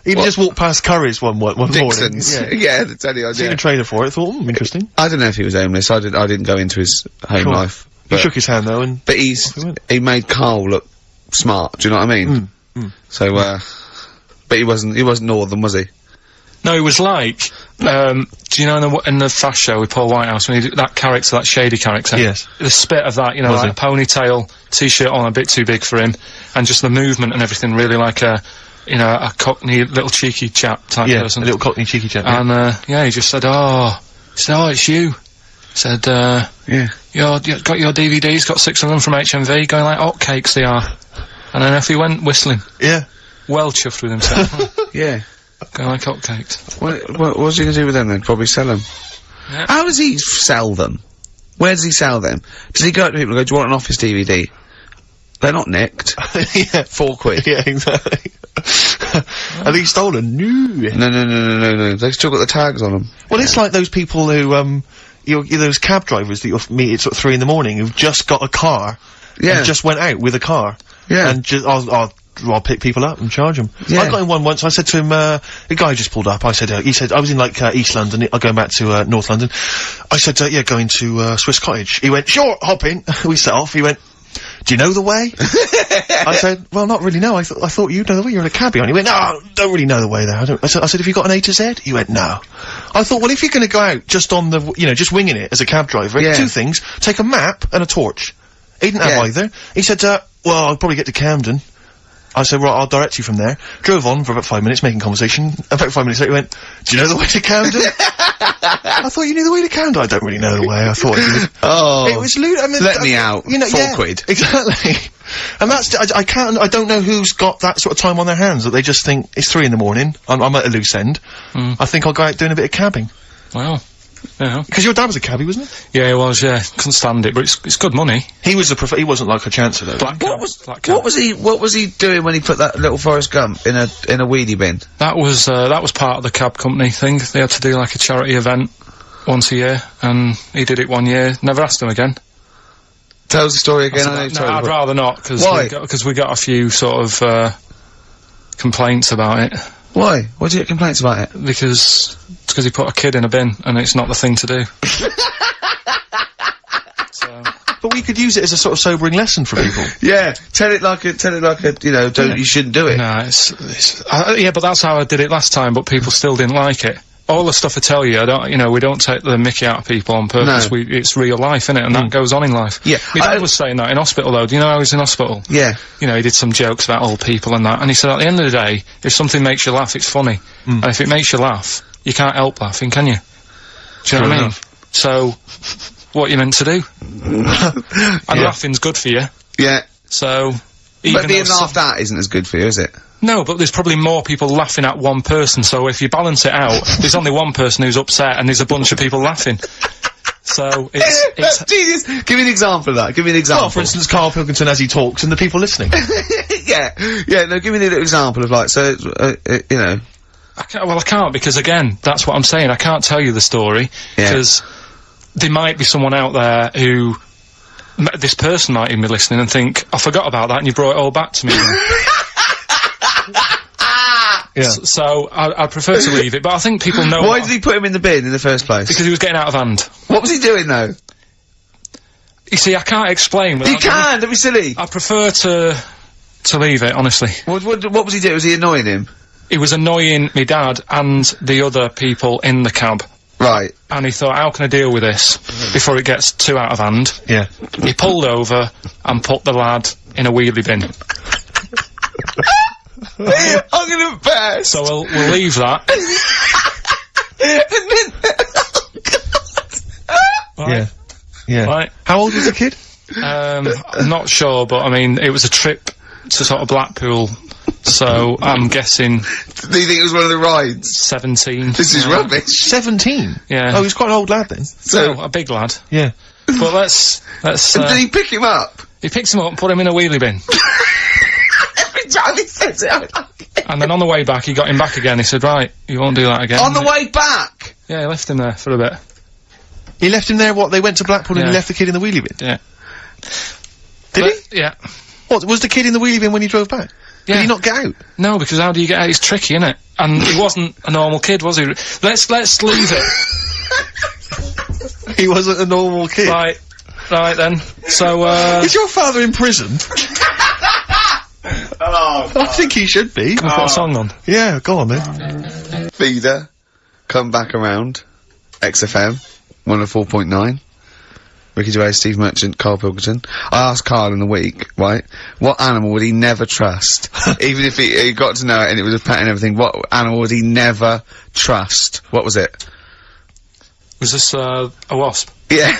He'd just walked past Curry's one morning. Dixon's. Yeah, that's any Seen idea. a trailer for it, thought, interesting. I don't know if he was homeless, I didn't go into his home Sure. life. He But, shook his hand, though, and... but he went. he made Carl look smart, do you know what I mean? So, but he wasn't Northern, was he? No, it was like, do you know in the Fast Show with Paul Whitehouse, when he did that character, that shady character? Yes. The spit of that, you know, Was like it? a ponytail, t-shirt on, a bit too big for him, and just the movement and everything, really like a cockney, little cheeky chap type Yeah, person. a little cockney cheeky chap. Yeah. And, he just said, oh, it's you. Said, Yeah. you got your DVDs, got 6 of them from HMV, going like hotcakes they are. And then off he went, whistling. Yeah. Well chuffed with himself. Yeah. Going like hotcakes. What's he gonna do with them then? Probably sell them. Yeah. How does he sell them? Where does he sell them? Does he go up to people and go, do you want an Office DVD? They're not nicked. Yeah. 4 quid. Yeah, exactly. Are these stolen? No. No. They've still got the tags on them. Well, it's like those people who, you're those cab drivers that you'll meet at sort of 3 in the morning who've just got a car. Yeah. And just went out with a car. Yeah. And just, I'll pick people up and charge them. Yeah. I got in one once, I said to him, the guy just pulled up, he said, I was in like, East London, I'm going back to, North London. I said, yeah, going to, Swiss Cottage. He went, sure, hop in. We set off, he went, do you know the way? I said, well, not really, no, I thought you'd know the way, you're in a cabbie. And he went, no, don't really know the way there. I said, have you got an A to Z? He went, no. I thought, well, if you're gonna go out just on the, just winging it as a cab driver, Yeah. 2 things, take a map and a torch. He didn't have Yeah. either. He said, well, I'll probably get to Camden. I said, right, I'll direct you from there. Drove on for about 5 minutes, making conversation. About 5 minutes later, he went, do you know the way to Camden? I thought you knew the way to Camden. I don't really know the way. I thought you did. Oh. It was I mean, Let me out. 4 quid. Exactly. And that's, I don't know who's got that sort of time on their hands, that they just think, it's 3 in the morning, I'm at a loose end. I think I'll go out doing a bit of cabbing. Wow. Yeah. Because your dad was a cabbie, wasn't he? Yeah, it was, yeah. Couldn't stand it, but it's good money. He was he wasn't like a chancer, though. What was he doing when he put that little Forrest Gump in a weedy bin? That was part of the cab company thing. They had to do like a charity event once a year, and he did it one year. Never asked him again. Tell us the story again. I know you No, told I'd it, rather not, Why? because we got a few sort of, complaints about it. Why? Why do you get complaints about it? Because he put a kid in a bin, and it's not the thing to do. So, But we could use it as a sort of sobering lesson for people. Yeah, tell it like a, you shouldn't do it. no, yeah, but that's how I did it last time, but people still didn't like it. All the stuff I tell you, we don't take the mickey out of people on purpose. No. It's real life, innit? And that goes on in life. Yeah, My dad was saying that in hospital, though. Do you know how he was in hospital? Yeah. He did some jokes about old people and that, and he said at the end of the day, if something makes you laugh, it's funny. And if it makes you laugh, you can't help laughing, can you? Do you know what I mean? enough. So, what you're meant to do. And laughing's good for you. Yeah. So, But being though laughed at isn't as good for you, is it? No, but there's probably more people laughing at one person, so if you balance it out, there's only one person who's upset and there's a bunch of people laughing. So, it's Genius! Give me an example of that. Give me an example. Well, for instance, Karl Pilkington as he talks and the people listening. Yeah, no, give me an example of like, so, you know. I can't, because again, that's what I'm saying, I can't tell you the story, because there might be someone out there who, this person might even be listening and think, I forgot about that and you brought it all back to me. So, I prefer to leave it, but I think people know. Why did he put him in the bin in the first place? Because he was getting out of hand. What was he doing though? You see, I can't explain. You can't, don't be silly. I prefer to leave it, honestly. What was he doing? Was he annoying him? He was annoying me dad and the other people in the cab. Right. And he thought, how can I deal with this before it gets too out of hand? Yeah. He pulled over and put the lad in a wheelie bin. I'm gonna burst. So we'll leave that. Right. Yeah. Right. How old was the kid? I'm not sure, but I mean, it was a trip to sort of Blackpool, so I'm guessing. Do you think it was one of the rides? 17. This is rubbish. 17? Yeah. Oh, he's quite an old lad then. So a big lad. Yeah. But let's. Did he pick him up? He picks him up and put him in a wheelie bin. Every time he says it, I like it. And then on the way back, he got him back again. He said, right, you won't do that again. On the way back? Yeah, he left him there for a bit. He left him there, what, they went to Blackpool and he left the kid in the wheelie bin? Yeah. Did he? Yeah. What, was the kid in the wheelie bin when he drove back? Yeah. Did he not get out? No, because how do you get out? It's tricky, innit? And he wasn't a normal kid, was he? Let's leave it. He wasn't a normal kid. Right then. So, Is your father imprisoned? Oh, I think he should be. Can we put a song on? Yeah, go on then. Feeder, come back around. XFM, 104.9. Ricky Gervais, Steve Merchant, Karl Pilkington. I asked Karl in the week, right, what animal would he never trust? Even if he got to know it and it was a pet and everything, what animal would he never trust? What was it? Was this, a wasp? Yeah.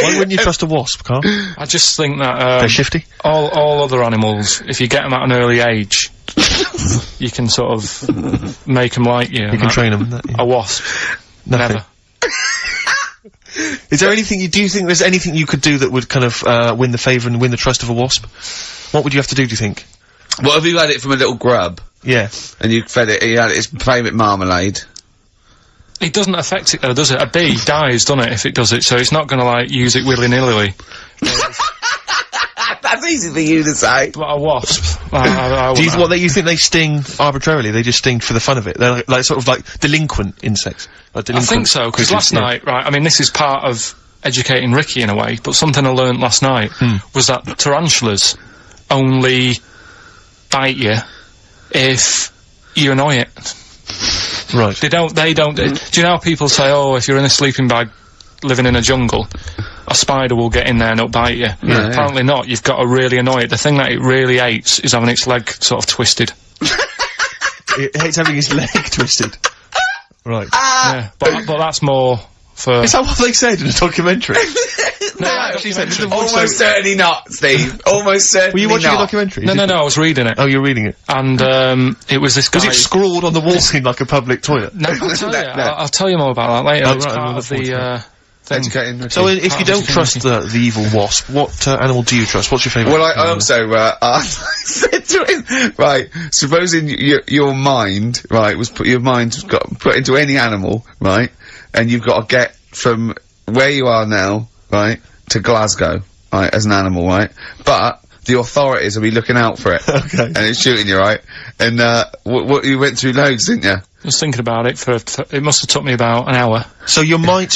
Why wouldn't you trust a wasp, Karl? I just think that, They're shifty? all other animals, if you get them at an early age, you can sort of make them like you. You can train them. A wasp. Nothing. Never. Is there anything do you think there's anything you could do that would kind of, win the favour and win the trust of a wasp? What would you have to do you think? What if you had it from a little grub? Yeah. And you fed it, you had its favourite marmalade? It doesn't affect it though, does it? A bee dies, doesn't it, if it does it, so it's not gonna, like, use it willy-nilly. That's easy for you to say. But a wasp. Do you think they sting arbitrarily? They just sting for the fun of it? They're like sort of like delinquent insects? Like I think so, because last night, right, I mean, this is part of educating Ricky in a way, but something I learnt last night was that tarantulas only bite you if you annoy it. Right. They don't, do you know how people say, oh, if you're in a sleeping bag living in a jungle, a spider will get in there and it'll bite you? Yeah. Apparently not, you've got to really annoy it. The thing that it really hates is having its leg sort of twisted. It hates having its leg twisted. Right. Yeah, but that's more for... Is that what they said in a documentary? No, actually said, almost certainly not, Steve. Almost certainly Were you watching not. a documentary? No, I was reading it. Oh, you're reading it. And, it was this guy... Was it scrawled on the wall in like a public toilet? No, I'll tell you. No. I'll tell you more about that later. Oh, It's right, part I'm of looking the, forward thing. Educating. So if you Part of don't the trust the evil wasp, what animal do you trust? What's your favourite? Well, I also, I said to him, right, supposing your mind, right, your mind got put into any animal, right, and you've got to get from where you are now, right, to Glasgow, right, as an animal, right, but the authorities will be looking out for it. Okay. And it's shooting you, right, and, you went through loads, didn't you? I was thinking about it it must have took me about an hour. So your mind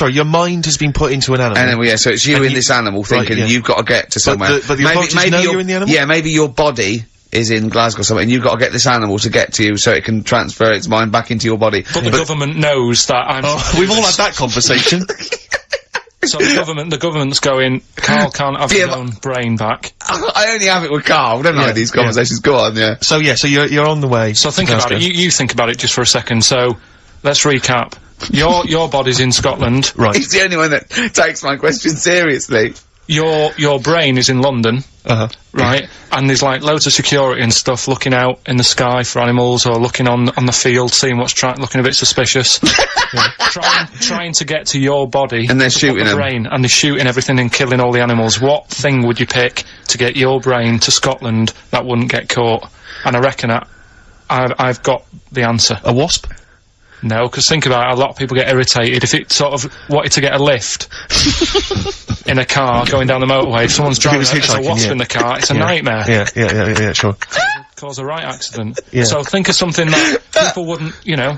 has been put into an animal. And then, yeah, so it's you And in you- this animal thinking yeah. you've got to get to somewhere. but the authorities know you're in the animal? Yeah, maybe your body is in Glasgow somewhere, and you've got to get this animal to get to you so it can transfer its mind back into your body. But the government knows that I'm... Oh, we've all had that conversation. So the government's going, Karl can't have his own brain back. I only have it with Karl, don't I, these conversations? Go on, yeah. So you're on the way. So think about it, you think about it just for a second. So, let's recap. Your body's in Scotland. Right. He's the only one that takes my question seriously. Your brain is in London. Right, and there's like loads of security and stuff looking out in the sky for animals, or looking on the field, seeing what's looking a bit suspicious. Trying to get to your body, and they're shooting them. Brain, and they're shooting everything and killing all the animals. What thing would you pick to get your brain to Scotland that wouldn't get caught? And I reckon I've got the answer. A wasp? No, because think about it, a lot of people get irritated if it sort of wanted to get a lift in a car going down the motorway. If someone's driving, there's a wasp in the car, it's a nightmare. Yeah, sure. Cause a right accident. Yeah. So think of something that people wouldn't, you know.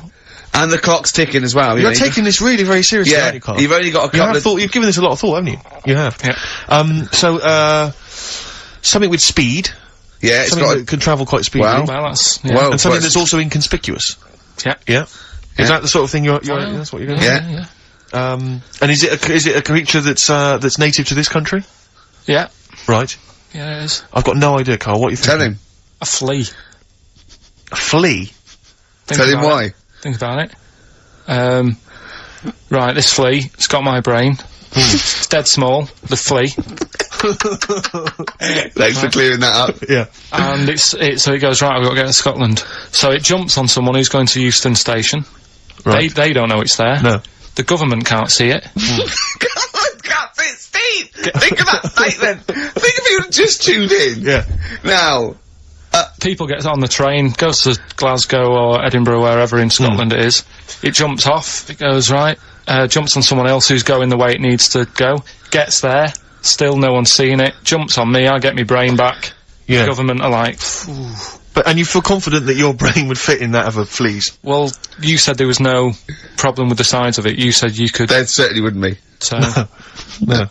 And the clock's ticking as well. You're taking this really very seriously, yeah, aren't you, Carl? you've only got a couple of... You've given this a lot of thought, haven't you? You have. Yeah. So, something with speed. Yeah, it's something got... that can travel quite speedily. Well, that's... Yeah. Well, and something that's also inconspicuous. Yeah. Yeah. Is that the sort of thing that's what you're going to Yeah. And is it a creature that's native to this country? Yeah. Right. Yeah, it is. I've got no idea, Carl. What you think? Tell him. A flea. A flea? Tell him why. Think about it. Right, this flea, it's got my brain. It's dead small, the flea. Thanks for clearing that up. Yeah. And so it goes, right, I've got to get to Scotland. So it jumps on someone who's going to Euston Station. Right. They don't know it's there. No. The government can't see it. Can't see it, Steve! Think of that statement! Think if you just tuned in. Yeah. Now... People get on the train, goes to Glasgow or Edinburgh, wherever in Scotland it is. It jumps off, it goes right, jumps on someone else who's going the way it needs to go, gets there, still no one's seeing it, jumps on me, I get my brain back. Yeah. The government are like, phew. And you feel confident that your brain would fit in that of a flea's? Well, you said there was no problem with the size of it. You said you could... There certainly wouldn't be. So... No.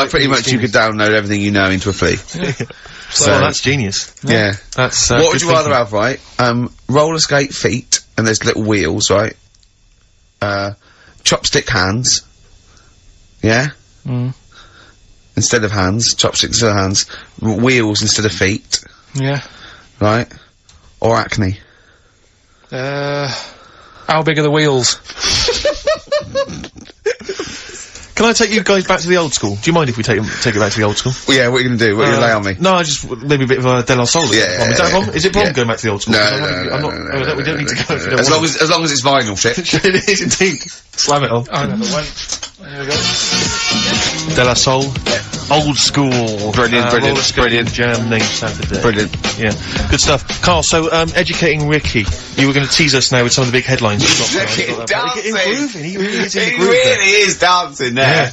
Pretty much you could download everything you know into a flea. So that's genius. Yeah. That's, what would you rather have, right? Roller skate feet, and there's little wheels, right? Chopstick hands. Yeah? Instead of hands. Chopsticks instead of hands. Wheels instead of feet. Yeah. Right? Or acne. How big are the wheels? Can I take you guys back to the old school? Do you mind if we take it back to the old school? Well, yeah, what are you gonna do? What are you gonna lay on me? No, I just maybe a bit of a De La Soul. Yeah. Is that a problem? Is it a problem going back to the old school? No, we don't need to go if you don't as want long as it's vinyl shit. It is indeed. Slam it on. I never went. There we go. De La Soul. Old school. Brilliant. Jam named Saturday. Brilliant. Yeah. Good stuff. Carl, so, educating Ricky. You were going to tease us now with some of the big headlines. He's dancing. He really is in the He groove there. really is dancing there.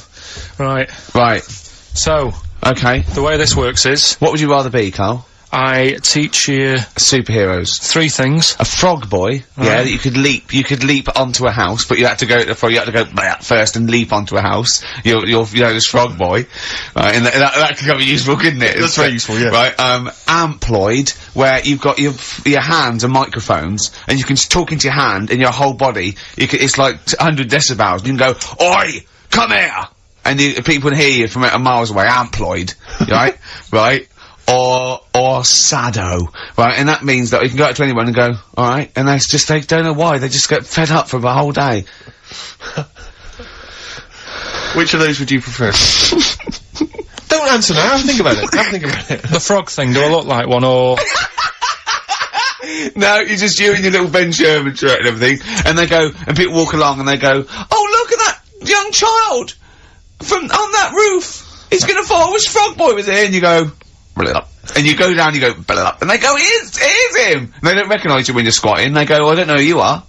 Right. Right. So, Okay. the way this works is, What would you rather be, Carl? I teach you Superheroes. 3 things. A frog boy, yeah, that you could leap onto a house, but you had to go first and leap onto a house. You're this frog boy, right, and that could be useful, couldn't it? That's very useful, yeah. Right, amploid, where you've got your hands are microphones, and you can talk into your hand and your whole body, it's like 100 decibels, you can go, "Oi, come here!" And people can hear you from miles away, amploid, right? Right? Or sado, right? And that means that you can go up to anyone and go, alright, and they don't know why, they just get fed up for the whole day. Which of those would you prefer? Don't answer now, have a think about it. The frog thing, do I look like one, or... No, you're just you in your little Ben Sherman shirt and everything, and they go, and people walk along and they go, "Oh, look at that young child on that roof, he's gonna fall, I wish Frog Boy was here," and you go, "Blah." And you go down, you go, "Blah," and they go, it is him! And they don't recognise you when you're squatting, they go, "I don't know who you are."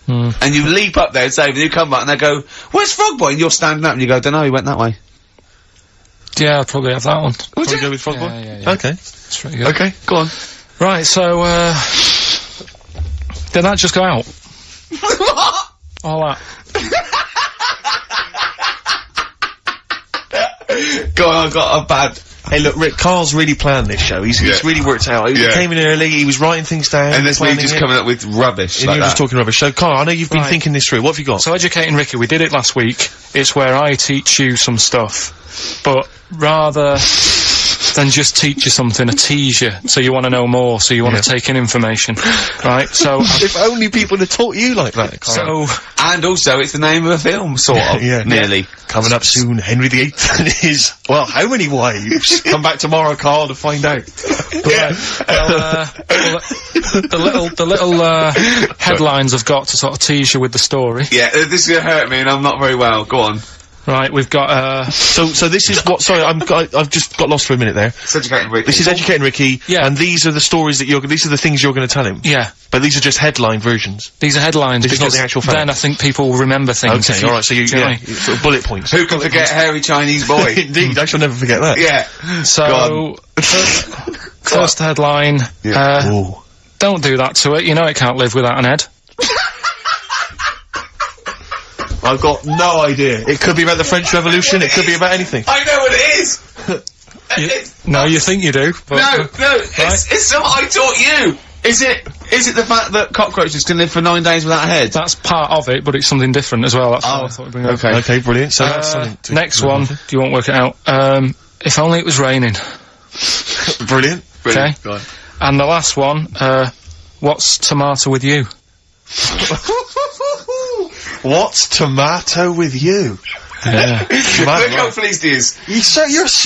And you leap up there and say, and you come back and they go, "Where's Frog Boy?" And you're standing up and you go, "Dunno, he went that way." Yeah, I'd probably have that one. Would you go with Frog Boy? Yeah. Okay. That's pretty good. Okay, go on. Right, so, did that just go out? What? All that. Go on, I've got a bad... Hey, look, Rick, Carl's really planned this show. He's really worked out. He came in early, he was writing things down. And there's me just coming up with rubbish and like you were just that. talking rubbish. So, Carl, I know you've been Right. thinking this through. What have you got? So, Educating Ricky, we did it last week. It's where I teach you some stuff. But rather then just teach you something, or tease you, so you want to know more, so you want to take in information, right? So if only people had taught you like that, Carl. so And also, it's the name of a film, sort of. Yeah. Nearly. Coming up soon, Henry VIII and his, well, how many wives? Come back tomorrow, Carl, to find out. the little headlines I've got to sort of tease you with the story. Yeah, this is gonna hurt me, and I'm not very well. Go on. Right, we've got So this is what, sorry, I've just got lost for a minute there. It's Educating Ricky. This is Educating Ricky, Yeah. and these are the stories that these are the things you're gonna tell him. yeah. But these are just headline versions. These are headlines This is not because the actual fact. then I think people will remember things. Okay, alright, so you, do you know what I mean? sort of bullet points. Who can forget hairy Chinese boy? Indeed, I shall never forget that. Yeah. So, first headline, Ooh. don't do that to it, you know it can't live without an head. I've got no idea. It could be about the French Revolution, it could be about anything. I know what it is! No, you think you do, but... No, it's something I taught you! Is it the fact that cockroaches can live for 9 days without a head? That's part of it, but it's something different as well, that's what I thought we'd bring up. Okay. Okay, brilliant. So that's something to Next one, you won't work it out. If only it was raining. Brilliant. Okay. Go on. And the last one, what's tomato with you? What's tomato with you? Yeah. Look how pleased he is.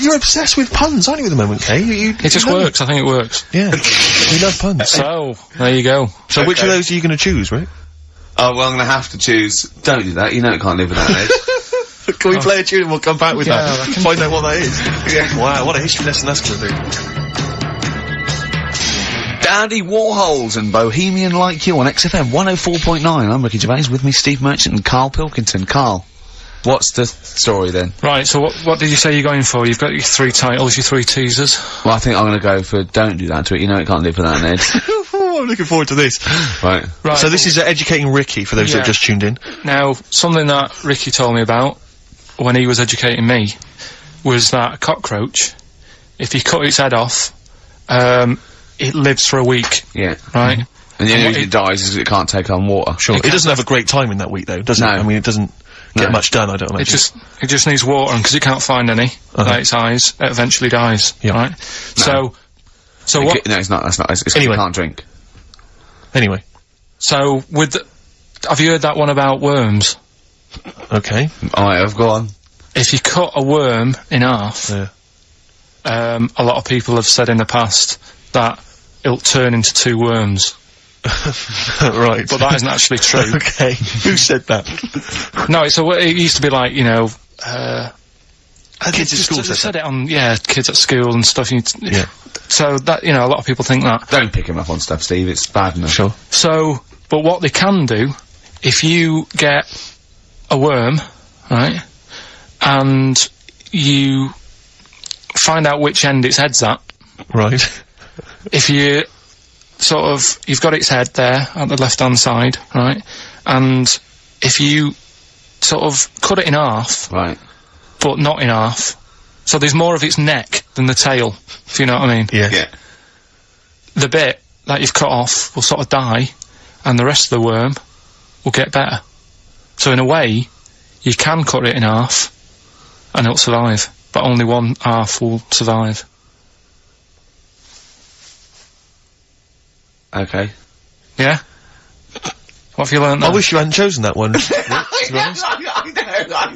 You're obsessed with puns, aren't you, at the moment, Kay? It just works, I think it works. Yeah. We love puns. So, there you go. So which of those are you gonna choose, right? Oh, well, I'm gonna have to choose. Don't do that, you know it can't live without an head. Can we play a tune and we'll come back with Yeah, that? I reckon. Find out what that is. Yeah. Wow, what a history lesson that's gonna be. Dandy Warhols and Bohemian Like You on XFM 104.9. I'm Ricky Gervais, with me Steve Merchant and Karl Pilkington. Karl, what's the story then? Right, so what did you say you're going for? You've got your 3 titles, your 3 teasers. Well, I think I'm gonna go for Don't Do That to It, you know it can't live without an head. Oh, I'm looking forward to this. Right. Right. So this is Educating Ricky, for those that Yeah. have just tuned in. Now, something that Ricky told me about when he was educating me was that a cockroach, if you cut its head off, it lives for a week, Yeah. right? And the only what reason it dies is 'cause it can't take on water. Sure. It doesn't have a great time in that week, though, does it? No. I mean, it doesn't get No. much done, I don't imagine. It just needs water, and because it can't find any, like its eyes, it eventually dies, Yeah. right? So what? No, it's not, that's not, it's 'cause Anyway. it can't drink. Anyway. So have you heard that one about worms? Okay. I have, go on. If you cut a worm in half, Yeah. a lot of people have said in the past that it'll turn into 2 worms. Right. But that isn't actually true. Okay. Who said that? No, it used to be like, you know, Kids at school they said said it on, kids at school and stuff. Yeah. So that, you know, a lot of people think that. Don't pick him up on stuff, Steve, it's bad enough. Sure. So, but what they can do, if you get a worm, right, and you find out which end its head's at, Right. if you you've got its head there at the left-hand side, right, and if you sort of cut it in half, Right. but not in half, so there's more of its neck than the tail, if you know what I mean. Yeah. Yeah. The bit that you've cut off will sort of die, and the rest of the worm will get better. So in a way, you can cut it in half, and it'll survive, but only one half will survive. Okay. Yeah? What have you learned there? I wish you hadn't chosen that one. I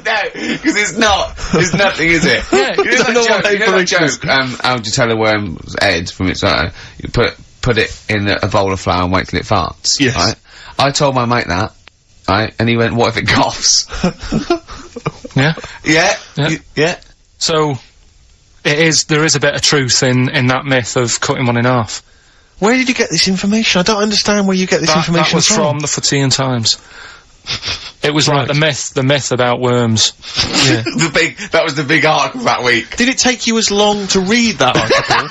know, because it's not, there's nothing, is it? Yeah, You know I know what that joke, you know that information joke, how do you tell a worm's head from its you put it in a bowl of flour and wait till it farts, Yes. right? I told my mate that, right, and he went, what if it coughs? Yeah? Yeah? Yeah. Yeah? So, there is a bit of truth in that myth of cutting one in half. Where did you get this information? I don't understand where you get this That information was from the Fortean Times. It was like the myth about worms. Yeah. That was the big article that week. Did it take you as long to read that article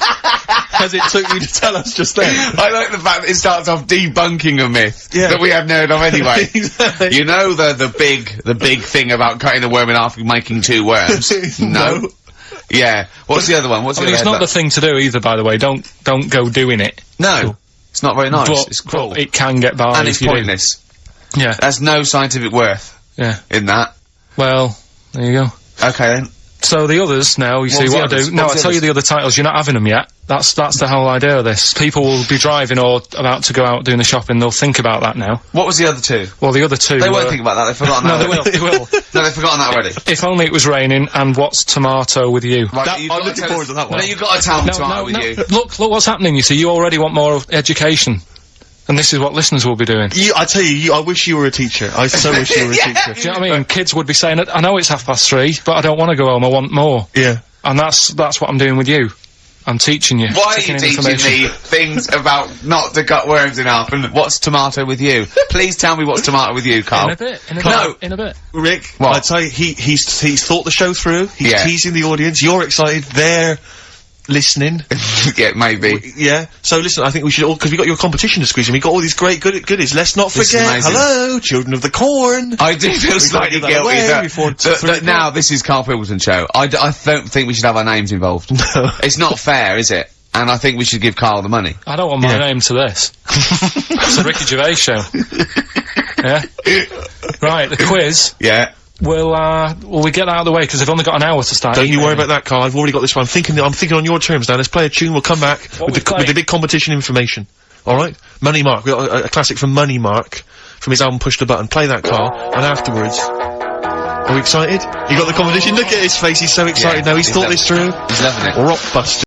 as it took you to tell us just then? I like the fact that it starts off debunking a myth Yeah. that we hadn't heard of anyway. Exactly. You know the big thing about cutting a worm in half and making 2 worms? No. Yeah. What's the other one? What's I the mean, other it's not headline? the thing to do either, by the way. Don't go doing it. No. It's not very nice. But, It's cruel. but it can get by And if it's you do. pointless. Yeah, There's no scientific worth yeah. in that. Well, there you go. Okay then. So the others now, you see was the what I others? do. No, What I was the tell you others? the other titles. You're not having them yet. That's the whole idea of this. People will be driving or about to go out doing the shopping. They'll think about that now. What was the other two? Well, the other two. They won't think about that. They've forgotten No, that. they will. They will. No, they've forgotten that already. If only it was raining. And what's tomato with you? Right, That- you've I'm got to looking tell forward us- to that one. No, you've got to tell me tomorrow with you. Look what's happening. You see, you already want more education, and this is what listeners will be doing. I tell you, I wish you were a teacher. I so wish you were a teacher. Do you know what I mean? Kids would be saying, I know it's 3:30, but I don't want to go home, I want more. Yeah. And that's what I'm doing with you. I'm teaching you. Why are taking you in teaching information. me things about not to cut worms in half and what's tomato with you? Please tell me what's tomato with you, Carl. In a bit. No. In a bit. Rick, What? I tell you, he's thought the show through. He's Yeah. teasing the audience. You're excited. They're listening. Yeah, maybe. Yeah. So listen, I think we should all, because we got your competition to squeeze in. We got all these great goodies. Let's not This is forget. amazing. Hello, Children of the Corn. I do feel slightly give that guilty away that, before that 3 o'clock. now this is Karl Pilkington show. I don't think we should have our names involved. No. It's not fair, is it? And I think we should give Carl the money. I don't want my Yeah. name to this. It's a Ricky Gervais show. Yeah? Right, the quiz. Yeah. Will we get that out of the way, because they've only got an hour to start. Don't you worry emailing. about that, Carl. I've already got this one. I'm thinking on your terms now. Let's play a tune. We'll come back What with we the play? big competition information. All right? Money Mark. We got a classic from Money Mark from his album Push the Button. Play that, Carl. And afterwards, are we excited? You got the competition. Look at his face. He's so excited now. He's thought this through. He's loving it. Rockbusters.